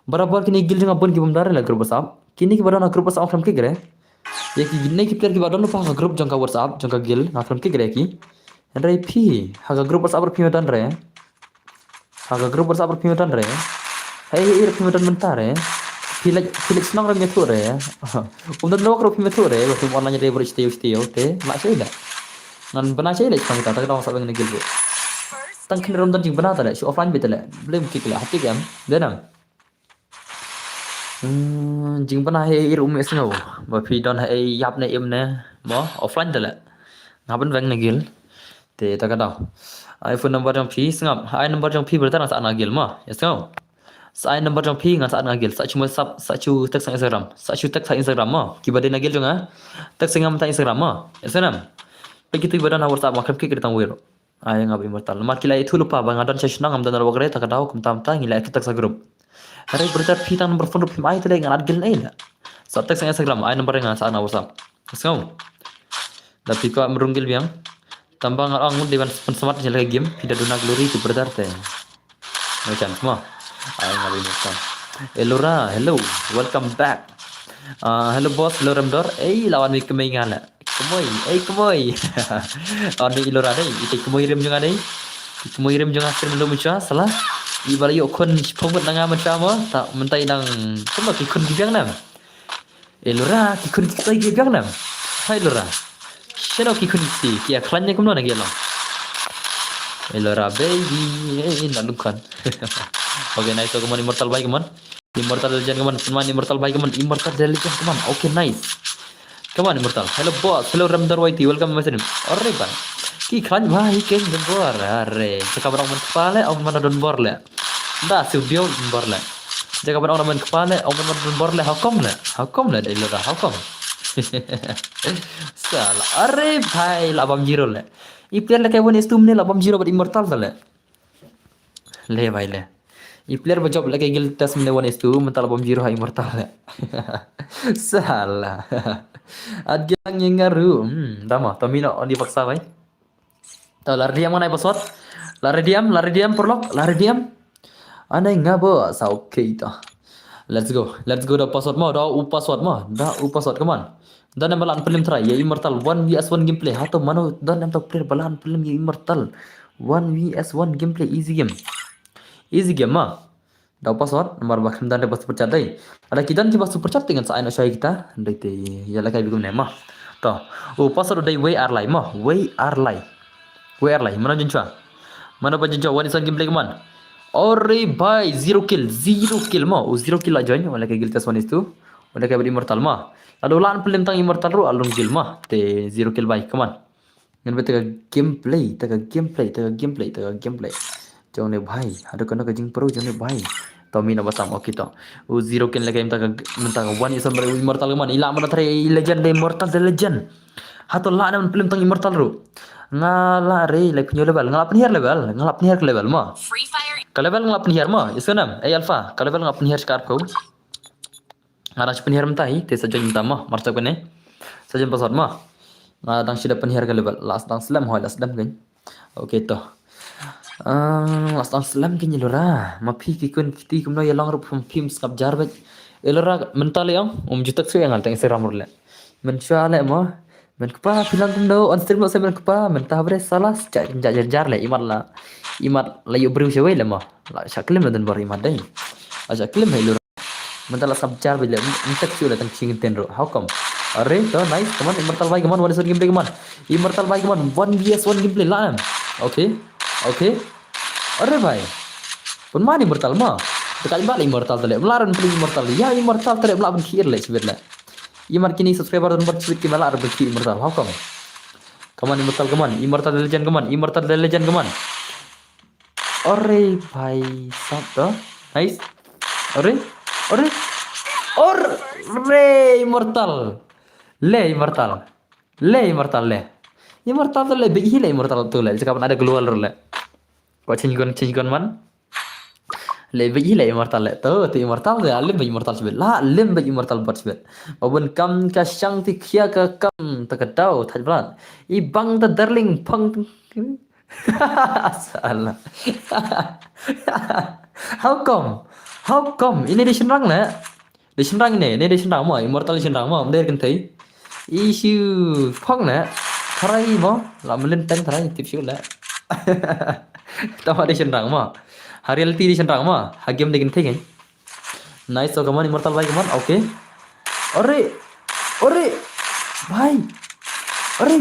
Barabar kini gil jeng abon ki bumdare la grup WhatsApp. Kini ki badana grup WhatsApp kelam ki gre. Ya ki gini ki player ki badana pa grup jongka WhatsApp jongka gil na kelam ki gre ki. Rai pi. Haka grup WhatsApp pi medan re. Haka grup WhatsApp pi medan re. Hei pi medan mentar re. Pilih senang ram nyetu re. Undan lo kro pi metu re. Waktu online re beristio te. Mak saya dah. Nan benar saya le kami kata kita WhatsApp ngene gil bro. Tang kini rom dan jing benar tadi. Si offline betul le. Belum kik le. Hati kan. Denam. Jing benar hei irum esno. Bapi don hei yap ne im ne. Mo offline tadi. Ngapan bang negil. Te tak ada. iPhone number yang pi sengap. I number yang pi berita saat nagil mah. Ya sengap. Saya number yang pi ngan saat nagil. Sak cuma sak cu teks Instagram. Sak cu teks Instagram mah. Kibade nagil jonga. Teks ngam ta Instagram mah. Ya senam. Begitu ibadah na WhatsApp makrab ki kita wiro. Ay ngabi mortal. Mat kila itu lupa bang adan saya senang am dan wagre tak ada kum tam ta ngila kita sa grup. Hari berita pi tang nomor phone pi ai tele ngan adgil ai la. Sak teks Instagram ai number ngan saat na WhatsApp. Ya sengap. Tapi ko merunggil biang. Tambang orang di pensemat jalan game tidak duna glory itu berdarte. Macam semua. Ayo ngapain macam. Elora, hello, welcome back. Hello boss, hello Ramdor. Lawan mi kemai ngala. Kemoi. Ani Elora dai. Itu kemoi rem jangan dai. Kemoi rem jangan ser belum macam salah. Ibarat yo kon pemut nanga macam tak mentai nang cuma kikun gigang nam. Elora kikun kita gigang nam. Hai Elora. Shero ki kunisi kia klannya kumno na gelo. Elora baby na lukan. Okay nice so come on immortal bye come on. Immortal legend come on. Come on immortal bye come on. Immortal legend come on. Okay nice. Come on immortal. Hello boss. Hello Ramdar Waiti. Welcome my friend. Alright bang. Ki klan bhai ken don bor. Arre. Jaka barang man kepale au man don bor le. Da studio don bor le. Jaka barang man kepale au man don bor le. Hakom le. Elora hakom. Salah. Arre bhai labam zero le. I player le kawan istum ne labam zero but immortal le. Le bhai le. I player berjob le kayak gil tes ne one istu mental labam zero ha immortal le. Salah. Ad gilang yang ngaru. Dama. Tomino on dipaksa bhai. Tahu lari diam mana password? Lari diam perlok. Lari diam. Anai ngabo sa okay ta. Let's go dah password mah. Dah password mah. Come on. Dan yang balan film try ya immortal 1vs1 gameplay atau mana dan yang top player balan film ya immortal 1vs1 gameplay easy game mah dah password nomor bahkan dan dapat super chat dai ada kita coba super chat dengan saya kita dai te ya la kai bigum ne mah to password dai we are live mana junca mana bajunca 1vs1 gameplay man ore bhai 0 kill mah 0 kill aja wala kai gil tes 1 itu wala kai immortal mah lalu lan film tang immortal ru alung kill mah te 0 kill bye come on ngan beta gameplay jong ne bhai ada kana ka jing pro jong ne bhai to mina batam okay to 0 kill lagi minta mentang 1 isam immortal man ila mana thare legend immortal the legend hato la na film tang immortal ru ngala re like punya level ngalap niar level mah free fire ka level ngalap niar mah isanam alpha ka level ngalap niar skarp kau Aras penihar mentai, te saja minta mah, marca kene. Saja password mah. Dang sudah penihar ke level. Last dang slam kan. Okay toh. Last dang slam kan lora. Ma pi kun kiti kumno ya long rup film skap jar bet. Elora mental yang jutak su yang altang Instagram rule. Men syale mah. Men kepa bilang kumno on stream lo saya men kepa mentah bre salah jar le imat la yo bru sewe le mah. La syaklim dan bar imat dai. Aja klim elora. Mental subjar bila minta kecil datang singin tenro. How come? Arre, to nice. Come on, immortal bye, come on. 1vs1 gameplay, come on. Immortal bye, come on. 1vs1 gameplay lah. Okay. Arre bye. Pun mana immortal mah? Dekat balik immortal tadi. Melaran pilih immortal. Ya immortal tadi belakang kiri le sebenarnya. Immar kini subscriber dan bercerit ke malah arbe immortal. How come? Come on immortal, come on. Immortal legend, come on. Arre bye. Satu. Nice. Arre immortal le begi le immortal tu le jika ada keluar le Kau cing gon man. Le immortal le to immortal le lim immortal sebet la lim immortal bot sebet obun kam ka syang ti khia ka kam ta ka dau thaj blan I bang ta darling pang salah how come ini di senrang le di senrang ini di senrang mo immortal di senrang mo der kan thei issue phong le tharai mo la melin ten tharai tip siu le tama di senrang mo reality di senrang mo ha game degin thei kan nice so kaman immortal bhai kaman okay ore bhai ore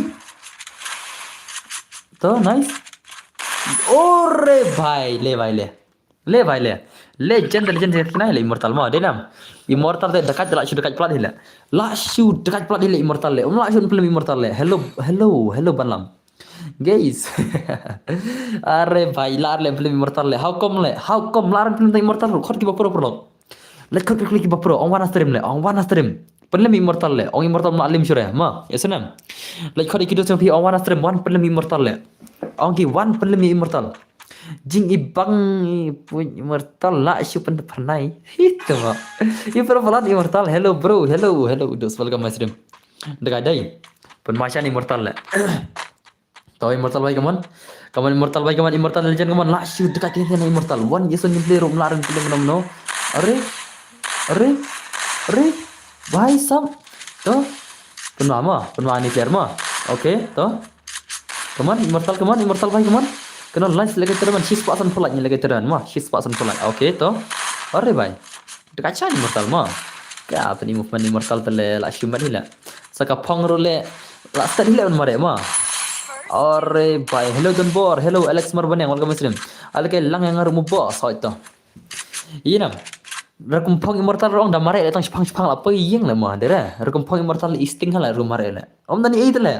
तो नाइस ओरे भाई ले legend kena le immortal ma denam immortal de dekat la shu dekat plat hila la shu dekat plat hila immortal le la shu film immortal le hello banlam guys are भाई lar le film immortal le how come lar film immortal khot ki bapro pro le khot ki bapro on wana stream film immortal le on immortal ma alim shure ma yasunam le khot ki do pi on wana stream one film immortal le on ki one film immortal jing ibang immortal la shu pen pernai itu ma immortal immortal hello bro hello dos welcome my stream dekat dai pen macam immortal le tahu immortal baik kaman immortal baik kaman immortal legend kaman la shu dekat ini immortal one yeson ni play room larang film no are bhai sam to penwa ni clear ma okay to kaman immortal baik kaman kena lunch lagi teran she's pasan pulak ni lagi teran mah she's pasan pulak okay to are bhai dekat cha immortal ma ka apa ni movement immortal tele la shumat hila saka phong role la start hila on mare ma are bhai hello Donbor hello Alex Marbaneng welcome muslim alke lang yang ngaru mo boss hoy to inam rekum phong immortal rong da mare tang spang la pe yeng la ma dera rekum phong immortal isting hala ru mare la om nani e tele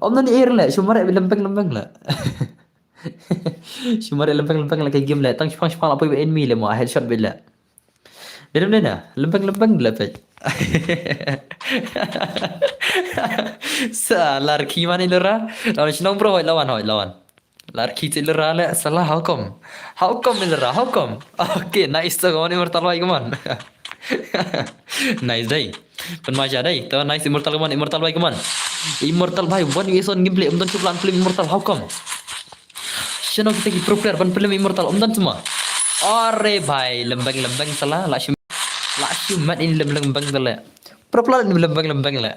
om nani e le shumare lempeng la shumare lempeng la ke game la tang spang la pe enemy le ma headshot bela Dedam dena lempeng la pe salar ki mani lera lawan sinong bro hoy lawan lar ki ti lera le salah how come lera how come okay nice to go immortal bhai kaman nice day pen maja day to nice immortal bhai kaman immortal bhai one yeson gameplay umdan chuplan film immortal how come sino kita ki pro player ban film immortal umdan semua are bhai lembang salah la mat ini lembang tele pro player ini lembang le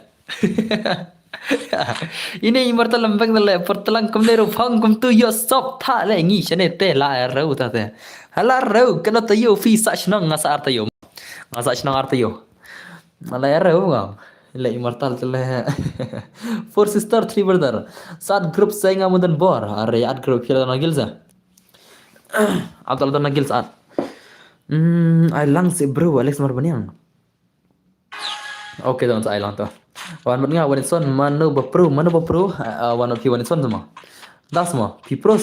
ini immortal lembang tele pertelang kumleru phang kum tu yo sop tha le ngi chane te la rau ta te hala rau kana ta yo fi sa chnang ngasa arta yo mala rau ngam le immortal tele four sister three brother sat group sainga mudan bor are at group kila na gilza abdal na gilza I lang si bro Alex Marbaneng okay don sa lang to wan mat nga wan son mano ba pro wan pi wan son semua das semua pi pro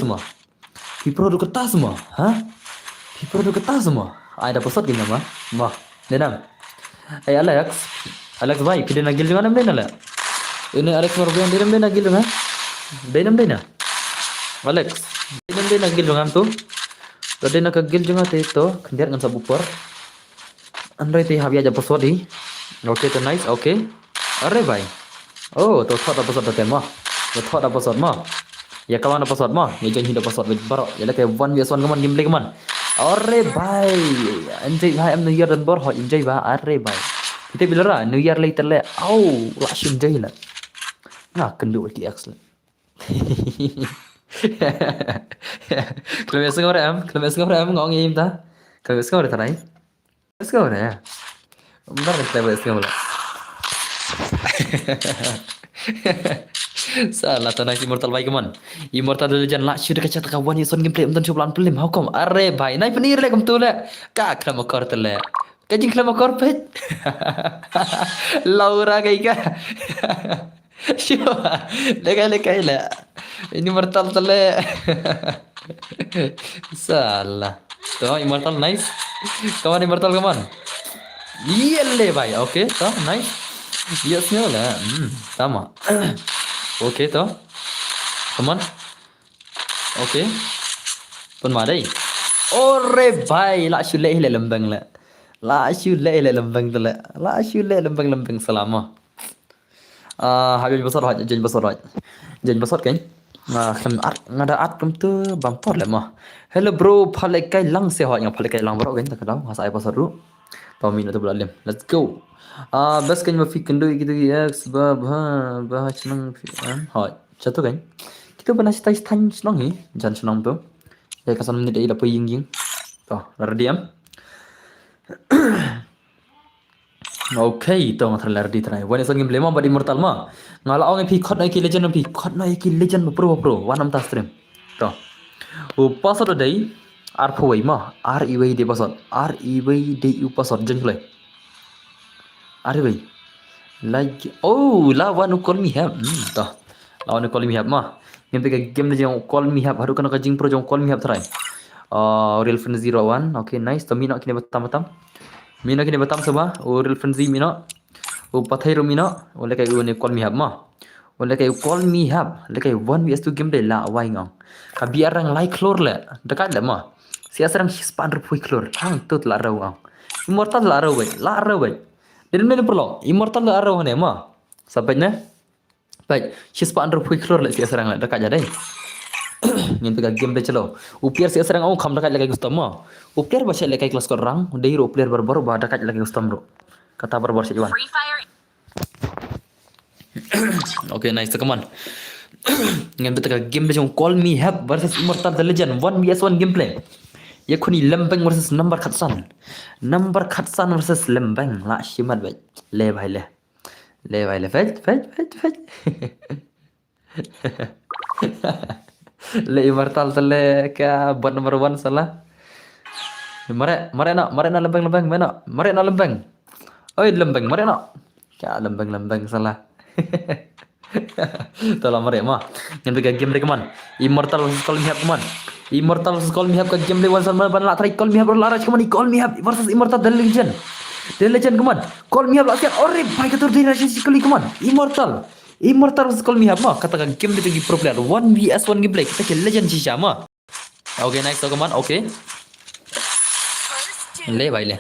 do kata semua ha pi pro do kata semua ai da posot gina ma denam ai Alex bhai kide na gil jangan nam dena la ini Alex Marbaneng denam dena gil jangan denam Alex denam dena gil jangan tu tadi nak gil jangan tu kendiar ngan sabupor andai ti habia aja posot di okay to nice okay are bhai oh to thot episode ta tema to thot episode ma ya kawan episode ma ya janji da episode with baro ya like one vs one kaman gameplay kaman are bhai enjoy bhai am new year dan bor ho enjoy ba are bhai kita bilara new year later le au la shim enjoy la na kendu ki excellent Klemes ngore am ngong im ta klemes ngore ta nai let's go ya bentar kita bahas ngomong salah tanah immortal bhai kaman immortal legend la shu dekat chat kawan yeson gameplay umtan chuplan film how come are bhai nai penir le kum tu le ka klama kor tele kajing klama kor pet laura kai ka Siapa? Lekai le ini immortal tele salah to immortal nice kawan immortal kaman iya le bhai okay to nice yes nya la sama okay to come on okay Pun mà đây. Ore भाई la shule ile lembang la. La shule ile lembang tu la. La shule lembang selama. Habis besar haj jadi besar haj. Jadi besar kan? Ngada at kem tu bampor lah mah. Hello bro, phale kai lang se haj yang phale kai lang bro kan tak tahu masa ai pasar ru. Tahu minat tu bulan lem. Let's go. Bas kan mafi kendo gitu ya sebab bah senang haj. Satu kan? Kita pernah stay senang ni, jangan senang tu. Ya kasan menit ila puying ying. Toh, lar diam. Okay, to ngatral lar di trai. Wan eson game lema badi mortal ma. Ngala ong pi khot nai ki legend pi khot nai ki legend pro wanam ta stream. Toh. Password dai ar phoi ma ar iwei de password ar iwei de u password jeng play. Ar iwei. Like oh, la wan call me have. Toh. La wan call me have ma. Game pe game jeng call me have haru kana ka jing pro jeng call me have try. Real friend 01. Okay, nice. To mina kini batam. Mina kini batam semua. Real friend Z mina. Pathai ro mina. Oleh kai u ne call me have ma. Oleh kai call me have. Oleh kai 1vs2 game de la awai ngong. Ka biar rang like klor le. Dekat le ma. Sia serang hispan ro pui klor. Hang tut la rau ngong. Immortal la rau bai. La rau bai. Din men perlo. Immortal la rau ne ma. Sampai ne. Baik, hispan ro pui klor le sia serang le dekat jadai. Ngin pega game de chalo upiar sia serang kham dekat lagi custom ma upiar baca lagi kelas korang dei ro player baru dekat lagi custom bro kata baru sih Iwan. Okay, nice come on. Ngin pega game de call me have versus Immortal the Legend 1vs1 gameplay ya khuni lembang versus number khatsan versus lembang la shimat bai le bhai le fetch le Immortal tele ka buat nomor 1 salah. Mare na lembang mana? Mare na lembang. Oi lembang mare na. Ka lembang salah. Tolong mare mah. Yang tiga game de kaman. Immortal versus Call Me Have kaman. Immortal versus Call Me Have ka game de 1 sama ban la try Call Me Have laraj kaman Call Me Have versus Immortal the Legend. The Legend kaman. Call Me Have la siap. Ore bhai katur di rasi sekali kaman. Immortal versus Call Me Have mah katakan game dia pergi pro player 1vs1 gameplay kita ke legend sisa mah. Okay, nice to come on. Okay. Le bhai le.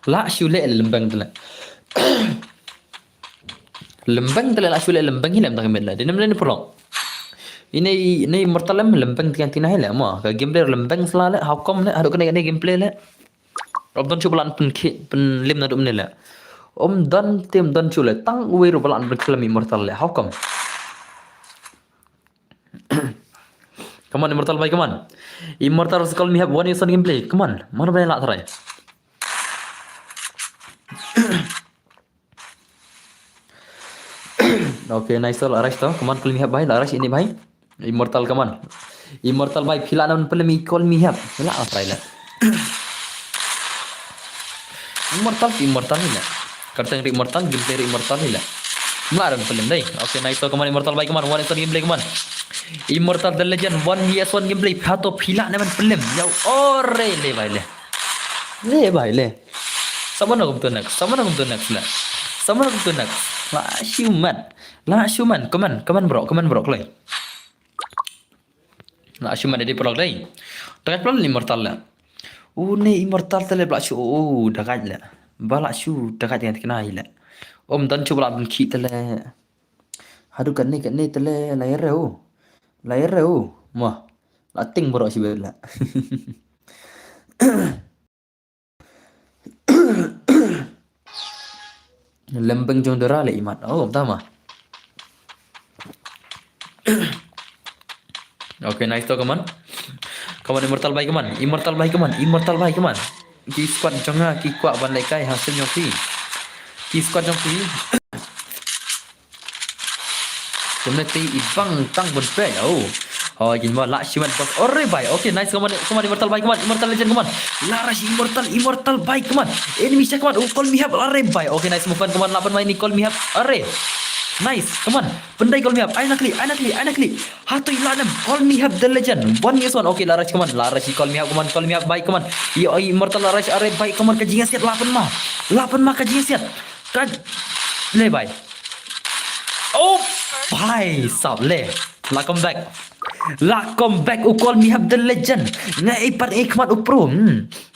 La shule lembang tala. Lembang tala la shule lembang hilam tak mela. Dia namanya pro. Ini Immortal lembang tiang hela mah. Ka gameplay lembang selala how come le ada kena gameplay le. Robdon cuba lan pen lim na dum ne le. Dan tim dan chule tang uwe ro balan berkelam Immortal le how come? Come on Immortal bhai come on. Immortal versus Call Me Have 1vs1 gameplay. Come on. Mana banyak lak try. Okay, nice to Arash to. Come on Call Me Have bhai. Arash ini bhai. Immortal come on. Immortal bhai phila nam pelmi Call Me Have. Lak try le. Immortal ni le. Kartang Immortal gameplay Immortal ni lah. Ngaram film dai. Okay, nice to come on Immortal bhai come on 1vs1 gameplay come on. Immortal the Legend 1vs1 gameplay phato phila naman film. Yau ore le bhai le. Le bhai le. Sama nak tu next la. Sama nak tu next. La human. Come on bro play. La human dia pro dai. Tak pro Immortal la. Ne Immortal tele blak dekat la. Balak shu dekat dengan kena hila. Dan cuba lah benci tele. Aduh kan ni tele layar reu. Mah. Lating borok si bela. Lembang jong dera le imat. Betul mah. Okay, nice to come on. Come on Immortal bhai come on. Ki squad jonga ki kuat ban lai kai hasil nyoki. Ki squad jong pi. Kena ti ibang tang bon pe. Gin ma la shiman pas. Ore bhai. Okay, nice come on Immortal bhai come on. Immortal Legend come on. Laras Immortal bhai come on. Enemy check come on. Call Me Have ore bhai. Okay, nice move on come on. Lapan main ni Call Me Have. Ore. Nice, come on. Pendai Call Me Have. Aina klik. Hatu ilanam. Call Me Have the Legend. 1vs1. Okay, Laras come on. Laras Call Me Have come on. Call Me Have bye come on. Yo Immortal Laras are bye come on kajingan siat 8 mah kajingan siat. Le bye. Oh, bye. Stop le. Welcome back. La comeback ukol mihab the legend. Ngai pat ikmat upro.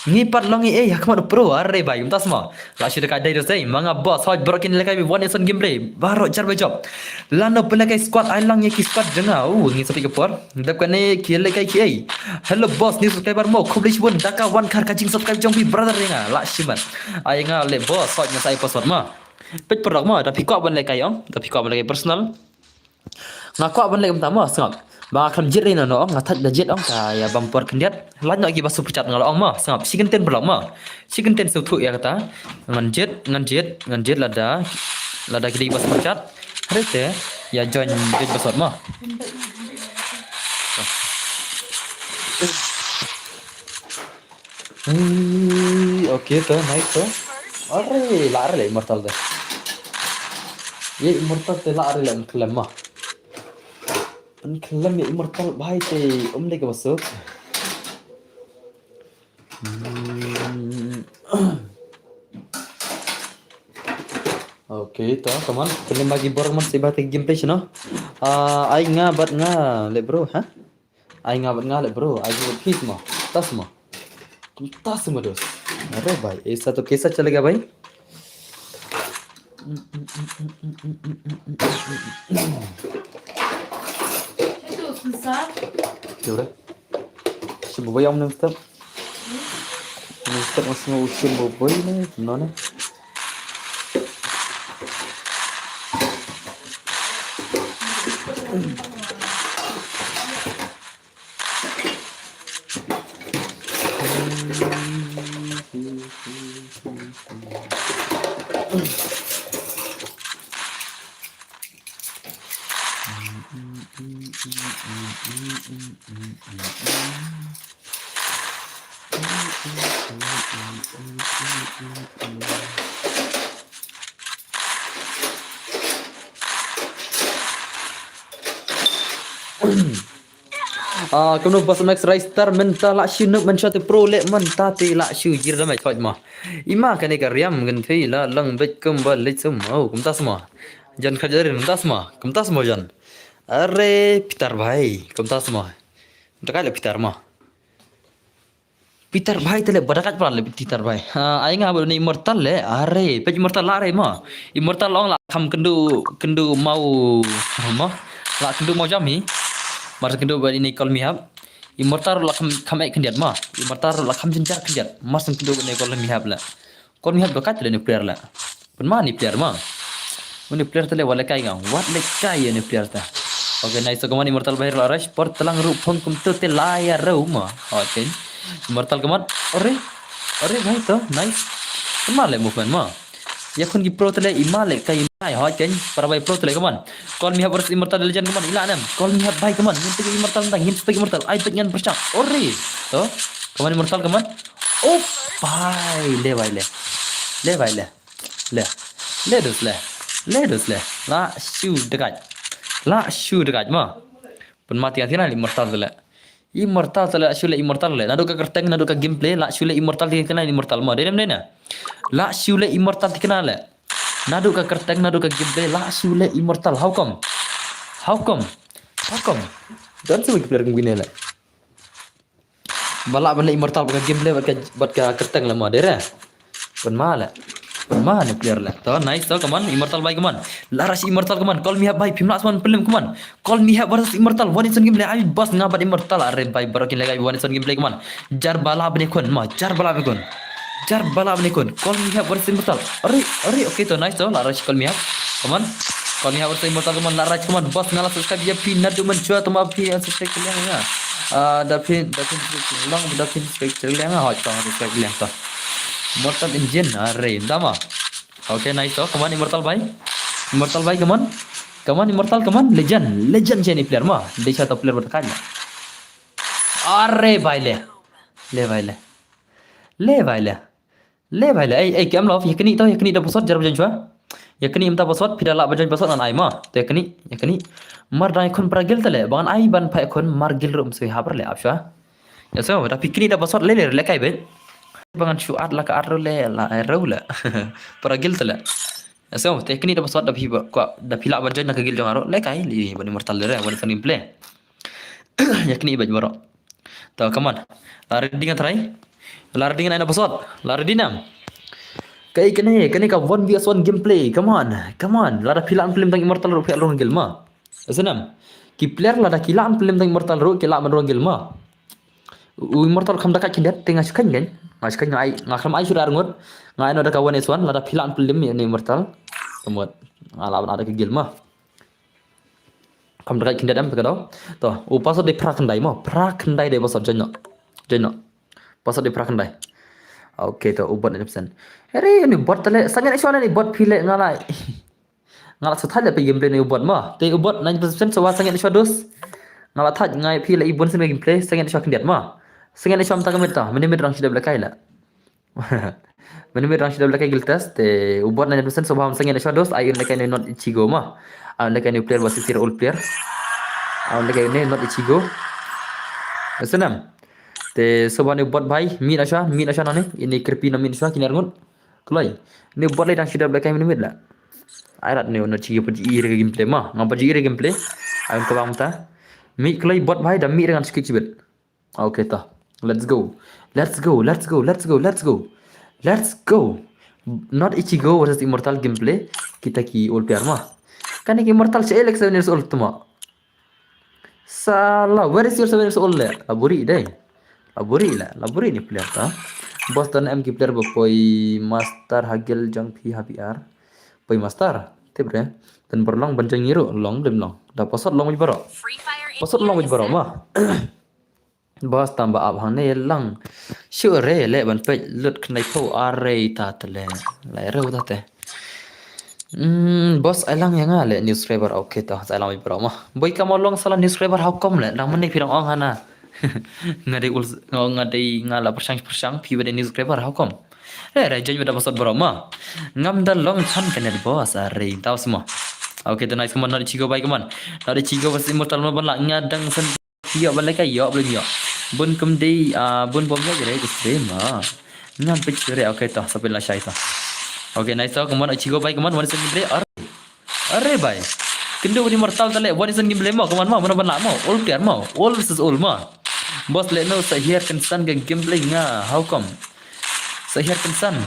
Ngipat longi hakmat upro. Arre bhai, umtas ma. La shida ka dai dosai. Manga boss hoj broken lekai one instant gameplay. Baro jar job. Lano pelakai squad ailang yaki squad denga. Ngi sapi kepor. Dap kane kiel lekai ki. Hello boss ni subscriber mo kublish bun daka one kar kajing subscribe jong pi brother nga. La shiman. Ai nga le boss hoj ngasai password ma. Pet produk ma tapi kok ban lekai ong. Tapi kok ban lekai personal. Ngaku ban lekai pertama sengap. Bang akan jit rin ano ngatak da jit ong kaya bumper kendiat lan lagi basu pecat ngal ong ma sangap chicken ten berlok ma chicken ten sutu ya kata ngan jit lada kidi basu pecat rete ya join basot ma oke to naik to are le immortal de ye immortal te la are le klem ma Kelam ya immortal bahai te lagi masuk. Oke, toh teman, kelam bagi borang man si batik gameplay no. Ai nga bat nga le bro, ha? Ai nga bat nga le bro, ai go peace ma. Tas ma dos. अरे भाई ऐसा तो कैसा चलेगा भाई Ya udah. Si boboy om nang step. Nang step masih mau usul boboy nih, gimana? Kamu bos max Raistar menta lak shu nuk mensha te pro lek menta te lak shu jir da mai choj ma ima kan ka riam gan thei la lang bet kum ba le sum au kum tas ma jan khajarin kum tas ma jan are pitar bhai kum tas ma dekat le pitar ma pitar bhai tele badakat pala le pitar bhai ai nga ba ni immortal le are pe immortal la re ma immortal long la kham kendu mau ma la kendu mau jami Mar kendo bari ni kol mihab immortal la kham ai kendiat ma immortal la kham jenjar kendiat mas kendo ni kol mihab la kol mihab dokat le ni player la pen ma ni player ma ni player tele wala kai nga what le kai ni player ta okay nice kaman immortal bahir la rush por telang ru phone kum te layar ru ma okay immortal kaman ore bhai to nice kaman le movement ma ya kun gi pro tele imale kai mai hot ken para bai pro tele kaman kol mihab versus immortal legend kaman ila nam kol mihab bai kaman ngin tegi immortal tang ngin tegi immortal ai pengen percang ore to kaman immortal kaman oh bai le dos le la shu dekat ma penmatian tina immortal tele immortal le nadu ka kerteng nadu ka gameplay la shule immortal tikena immortal ma dem dena la shule immortal tikena le nadu ka kerteng nadu ka gameplay la shule immortal how come dan semua player gini le balak balik immortal ka gameplay buat ka kerteng le ma dera Mana player lah. Tahu nice tahu kaman immortal baik kaman. Laras immortal kaman. Call me baik film langsung film kaman. Call me versus immortal one instant gameplay. Ai bas ngabat immortal are baik barokin lagi one instant gameplay kaman. Jar bala bani kon ma jar bala bani kon. Call me versus immortal. Are okay to nice tahu laras call me kaman. Call me versus immortal kaman laras kaman bas ngalas subscribe ya pinar tu mencuat tu ma pi subscribe kalian ya. Dapin subscribe kalian ah hot subscribe kalian tu. Immortal engine are dama. Okay nice to kaman immortal bhai kaman legend je ni player ma desha to player bertakanya are bhai le bhai le ai kem love yakni da password jar bajan chua yakni imta password pidala bajan password an ai ma to yakni mar dai kon pragil tale ban ai ban phai kon margil rum sui haber le apsha ya so da pikni da password le kai be bangan syuat la ka arle la raula para gil tala so teknik da password da pila bajan na ka gil jangaro le kai li ban immortal dere ban fan play yakni ibaj borok. To come on. Lari dengan try. Lari dengan aina pasot. Lari dinam. Kai kene ka 1vs1 gameplay. Come on. Lada pilaan film tang immortal ro pial rong gelma. Senam. Ki player lada kilaan film tang immortal ro kila man rong gelma. Immortal kam dakat kindet tengah sukan kan. Maskan ngai ngakram ai sudah ngot. Ngai no da ka 1s1 lada pilaan film ni immortal. Kemot alaban ada ke gelma. Kam dakat kindet am takado. To pasot de pra kendai mo. Pra kendai de pasot jenno. Pasot de pra kendai. Oke to ubot 100%. Hari ni bot tale sangat isu ni bot pile ngala sudah le pe gameplay ni ubot ma. Te ubot 90% so sangat isu dos. Ngala that ngai pile ibon sen gameplay sangat isu kendiat ma. Sangat isu am ta kameta. Menimit rang sudah belakai la. Menimit rang sudah belakai giltas te ubot 90% so sangat isu dos ai lekai ni not ichigo ma. Ai lekai ni player versus old player. Ai lekai ni not ichigo. Senam. Te sobani bot bhai min asha nani ini creepy na min asha kini argun kloi ni bot lai dang sida blakai min mid la airat ni ono chigi paji ire gameplay ma ngam paji ire gameplay ayun ko bang ta mi kloi bot bhai da mi dengan skik chibet okay ta let's go not ichigo versus immortal gameplay kita ki old player ma kan ki immortal se elek 7 years old tuma salah where is your 7 years old le aburi dai laburi ni player ta Boston MK player poi master hagel jang pi habiar poi master tebre dan berlong banjang ngiro long dem long da pasot long baro ma bos tambah ab hang ne lang sure le ban pe lut knai tho are ta tele la re uta te bos alang yang ale newspaper okay ta alang baro ma boy kamolong sala newspaper how come le nang mani pirang ong hana ngadai ngala persang pi wede newspaper how come janji pada pasal berama ngam da long chan kenet bos are tahu semua oke to nice keman nadi chigo bai keman nadi chigo pasti immortal ban la ngadang sen dia ban kai yo belum yo bun kem dei bun bom ya gere stream ngam picture oke to sampai la syai to oke nice to keman chigo bai keman wan sen gede are bai kendo immortal tale wan sen gimble mo keman mo ban la mo all player mo all versus all mo bos let no sahir kensan ke gameplay nga how come sahir kensan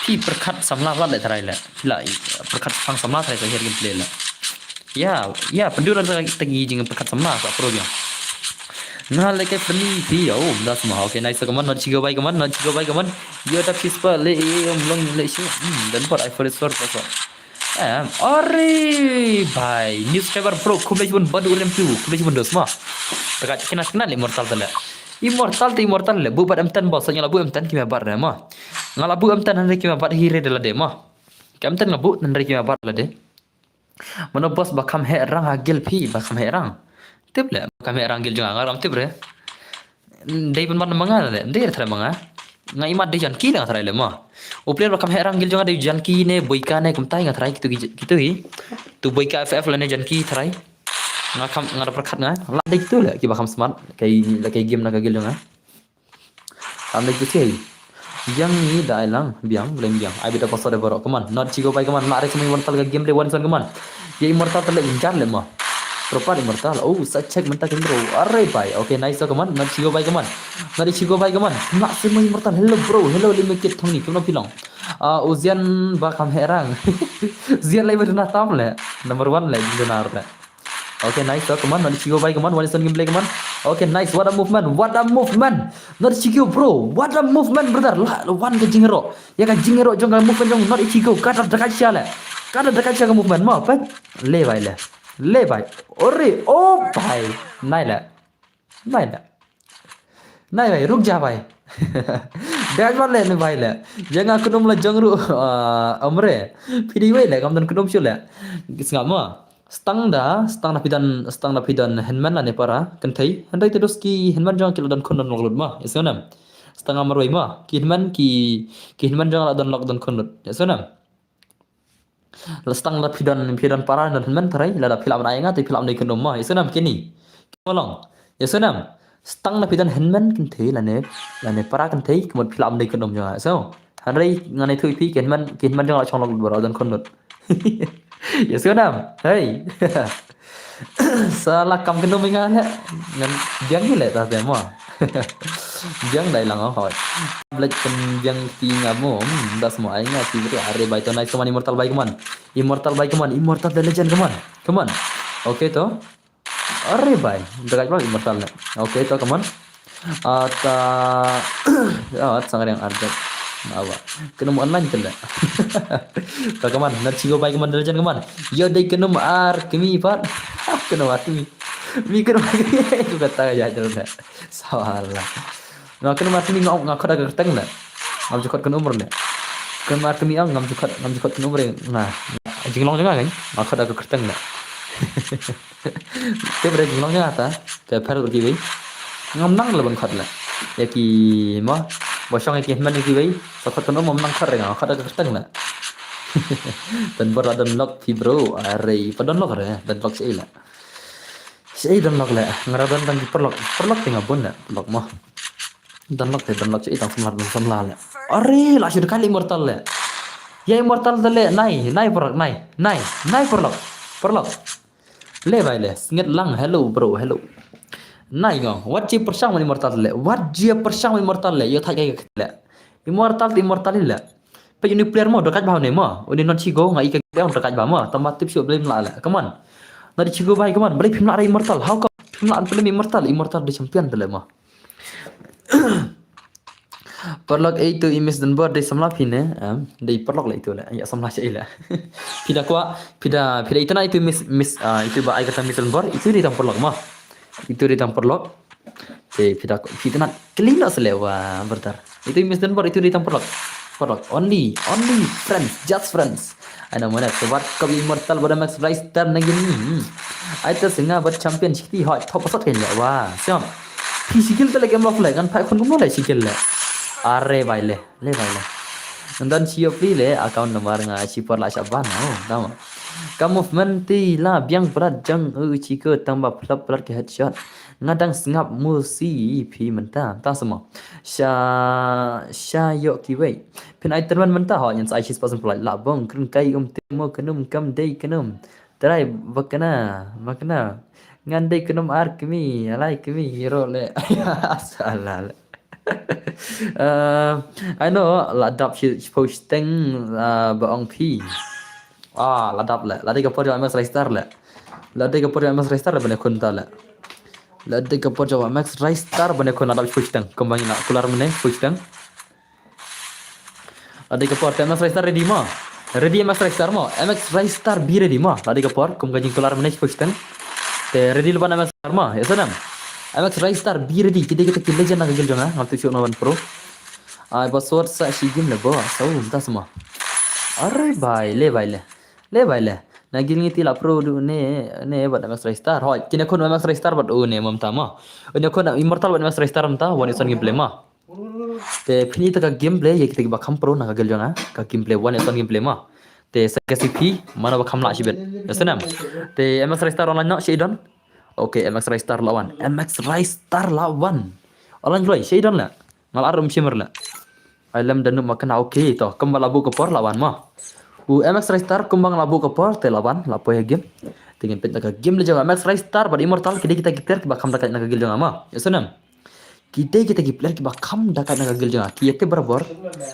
pi perkat samla lat le tharai le pila perkat phang samla tharai sahir gameplay la ya penduran tagi jing perkat samla sa pro dia nga le ke free pi oh das ma okay nice kaman not chigo bai kaman yo ta pispa le long le shi dan por I for sort so are bhai newspaper pro khubei bun bad ulem tu khubei bun dos ma dekat kena immortal tala immortal le bu bad amtan bos nya labu amtan kimia bar ma ngalabu amtan han kimia bar hire de la de ma kam tan ngabu nan kimia bar la de mano bos bakam he rang hagil pi bakam he rang tip le bakam he rang gil jang ngaram tip re dei ban ban manga le dei thara manga ngai mat de jan ki na thara le ma o player bakam he rang gil jang de jan ki ne boika ne kumtai nga thara gitu hi tu boika ff le ne jan ki thara ngakam ngada perkat nga la de gitu le ki bakam smart kai game na ka gil jang am de gitu yang ni dai lang biang blem biang ai beta pasal de borok keman not chigo bai keman la re semai immortal ga game de one son keman ye immortal tele incar le ma proper immortal oh sacek mentak bro are bai okay nice keman not chigo bai keman nak semai immortal hello limited thong ni kemno pilong uzian bakam herang zian lai berna tam le number 1 le dinar le okay nice keman not chigo bai keman one son gameplay keman okay nice what a movement not chigo bro what a movement brother la one ke jingero ya ka jingero jong ka movement jong not chigo kada dekat sia movement ma apa le bai ore oh bai nai bai ruk ja bai dak man le ne bai le jangan kunum la jongru amre pidi wei le kam dan kunum chule gisngam ma stang na pidan henman la ne para kan thai handai te doski henman jong kilo dan khon nok ma isonam stang amroi ma ki henman jong la dan lok dan khon isonam la stang la pidan para dan henman tharai la filam na nga te filam nei konom ma isonam kini kolong isonam stang na pidan henman kan thai la ne para kan thai kemot filam nei konom jong so handai ngane thui pi henman jong la chong lok dan khon Yes, Nam. Hey. Salah kam kenu mengan ngan biang ni le ta te mo biang dai lang ho blek pen biang ti ngamo das mo ai nga ti bri are bai to nai kaman immortal bai kaman immortal the legend kaman kaman oke to are bai dekat bang immortal le oke to kaman ata sangat yang arjat awa kenu online kele ta kaman na chigo bai kaman the legend kaman yo dai kenu ar kemi pat kenu mati mi kenu itu kata ya jelas salah nah kenu mati mi ngak kada kerteng le ngam jukot kenu umur le kenu mati mi ngam jukot kenu umur nah jinglong juga kan ngak kada kerteng le te bre jinglong juga ta te par ki wi ngam nang le bang khat le ya ki mo bo song ki man ki wi so khat kenu mom nang khar ngak kada kerteng le dan beradon lock fi bro are padon lock re dan lock sei la sei dan lock le ngaradon dan di perlock tinggal bon la lock mah dan lock sei tang semlar le are la syur kali immortal le ya immortal le nai perlock le bai le singet lang hello bro hello nai ngo wat ji persang immortal le yo thai kai le immortal le pe nuclear mo dekat bah ne mo uni non chigo ngai ke beong dekat bah mo tambah tip syuk blame la come on nadi chigo bai come on balik film la immortal how come film la film immortal the champion tele mo perlok itu imis dan ber de samla pine de perlok la itu la ya samla chai la pida itu na itu miss itu ba ai kata miss dan ber itu di tam perlok mo itu di tam perlok pida na kelina selewa bertar itu miss dan ber itu di tam perlok only friends just friends ana mana sobat kau immortal pada max rise tar nagini aita singa bat champion chiti hot top sot ken wa siam physical tele game of like kan phai khon gum lai sikil le are bai le dan siap free le account number nga si per la syaban tama ka movement ti la biang berat jang chike tambah plap ke headshot ngadang singap musi pi menta ta semua sha yo ki wei pin ai terman menta ho yang sai chis pasan pelai la bong kren kai temo kenum kam dei kenum trai bakana makna ngan dei kenum ar kemi alai kemi hero le salah le I know la dap posting baong pi la dap le la de ka por mas restart le la de ka por mas restart bane kunta le la de ka por max restart bane kun adap posting kembang na kular mene posting la de ka por mas restart ready mas restart mo mx restart bi ready mo la de ka por kum gajing kular mene posting te ready leban mas restart mo ya sanam MX Raystar bi ready kita kill legend nak gil jonga ngaltu show novan pro ai password sa shi game le bo sau unta semua are bai le na gil ngi tila pro du ne bad MX Raystar hoi kine kon MX Raystar bad ne mamta ma ne kon immortal bad MX Raystar mamta one son gameplay ma te phini ta gameplay ye kita ba kham pro nak gil jonga ka gameplay one son gameplay ma te SKCP mana ba kham la shibet yasanam te MX Raystar online nak shi don oke MX Raystar lawan orang gloi shaydan la ngal arum shimmer la alam danu makan oke to kembal labu ke por lawan ma MX Raystar kembang labu ke por te lawan lapo ya game tingin pet naga game le jaga MX Raystar pada immortal kita gipler ki bakam dakat naga gil jaga ma ya sunam kita gipler ki bakam dakat naga gil jaga ki yete barabor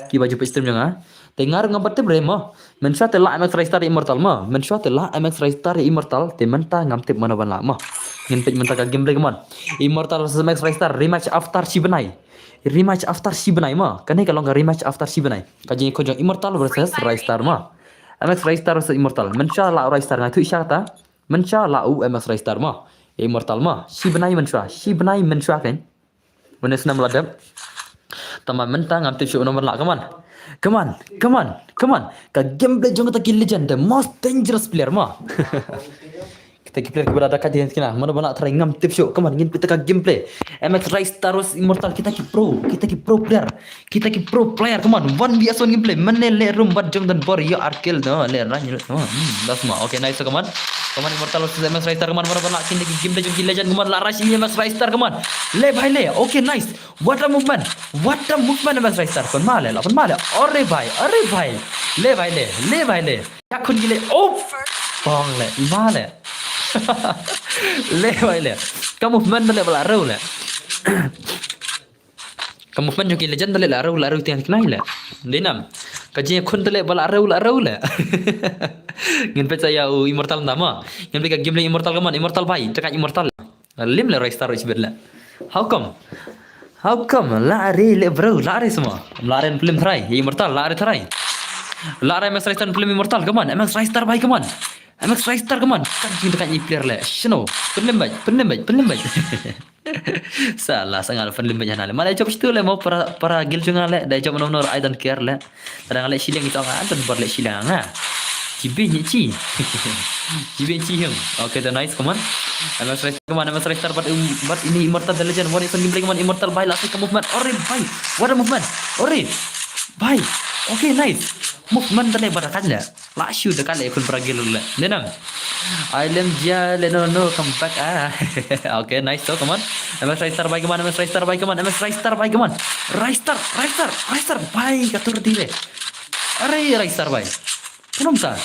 ki baju stream jaga tengar ngabat te bremo mensha te la MX Raystar immortal ma mensha te la MX Raystar immortal te menta ngam te mana ban la ma ngin pej menta ka game break mon immortal versus MX Raystar rematch after Shibanai ma kane kalau enggak rematch after Shibanai kaji ko jong immortal versus Raystar ma MX Raystar versus immortal mensha la Raystar ngai tu isyata mensha la MX Raystar ma immortal ma Shibanai mensha kan mana senam ladap tambah menta ngam te show nomor la come on ka gameplay jong ta kill legend the most dangerous player ma kita player kepada ada kajian kena mana bana try ngam tip show come on ngin kita ka gameplay MX Raystar immortal kita ki pro player come on 1v1 gameplay mane le room bad jong dan bor yo arkill no le ran that's ma okay nice come on immortal versus MX Raystar come on mana bana kin ki gameplay jong kill legend come on la rush MX Raystar come on le bhai le okay nice what a movement MX Raystar kon male are bhai le ya kun gile oh bong le male Le vai le. Kamu man le bala rau le. Kamu man joki legend le la rau tiang knai le. Denam. Kaji kun le bala rau le. Ngin percaya immortal nama. Ngin bega game le immortal kaman immortal bai, tekan immortal. Lim le Ristar isbet le. How come? How come? Lari le bro, lari semua. Lari film try, immortal lari try. Lari MX Ristar film immortal kaman. MX Ristar bai kaman. MX Ristar kaman. Kan tekan player le. Shino. Film bai. Salah sangat film bai hanale. Malai job situ le mau para gil junga le, dai job nomor I don't care le. Kadang le silang itu angah dan ber le silang ah. Cibi ni ci. Cibi ci yang. Okay, the nice come on. MX Ristar come on. MX Ristar but ini immortal the legend. One is on gameplay come on immortal by last movement. Ore bye. What a movement. Ore. Bye. Okay, nice. Movement tadi barakan le. La shoot dekat le ikut peragil le. Denam. Island dia le no come back ah. Okay, nice so come on. MX Ristar by come on. MX Ristar by come on. MX Ristar by come on. Ristar bye katur dire. Ore Ristar bye. Kenapa tak?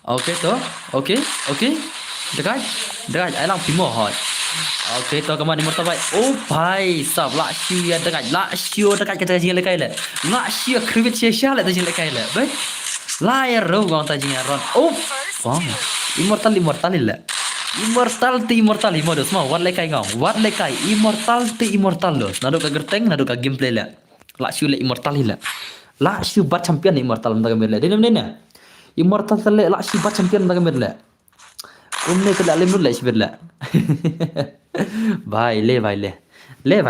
Okay tu, okay. Dekat, alang pimo hot. Okay tu kemana immortal baik. Oh bhai, sab la shia dekat, kita jing lekai le. La shia krivit sia le jing lekai le. Baik. La ya ro gong ta jing ron. Oh, wang. Immortal le. Immortal imo dos mau wat lekai ngau. Wat lekai immortal dos. Nado ka gerteng, nado ka gameplay le. La shia le immortal le. La shi bat champion immortal mta gamir le. Dena. Immortal tele la shi bat champion mta gamir le. Umne ke dalam le shi le. Bhai le. Le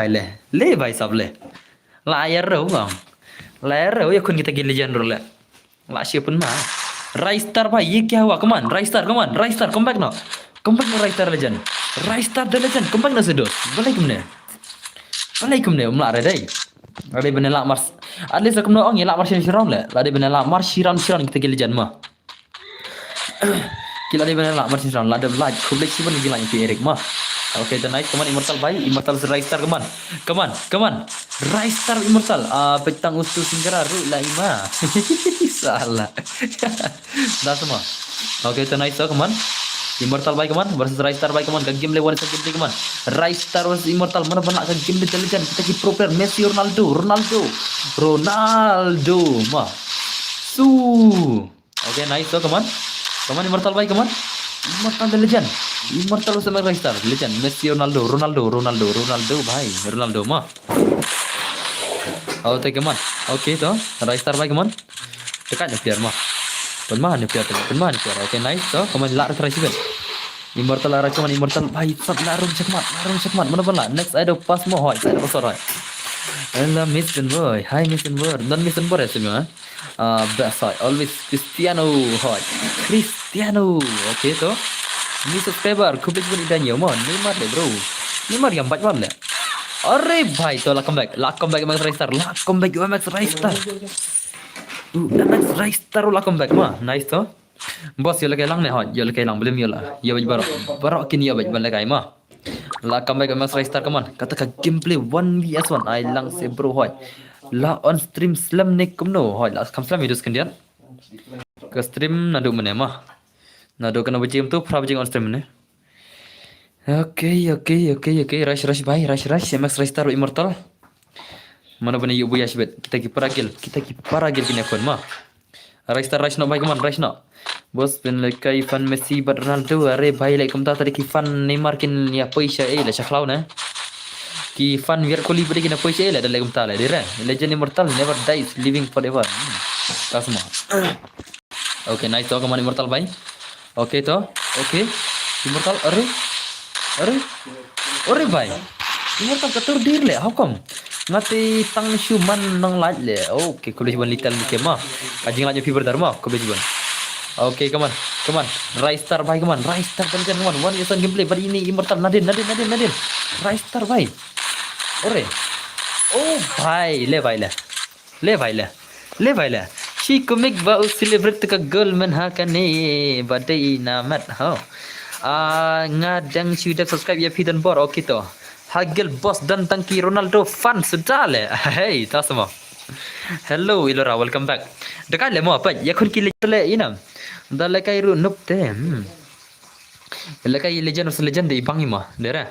bhai sab le. La ya ro bang. La ya ro ya kun kita gil legend le. La shi pun ma. Ristar bhai ye kya hua? Come on, Ristar, come back no. Come back no Ristar legend. Ristar the legend, come back no sedos. Walaikum ne umla redai. Ada benar lah mars. At least aku nak orang elak marsiran le. Ada benar lah marsiran kita gila janma. Kila ada benar lah marsiran. Ada like public sih pun gila yang Eric mah. Okay, the night come on immortal bhai. Immortal Ristar come on. Ristar immortal. Petang ustu singgara ru la ima. Salah. Dah semua. Okay, the night so come on. Immortal bhai come on versus Ristar bhai come on. Game level game come on. Ristar versus Immortal mana benak ke game legend kita ki pro player Messi Ronaldo mah. Okay, nice so come on Immortal bhai come on. Immortal the legend. Immortal sama Ristar legend Messi Ronaldo bhai. Ronaldo mah. Okay, come on. Okay to Ristar bhai come on. Dekatnya player mah. Penmah player. Okay, nice so come on lak terakhir sih. Immortal lara cuman immortal bhai sab larum cekmat mana bala next ada pas mo hoy saya pasor hoy ella mission boy hi mission boy dan mission boy semua best hoy always Cristiano okay to ni subscriber kubik pun ida nhiều mon Neymar deh bro Neymar yang baik le are bhai to la comeback Max Ristar MX Ristar la comeback mah nice to Bos yo lekai lang ne hot yo lekai lang belum yo lah yo barok kini yo balik kai mah la comeback MX Ristar come on kata ka gameplay 1vs1 ai lang se bro hot la on stream slam ne kumno hot la kam slam video sekian ke stream nadu mana mah nadu kena bejim tu pra bejim on stream ne okay rush bhai rush MX Ristar immortal mana bani yo buya sibet kita ki paragil kini kon mah Ristar rush no bhai come on rush no Bos ben lekai fan Messi bat Ronaldo are bhai like kumta tadi ki fan Neymar kin ya paisa la shaklau na ki fan Virat Kohli bade kin paisa la dalai kumta la dira legend immortal never dies living forever tasma okay nice to come on immortal bhai okay immortal are bhai immortal katur dir le how come ngati tang human nang laj le okay kolej ban lital ni kema ajing laj fever dharma kolej ban Okay, come on. Ristar bhai, come on. Ristar kan come on. One is on gameplay, but ini immortal. Nadine. Ristar bhai. Ore. Oh bhai, le bhai le. She comic ba celebrate ka girl man ha kane badai namat ha. Ngadang sudah subscribe ya dan bor okay to. Hagel boss dan tangki Ronaldo fan sudah le. Hey, tak semua. Hello Ilora, welcome back. Dekat le mo apa? Ya kun kile le inam. Dalai kai ru nup te. Lekai legend versus legend de ibang ima, dera.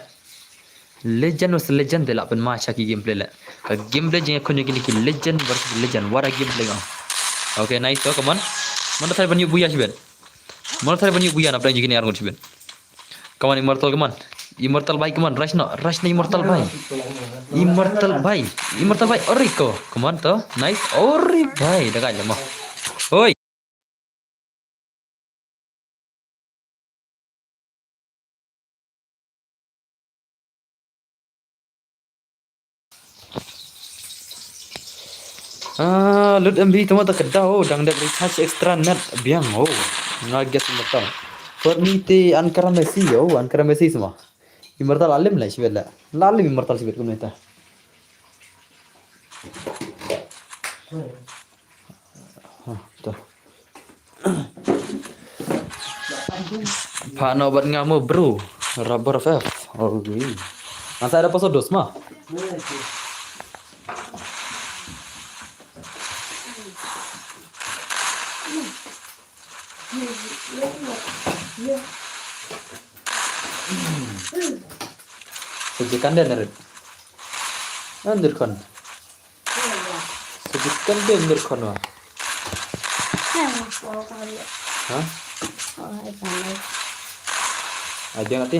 Legend versus legend de la pen match ki gameplay la. Ka gameplay jeng konyo gini ki legend versus legend. What a gameplay ga. Okay, nice. So come on. Mana thai banyu buya siben. Mana thai banyu buya na pran jigini argon siben. Come on immortal, come on. Immortal bhai, come on. Rush no. Rush na immortal bhai. Immortal bhai. Immortal bhai. Oriko. Come on to. Nice. Ori bhai. Daga aja mah. Oi. Lut MB tama ta kedda oh dang dak recharge extra net biang oh ngaget mata permite ankara Messi oh ankara Messi semua immortal alim lah sibella lalim immortal sibet kun eta tuh Pak Nobat ngamu bro rubber FF oh gini masa ada paso dos mah Sejikan dia narik. Andir kon. Sejikan dia andir kon wah. Hah? Aja ngati.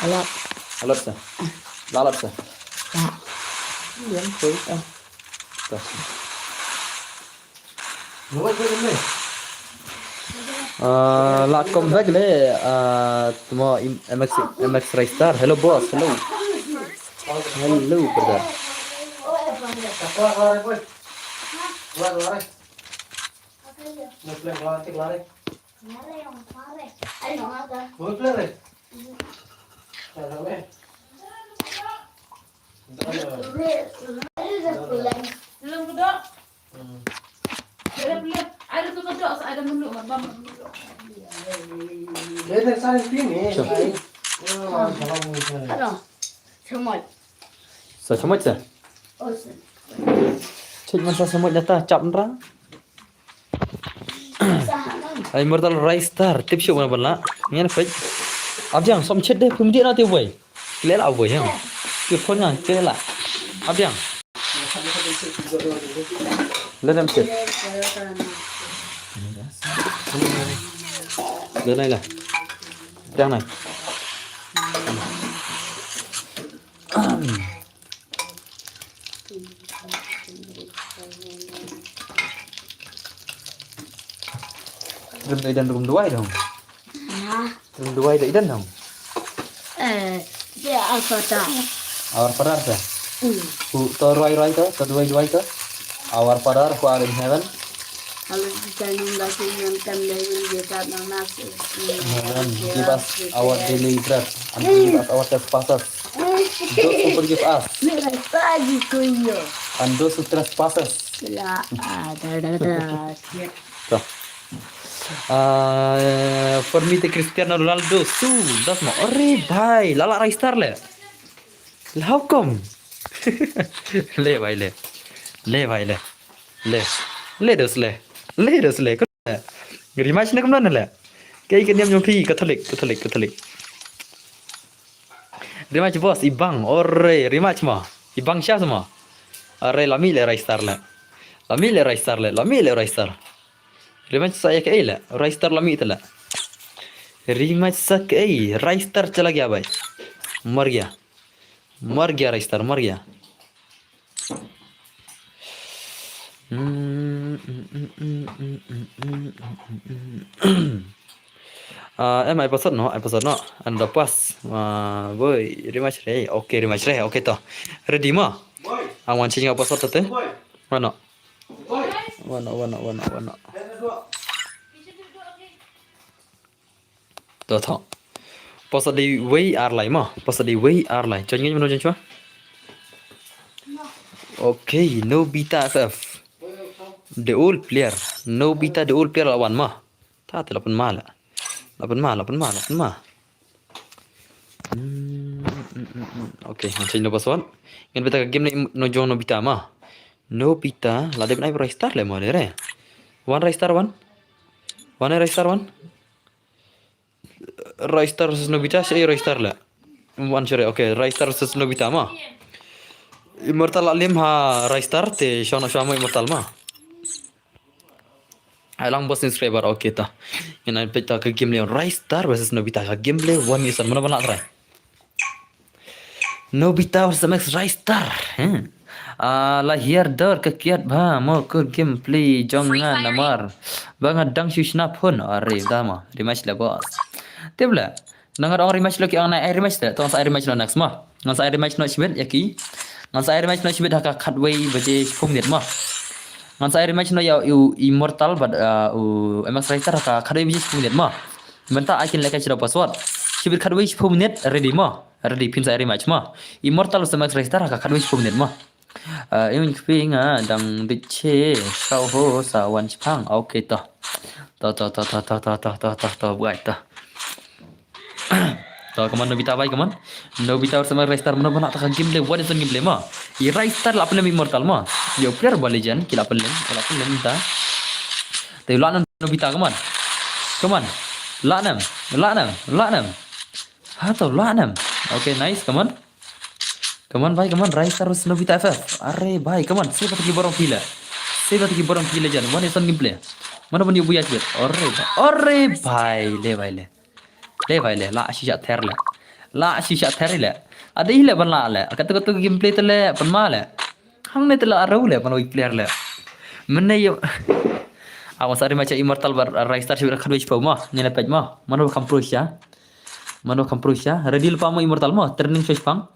Alat. Alat sa. Lalat sa. Diam tuh. Tuh. La comeback le tumo MX Raystar. Hello boss, hello. Hello brother. Sa semut sa. Cik masa semut jatah cap nerang. Immortal Raystar tip show mana bala. Ngan fake. Ab jang som chet de phum dia na tiêu boy. Kile la boy ha. Ki phon ngang kile la. Ab jang. Lên em chet. Lên này là. Đang này. Room này dan room 2 dong. Room 2 ada idan dong. Dia alfata. Awar padar sa. To roi to, to duai to. Awar padar who are in heaven. Kalau kita nunggu yang kan dari kita nasi. And give us our daily bread and forgive us our trespasses. Those who forgive us Pagi kuyo. and those who trespasses. Lah, Tuh. For me the Cristiano Ronaldo das mau ore bhai lala Raystar le how come le bhai le bhai le dos le rematch na kamna le kai ke niam nyompi Catholic rematch boss ibang ore rematch ma ibang sya semua ore lami le Raystar rematch saya ke la Raystar lami itla rematch sa ke Raystar चला गया भाई मर गया Raystar मर गया em episode no and lepas boy rematch re okay to ready ma awan ching episode tete mana Tuh thọ. Posa đi với ar lại mà. Posa đi với ar lại. Cho những mình cho. Okay, Nobita FF. The old player. Nobita the old player lawan mah. Ta te 8 mah. Okay, change no password. Ngan beta game ni no jong Nobita mah. Nobita la de benai Raystar le mo re. One Raystar one. Raystar versus Nobita sih Raystar lah. One sure. Oke, Raystar versus Nobita mah. Immortal alim ha Raystar te shona shama Immortal mah. Alang bos subscriber oke ta. Yang peta ke game le Raystar versus Nobita ke game le one year mana bana try. Nobita versus Max Raystar. Lahir dor kekiat ba mau ke gameplay jangan namar. Bang dang shisna pun are dama rematch la bos. Tebla. Nangar orang rematch lo ki ang na rematch la tong sa rematch lo next mah. Ngan sa rematch no sibet yaki. Ngan sa rematch no sibet haka cutway baje pum net mah. Ngan sa rematch no ya immortal bad Max Raystar haka cutway baje pum net mah. Menta akin leka chira password. Sibet cutway pum net ready mah. Ready pin sa rematch mah. Immortal sa Max Raystar haka cutway pum net mah. Yung ping dang diche sao ho sa wan chpang okay to buat to kaman Nobita baik kaman Nobita sama Raystar mana nak tak game le what is game le ma i Raystar la pelem immortal ma yo player ba legend kila pelem ta te la Nobita kaman la nam ha to la nam okay nice kaman भाई कमान Raystar versus Nobita FF अरे भाई कमान siapa lagi borong pila jan one is on gameplay mana pun buya chbet अरे भाई ले la shisha ther le ada ile ban la le kata gameplay tele pan ma le hang ne tele arau le pan player le menne yo awas ari macam immortal bar Raystar sibra khadwich pau ma ne pej ma mano kamprusya ready lupa ma immortal ma turning face pang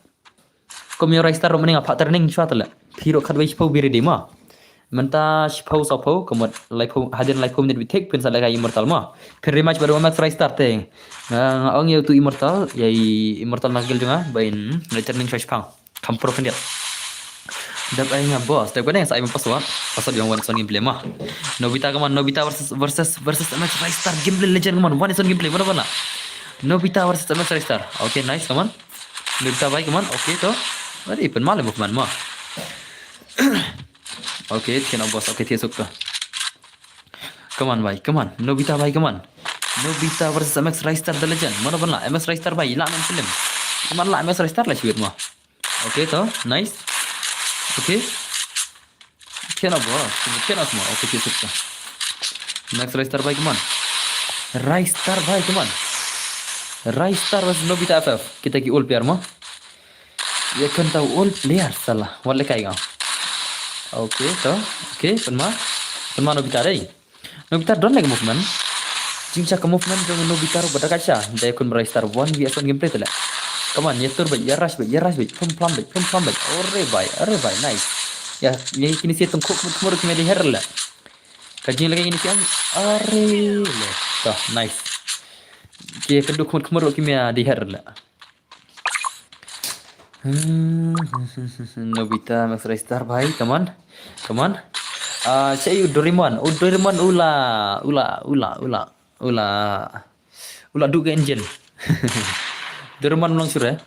Komio Raystar mending apa turning suatu lah. Hero kadway pau biri dema. Menta pau sapau kemudian live hadir live minute take pun salah kayak immortal mah. Kiri match baru Max Raystar teng. Ang yang tu immortal, yai immortal nagil juga. Bain turning face pang. Kampro kan dia. Dapat yang bos. Tapi kan yang saya pasal yang one son gameplay mah. Nobita versus Max Raystar gameplay legend kaman. One son gameplay mana? Nobita versus Max Raystar. Okay nice kaman. Nobita baik kaman. Okay to. Ada pen malam movement mah. Okay, kena bos. Okay, tiada suka. Come on, Nobita baik, come on. Nobita versus MX Raystar the legend. Mana pun lah, MX Raystar baik. Lah film. Mana lah MX Raystar lah sibet mah. Okay, to, nice. Okay. Kena bos. Kena semua. Okay, tiada suka. MX Raystar baik, come on. Raystar baik, come on. Raystar versus Nobita FF. Kita ki all player mah. Ya kan tahu all player salah. Wala kayak gak? Okay, to. Okay, penma Nobita deh. Nobita don't like movement. Jingcha ke movement dengan Nobita ro pada kaca. Dia kun Raystar 1v1 gameplay tu lah. Come on, nyetur baik, ya rush baik. Plam baik. Ore baik, nice. Ya, yang kini saya tunggu kemur kemedi her lah. Kajian lagi ini kan. Are le. Toh, nice. Kia kedua kemur kimia di her lah. Nobita Max Raystar bhai come on cai Doraemon ula duga engine Doraemon ulang sure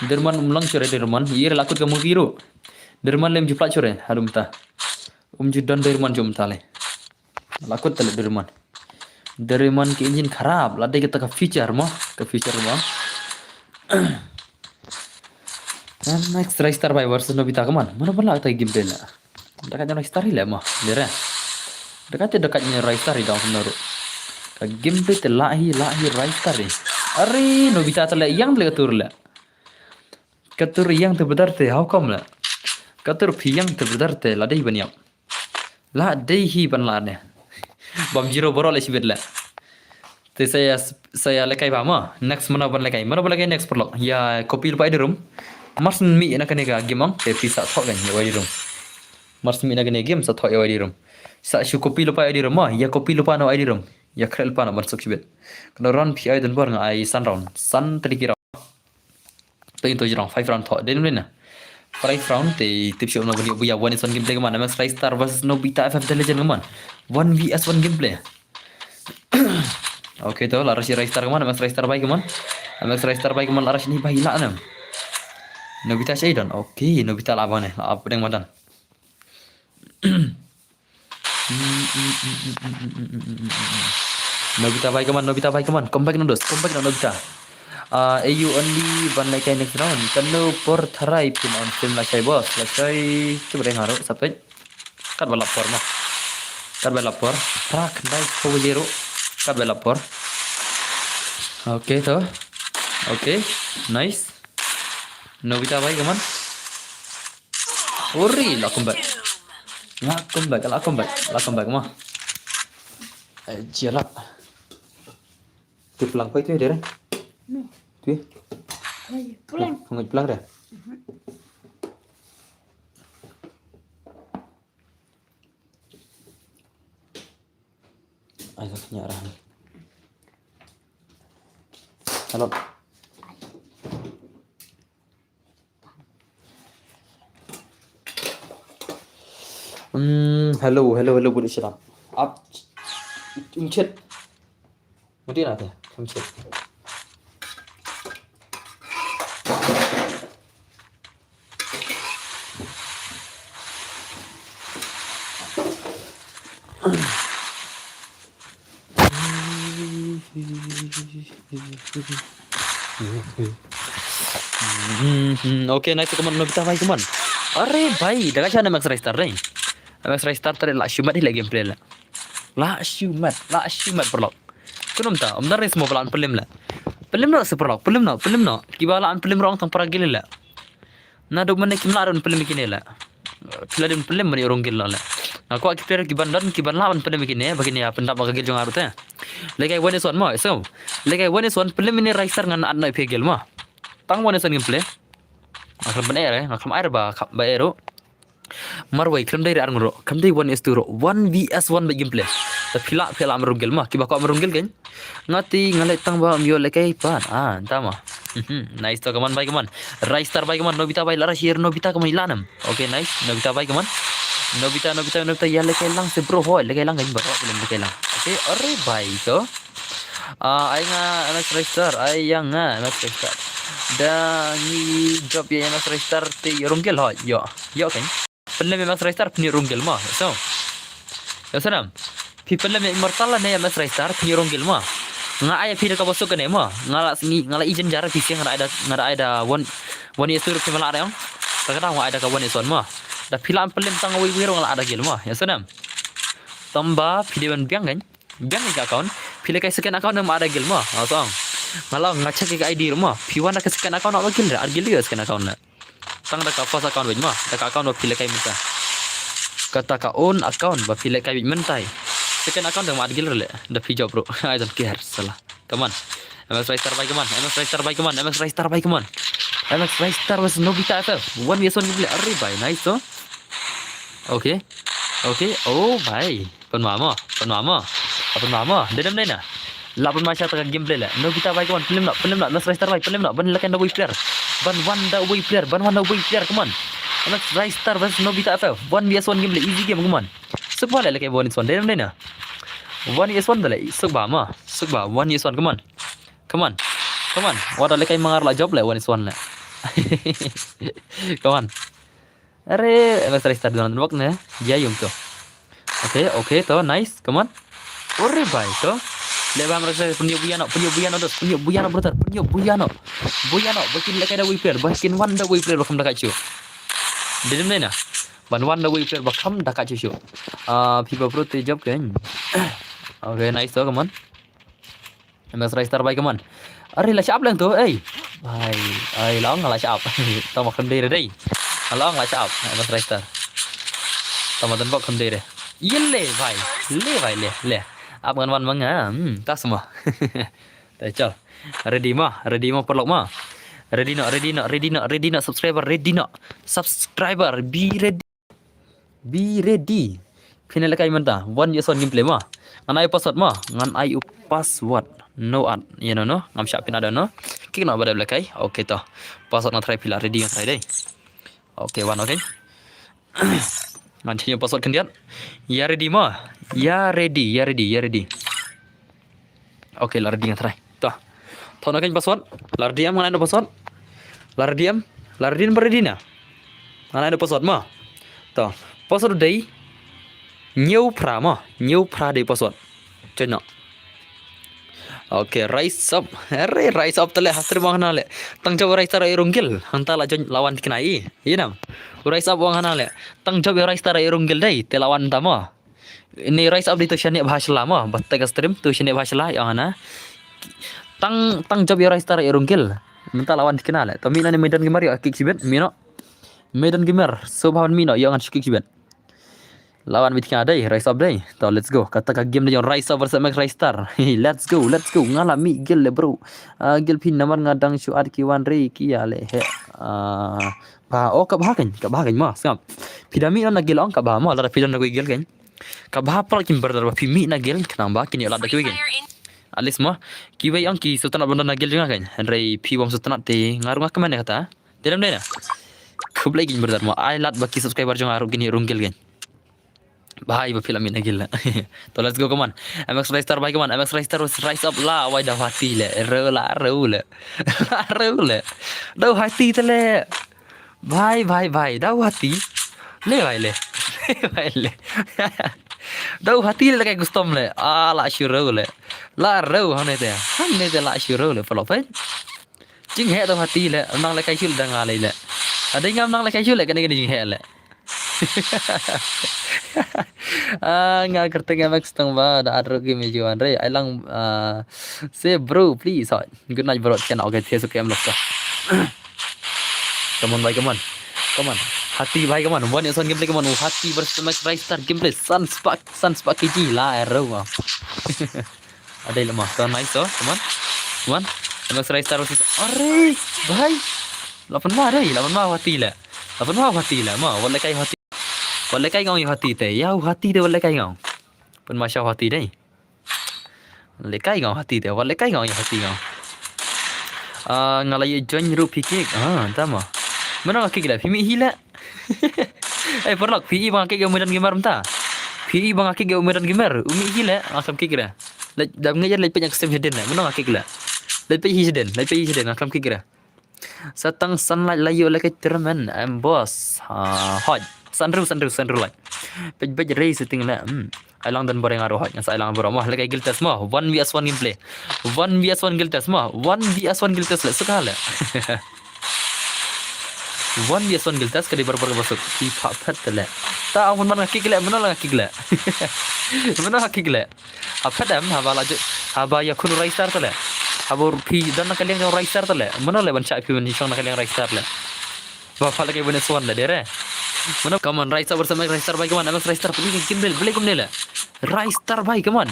Doraemon yer lakut kamu kiro Doraemon lem juplat sure harum ta judan Doraemon jom tale lakut tale Doraemon ke engine kharab ladai kita ke feature mah Max Raystar by versus Nobita kaman. Mana pernah kita gameplay lah. Dekatnya Raystar lah mah. Dera. Dekatnya Raystar dalam menaruh. Gameplay terlahi Raystar ni. Are Nobita terlah yang boleh katur yang terbedar te. How come lah? Katur yang terbedar te. Ladai banyap. Ladai ban ni. Bam zero borol isi bedlah. Te saya lekai bama. Next mana lekai next perlok. Ya copy lupa di room. Mars mi nak kena game ang tapi sa thok kan ya room. Mars mi nak kena game sa thok ya room. Sa shu copy lupa di room ya copy lupa no room. Ya krel pa na masuk sibet. Kena run pi dan bar ngai sun round. Sun tadi kira. Tu itu jirang 5 round thok. Den lena. 5 round te tip show no bani buya one is one gameplay kaman. Max Raystar versus Nobita FF the legend kaman. 1vs1 gameplay. Okay tu laras Raystar kaman. Max Raystar baik kaman. Laras ni baik lah nam. Nobita Shaydon. Okay, Nobita laban ni. Apa yang madan? Nobita bye, come on, Nobita bye, come on. Come back, Nobita. Come back, Nobita. AU only one like next round. Kanu por tharai pin on film like I boss. Like I coba deh ngaruh sampai kan balapor mah. Kan balapor. Prak baik 4-0. Kan balapor. Oke tuh. Oke. Nice. Nobita bye, come on. Uri, lah comeback. Lah comeback mah. Jalan. Di pulang kau itu ya, Dere? Tu ya? Pulang. Pulang dah. Ayo nyarah. Halo. Hello boleh siap. Up. Incet. Mesti nak ya? Incet. Okay, nice come on Nobita bhai, come on. अरे भाई dah macam Max Restart ni. Max Restart tadi lah shumat ni gameplay lah. La shumat perlok. Kunum ta, amdar ni semua pelan pelim lah. Pelim nak seperlok, pelim nak. Kibalaan pelim orang tang paragil lah. Na dog mana kimlaron pelim begini lah. Kiladin pelim mani orang gila lah. Aku ak player kiban lawan pelim begini begini ya pendap bagil jong arut ya. Legai one is one mo, so. Legai one is one pelim ini Restart ngan adna pegel mo. Tang one is one gameplay. Ngaklam bener ya, ngaklam air ba ero. Marwai kram dari arngro, kram dari 1 vs 1 gameplay. Tapi pila merunggil mah, kiba ko merunggil kan? Ngati ngalai tang ba mio lekai pan. Entama. Nice to come on, bye come on. Restart bye come on, Nobita bye lara share Nobita come ilanam. Okay, nice. Nobita bye come on. Nobita ya lekai lang se bro hoy, lekai lang kan ba? Lekai lang. Okay, are bye to. Ay nga Max Restart, ay yang nga Max Restart. Dan ni job yang Max Restart ti runggil hoy. Yo kan. Pelam Max Restart punya runggil mah. So. Ya senam. Pelam immortal lah ni Max Restart punya runggil mah. Nga ay pira ka bosok kan mah. Ngala ijen jarak pisi ngara ada one is tur pemala ada yang. Kadang ada ka one is one mah. Da pilam pelam tang wiro ngala ada gil mah. Ya senam. Tamba pidewan biang kan. Biang ni account. Pila kai scan account nama ada gil mah. Asang. Ngalau ngacak ke ID rumah. Piwan nak scan account nak gil dah. Gil dia scan account nak. Tang dah ka first account weh mah. Dah ka account pila kai minta. Kata ka own account ba pila kai minta. Second account dah mat gil le. Dah pijau bro. I don't care salah. Come on. MS Restart bye come on. MS Restart bye come on. MS Restart bye come on. MS Restart was Nobita FF. 1v1 gameplay. Arre bye nice to. Okay. Oh bye. Penmama. Dedam na. Lapan macam tengah gameplay lah. Nobita bye come on. Film nak. MS Restart bye. Film nak. Ban lakan the way player. Ban one the way player. Come on. MS Restart versus Nobita FF. 1v1 gameplay. Easy game come on. Sukba lah lakai 1v1. Dedam na. 1v1 dah lah. Sukba 1v1 come on. Wadah lakai mangar lah job lah 1v1 lah. Come on. Are MS Restart dengan waktu ni. Ya yung tu. Okay, to nice. Come on. Ore bye to. Lepas mereka punya buyano brother. Buyano. Bakin lekai dah way player. Bakin one dah way player bakam dah kacu. Dedam na. Ban one dah way player bakam dah kacu show. People pro te job kan. Okay, nice to come on. MS Restart bye come on. Are lah siap lang tu. Bye. Ay lang lah siap. Tahu makan dia deh. Lang lah siap. MS Restart. Tahu makan bakam dia deh. Yelle bye. Le. Apa kan wan manga? Tak semua. Tak cal. Ready mah perlok mah. Ready nak subscriber. Be ready. Final kai manta. 1v1 gameplay mah. Ngan ai password mah. No ad. You know no. Ngam siapin ada no. Kik nak pada belakai. Okay toh. Password nak try pila ready try deh. Okay one okay. Nanti password kendian. Ya ready mah. Ya ready. Okay lah ready try. Toh. Toh nak password. Lar diam mana ada password? Lar diam ready na. Mana ada password mah. Toh. Password dei. Nhiều pra dei password. Chơi nọ. Oke, rise up. Rise up tele hasri mau hana le. Tang jawab rise tara irunggil. Hanta la jon lawan kenai. Iya nam. Rise up wang hana le. Tang jawab rise tara irunggil dai. Te lawan tama. Ini rise up di tu shani bahasa lama. Batta ka stream tu shani bahasa lah yang hana. Tang jawab rise tara irunggil. Menta lawan kenal le. Tapi nani medan gemar ya kik sibet. Mino. Medan gemar. Sobawan mino yang han kik sibet. Lawan bikin ada rise up day. Tahu let's go. Katakan game dia rise up versus Max Rise Star. Let's go. Ngalami gil le bro. Gil pin namar ngadang syuat kiwan re kia le. Oh kabahakan mah ngap. Pidami na gil on kabah mah lara pidan na gil kan. Kabah pala kim berdar pimi na gil kenamba kini lada kiwi kan. Alis mah kiwi ang ki sultan benda na gil juga kan. Re pi bom sultan te ngaru ngak kemana kata. Dalam dena. Kublai gin berdar mah ai lat baki subscriber jong ngaru gini rungil kan. Bahai berfilamin lagi lah. So let's go, come on. MX Rise Star, bye, come on. MX Rise Star rise up lah. Why dah hati le. Reu le. Dah hati tu le. Bye. Dah hati. Le. Dah hati le kayak gustom le. La syurau le. La reu hane te. La syurau le. Follow pen. Jing he dah hati le. Nang le kayak syul dah ngalai le. Ada yang nang le kayak syul le. Kena jing he le. Nggak kerti Max tang ba da adro game juan re ailang say bro please good night bro can okay Facebook game losta come on hati bhai come on one son gameplay come on hati versus Max Rise Star gameplay sunspark kiji la ero ma ada ilmu so nice so come on Max Rise Star versus are bhai 8 mah hati la ma wala kai hati wala kai ngau hati te yau hati te wala kai ngau pun masya hati dai wala kai ngau hati te wala kai ngau hati ngau ngalai join ru pikik tama mana ngaki gila pimi hila perlok pi bang ngaki medan gamer menta pi bang ngaki medan gamer umi hila asam kikira dam ngajar le penyak stem hidden mana ngaki gila le pe hidden asam kikira satang sunlight layu le termen boss hot Sunru like. Pej race ting la. Ailang dan boreng aru hot. Sa ailang boro mah lagi guild test mah 1vs1 gameplay. 1vs1 guild test mah 1vs1 guild test le suka la. 1vs1 guild test kadi berber masuk. Ki papat le. Ta amun man ngaki gila mana ngaki gila. Mana ngaki gila. Apa dam haba laju haba yakun rise star le. Haba pi dan kalian yang rise star le. Mana le ban cha pi ni song kalian rise star le. Bapak lagi benes one le dere. Mana come on Rise Star bersama Rise Star bhai come on MX Rise Star pilih game beli kom le Rise Star bhai come on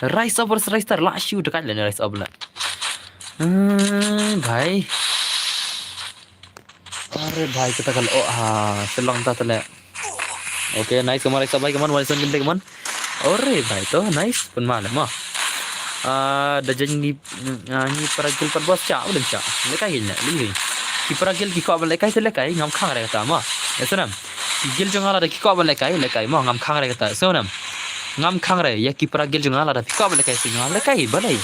Rise Star versus Rise Star lah shoot dekat le Rise Star lah bhai are bhai kita kalau selang tak le okay nice come on Rise Star bhai come on one game play come on ore bhai to nice pun malam mah dah jadi ni peragil per bos cha udah cha lekai ni lagi Kipragil kiko lekai lekai ngam khang re kata ma esunam gil jongala da kiko lekai ma ngam khang re kata esunam ngam khang re ya kipragil jongala da kiko lekai singa lekai balai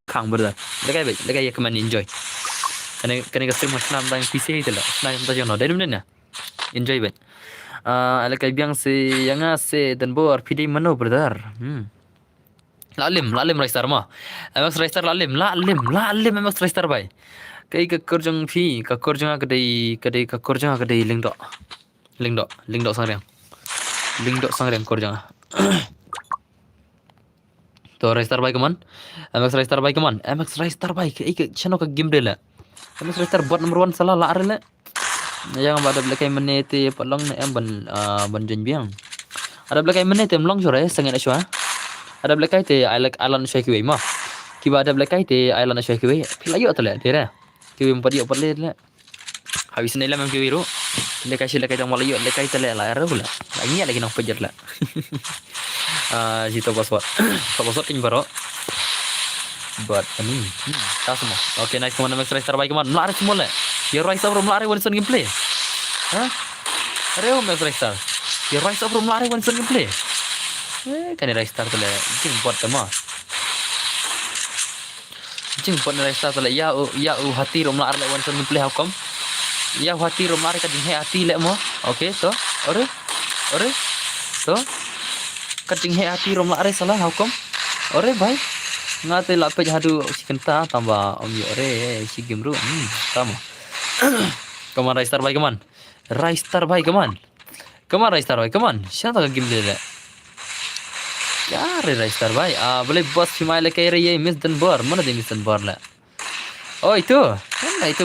khang berda lekai ya keman enjoy kene ka stream snam dang pc itela snam ta jono dai na enjoy bet lekai biang se yanga se dan bor pidi mano brother lalim Rise Star ma MX Rise Star lalim MX Rise Star bhai kai ka kurjang kedai lingdok sangrem kurjang to Rise Star bhai kaman MX Rise Star bhai kaman MX Rise Star bhai kai ka chano ka game dela MX Rise Star bot number 1 salah la arle yang ada blakai menete palong na ban janbiang ada blakai menete mlong sore sangat aswa ada blakai te island shakiwe ma kiba ada blakai te island shakiwe pilayo atale dera kiwi mpadi opale le habis ni lam kiwi ro le kai sila kai tang malayo le kai tale la ro la lagi lagi nang pejar la jito bosot kin baro but ani ta semua okay nice come on Max Rise Star bhai come on melari semua le ya Rise Star melari one son gameplay reo Max Rise Star ya Rise Star melari one son gameplay kan Rise Star tale jing bot ma jing pon Rise Star tale ya hati rom la arle wan son play hakom ya hati rom la ka ding hati le mo okay to ore to ka ding hati rom la are salah hakom ore bhai ngate la pe hadu si kenta tambah om yo re si game ru tama kaman Rai Star bhai kaman Rai Star bhai kaman Rai Star bhai kaman siapa game le क्या रे राइस्टार भाई बोले बस फिमाइल कह रही है मिस दन बर मन दे मिस दन बर ला oh itu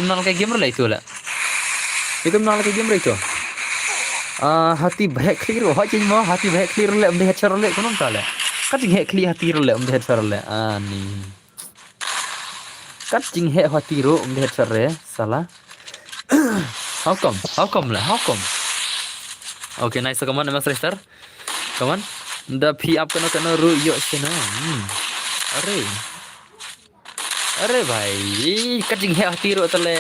menang kayak game lah itu menang kayak game itu hati baik clear wah jadi mau hati baik clear le mde head le konon tale kat jing he clear hati le mde head le ani kat jing he hati ro mde head le salah how come okay nice come on mas raistar come on the phi up kena ru yo chena अरे भाई कटिंग है हतीरो तले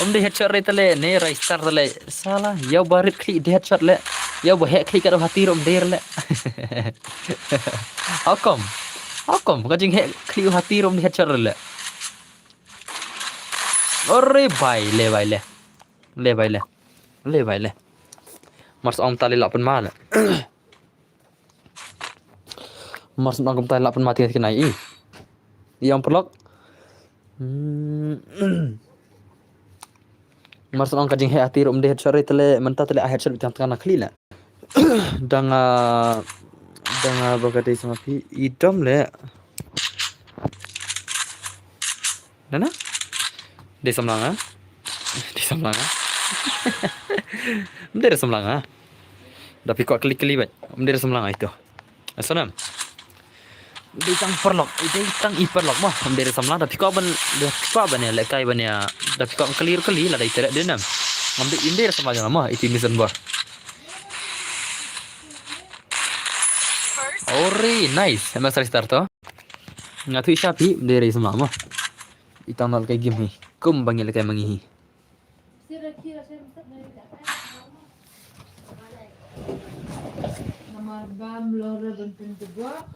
उमदे हेडशॉट रे तले ने राइस्टार तले साला यो बारित खली हेडशॉट ले यो बहे खली करो हतीरो उमदे ले how come कटिंग है खली हतीरो उमदे हेडशॉट ले अरे भाई ले भाई ले Mars om tali lapan mana Mars om tali lapan mati kena ini yang perlok Mars on kajing he ati rom de headshot tele menta tele headshot bitang tengah nakli la danga bagade sama pi idom le nana de samlanga mde samlanga tapi kok klik-klik bat mde samlanga itu asanam đi tăng phân lọc đi tăng ít phân lọc mà không để sắm lá đập có bên được có bên này lại cây bên này đập có clear cái lý là đây tới đến nè ngắm đi in đây sama jangan mah itu mission bar ori nice emang saya start to nggak tuh siapa dari sama mah itang nol kayak game kum bangil kayak mangihi Nomor bam lore bentuk dua.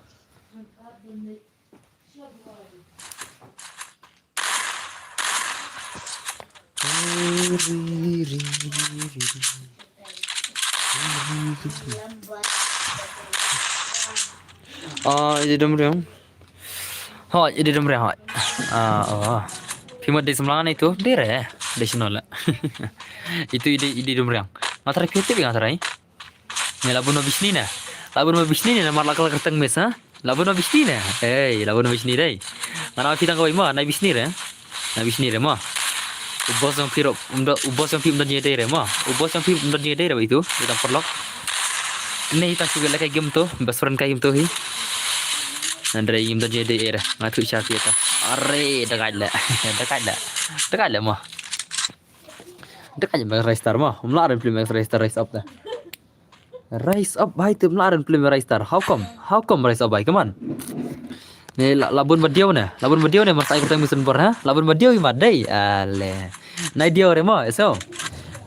Ini domreng. Ini domreng. Fimat di sebelah itu, dere, desional. Itu ide domreng. Materi kreatif yang materi. Ini labun bisnis ni, nama lakal kerteng mes, ha? Labun bisnis ni, labun bisnis ni. Mana kita kau ima, naik bisnis ni, mah. Ubos yang piro, umda nyede re, mah. Ubos yang piro umda nyede re itu, kita perlok. Ini kita juga kayak game tu, best friend kayak game tu hi. Andre game tu nyede re, ngatu siapa kita. Arre, dekat le, mah. Dekat je Rise Star mah, melaran film Rise Star Rise Up dah. Rise Up bhai tu melaran film Rise Star. How come Rise Up bhai? Come on. Ni labun video ni masa ikut mission bar ha. Labun video i madai. Ale. Nai dia re mah, so.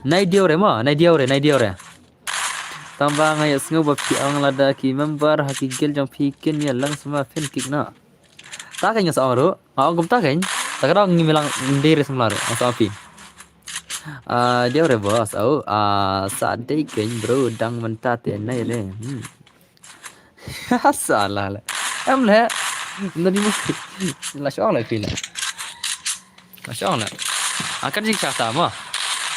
Nai dia re. Tambah ngai sengu bapi ang lada ki member hakigil jang pikin ya lang semua fin kick na. Tak kanya seorang, gum tak kanya. Tak kena ngilang diri semua re, masa api. Dia re bos, saat day kanya bro dang mentat nai le. Salah le. Em le. Nanti mesti lah syong lah kini. Syong lah. Akan jing siapa mah?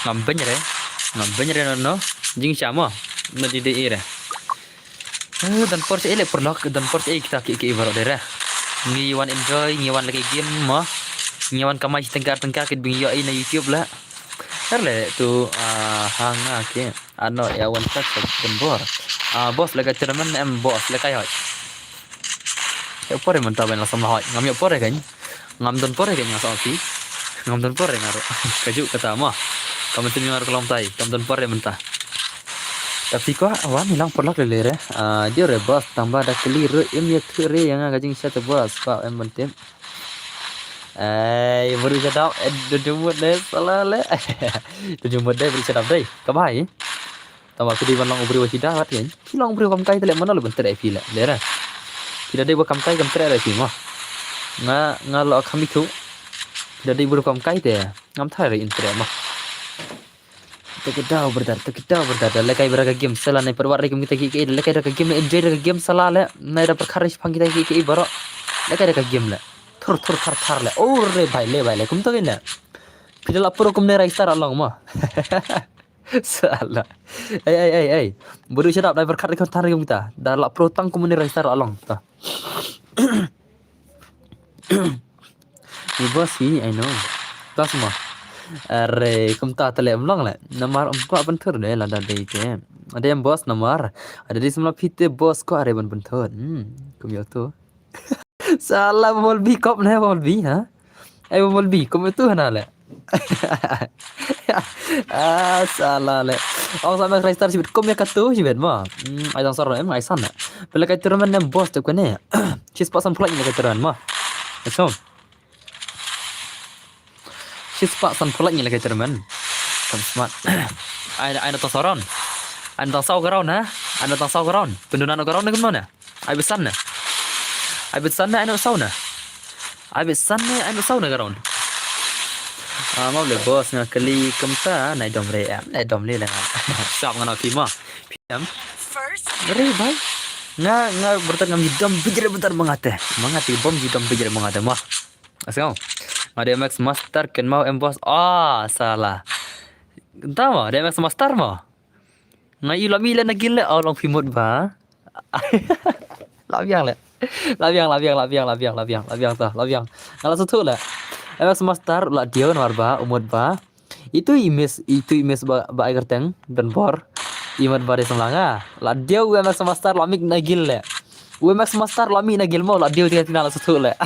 Ngambenya re no. Jing siapa mah? Nanti dia ire. Dan port ele perlok dan port kita ki baru dere. Ngiwan enjoy, ngiwan lagi game mah. Ngiwan kamai tengkar kit bingyo na YouTube lah. Terle tu hanga ke. Ano ya one touch dan bor. Bos lagi tournament bos lagi hot. Pore mentah ben lasam lahoi ngam pore kan ngam don pore kan ngasal pi ngam don pore ngaro kaju kata mah kamu tu ngar kolom tai kam don pore mentah tapi kok awan hilang polak lele dia re bos tambah ada keliru em ya kere yang gajing satu bos kok em mentem baru sedap jumut deh salah le jumut deh beri sedap deh kabai tambah tu di long ubri wasidah wat kan long ubri kam kai tele mana lu bentar fila lera tidak ada buat kamkai kamtre ada sih mah ngalo kami tu tidak ada buat kamkai deh ngam thai re intre mah tekidau berdar lekai beraga game salah nai perwar game kita ki lekai beraga game enjoy beraga game salah le nai da perkara pang kita ki baro lekai beraga game le thar le ore bhai le kum to gina pidal apro kum ne raistar along ma salah ai buru sedap driver khat ikut tar kita dah la pro tang kum ne raistar along ta ni bos ni I know ta semua are kum ta tele amlong le namar umpa bentur de la da de ke ada yang bos namar ada di semula pite bos ko are bentur kum yo tu salah Molbi kop na Molbi ha ai Molbi kum itu hana le salah le ông sama Kristar sibet kum ya katu sibet ma ai dang sor em ai san pela kai turman nem bos tu kene chis pasan play ni kai turan ma so chis pasan play ni kai turman kam smart ai tang soron ai tang sau garon ha ai tang sau garon pendunan garon ni kemana ai besan na ai besan na ai sau na ai besan na ai sau na garon mau le bos nga kali kamta nai dom re am nai dom le la sap ngana pi ma pm re bhai nga bertar ngam dom bijre bentar mangate bom dom bijre mangate ma asal ada max master ken mau em bos salah entah ma ada max master ma ngai lami le nagil le long pi mot ba labiang ngala sutu le Emas master la dia narba umut ba itu image ba agar teng dan bor imat bare semlanga la dia emas master la mik nagil le emas master la mi nagil mo la dia dia tinala sutu le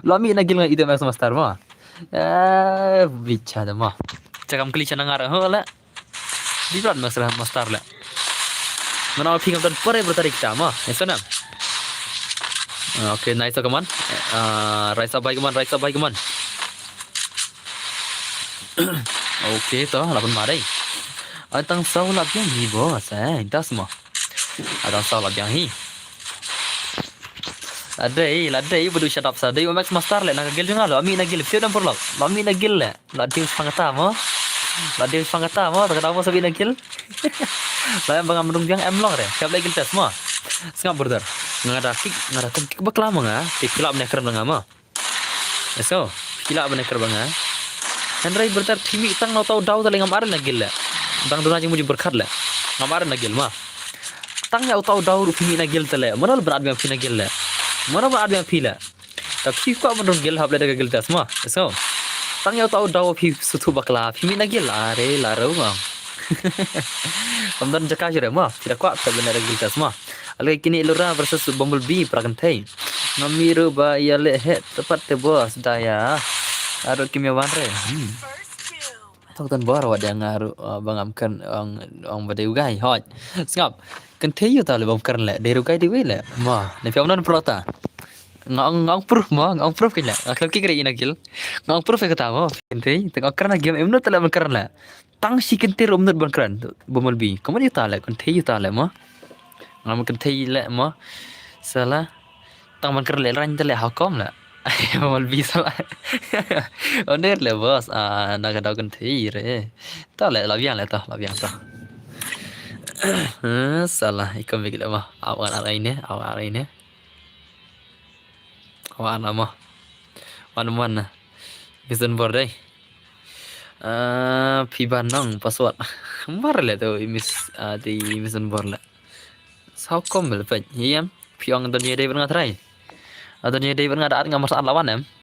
la mi nagil ngai itu emas master ma bicara ma cakam kali chana ngar ho la di plat masalah master le mana pingam dan pore bertarik ma esana okay, nice kaman. Raisa baik kaman. Okay, toh lapan marai. Atang sau lap yang hi bos, dah semua. Atang sau lap yang hi. Ladai bodoh shut up sadai. Max master le nak gel jangan lo. Ami nak gel. Fiu dan perlu. Ami nak gel le. Ladai pangata mo. Tak tahu sabi nak gel. Lah bang amrung jang emlong re. Siap lagi tes mo. Sengap brother. Ngada kik bakla manga tikilap ne kar banga ma eso kilap ne kar banga henry bertar thimi tang no tau dau tale ngamar na gilla bang dona jing muji berkhat le ngamar na gil ma tang ya tau dau thimi na gil tale manal berat me phina gil le mana berat me phila ta phi ko man gil hable daga gil tas ma eso tang ya tau dau phi sutu bakla phimi na gil are la ro ma kamdan jaka jere ma tidak kuat sebenarnya gil tas ma Alai kini Elora versus Bumblebee prakantai. Ngamiru ba ya le tepat te bos daya. Aru kimia wanre. Tok tan bor wa dang aru bangamkan ang badai ugai hot. Ngap. Kantai ta le bamkan le deru gai di le. Ma, ne fiamnan prota. Ngong proof kin le. Akhir ki kre ina gil. Ngong proof e kata mo. Kantai tengok karena game emno tala bamkan le. Tang si kantai romnut bamkan Bumblebee. Kamu ni ta le kantai ta le ma. Ngam kantai le ma salah tang man ker le ran tele hakom la mal bi salah oner le bos naga dau kantai re ta le la bien ta salah ikom bigla ma awan araine awan ma wan bizon bordai pibanong password mar le to mis di bizon bord la sao kom bel pe yam piong dunia dei berngat rai dunia dei berngat at ngamar saat lawan em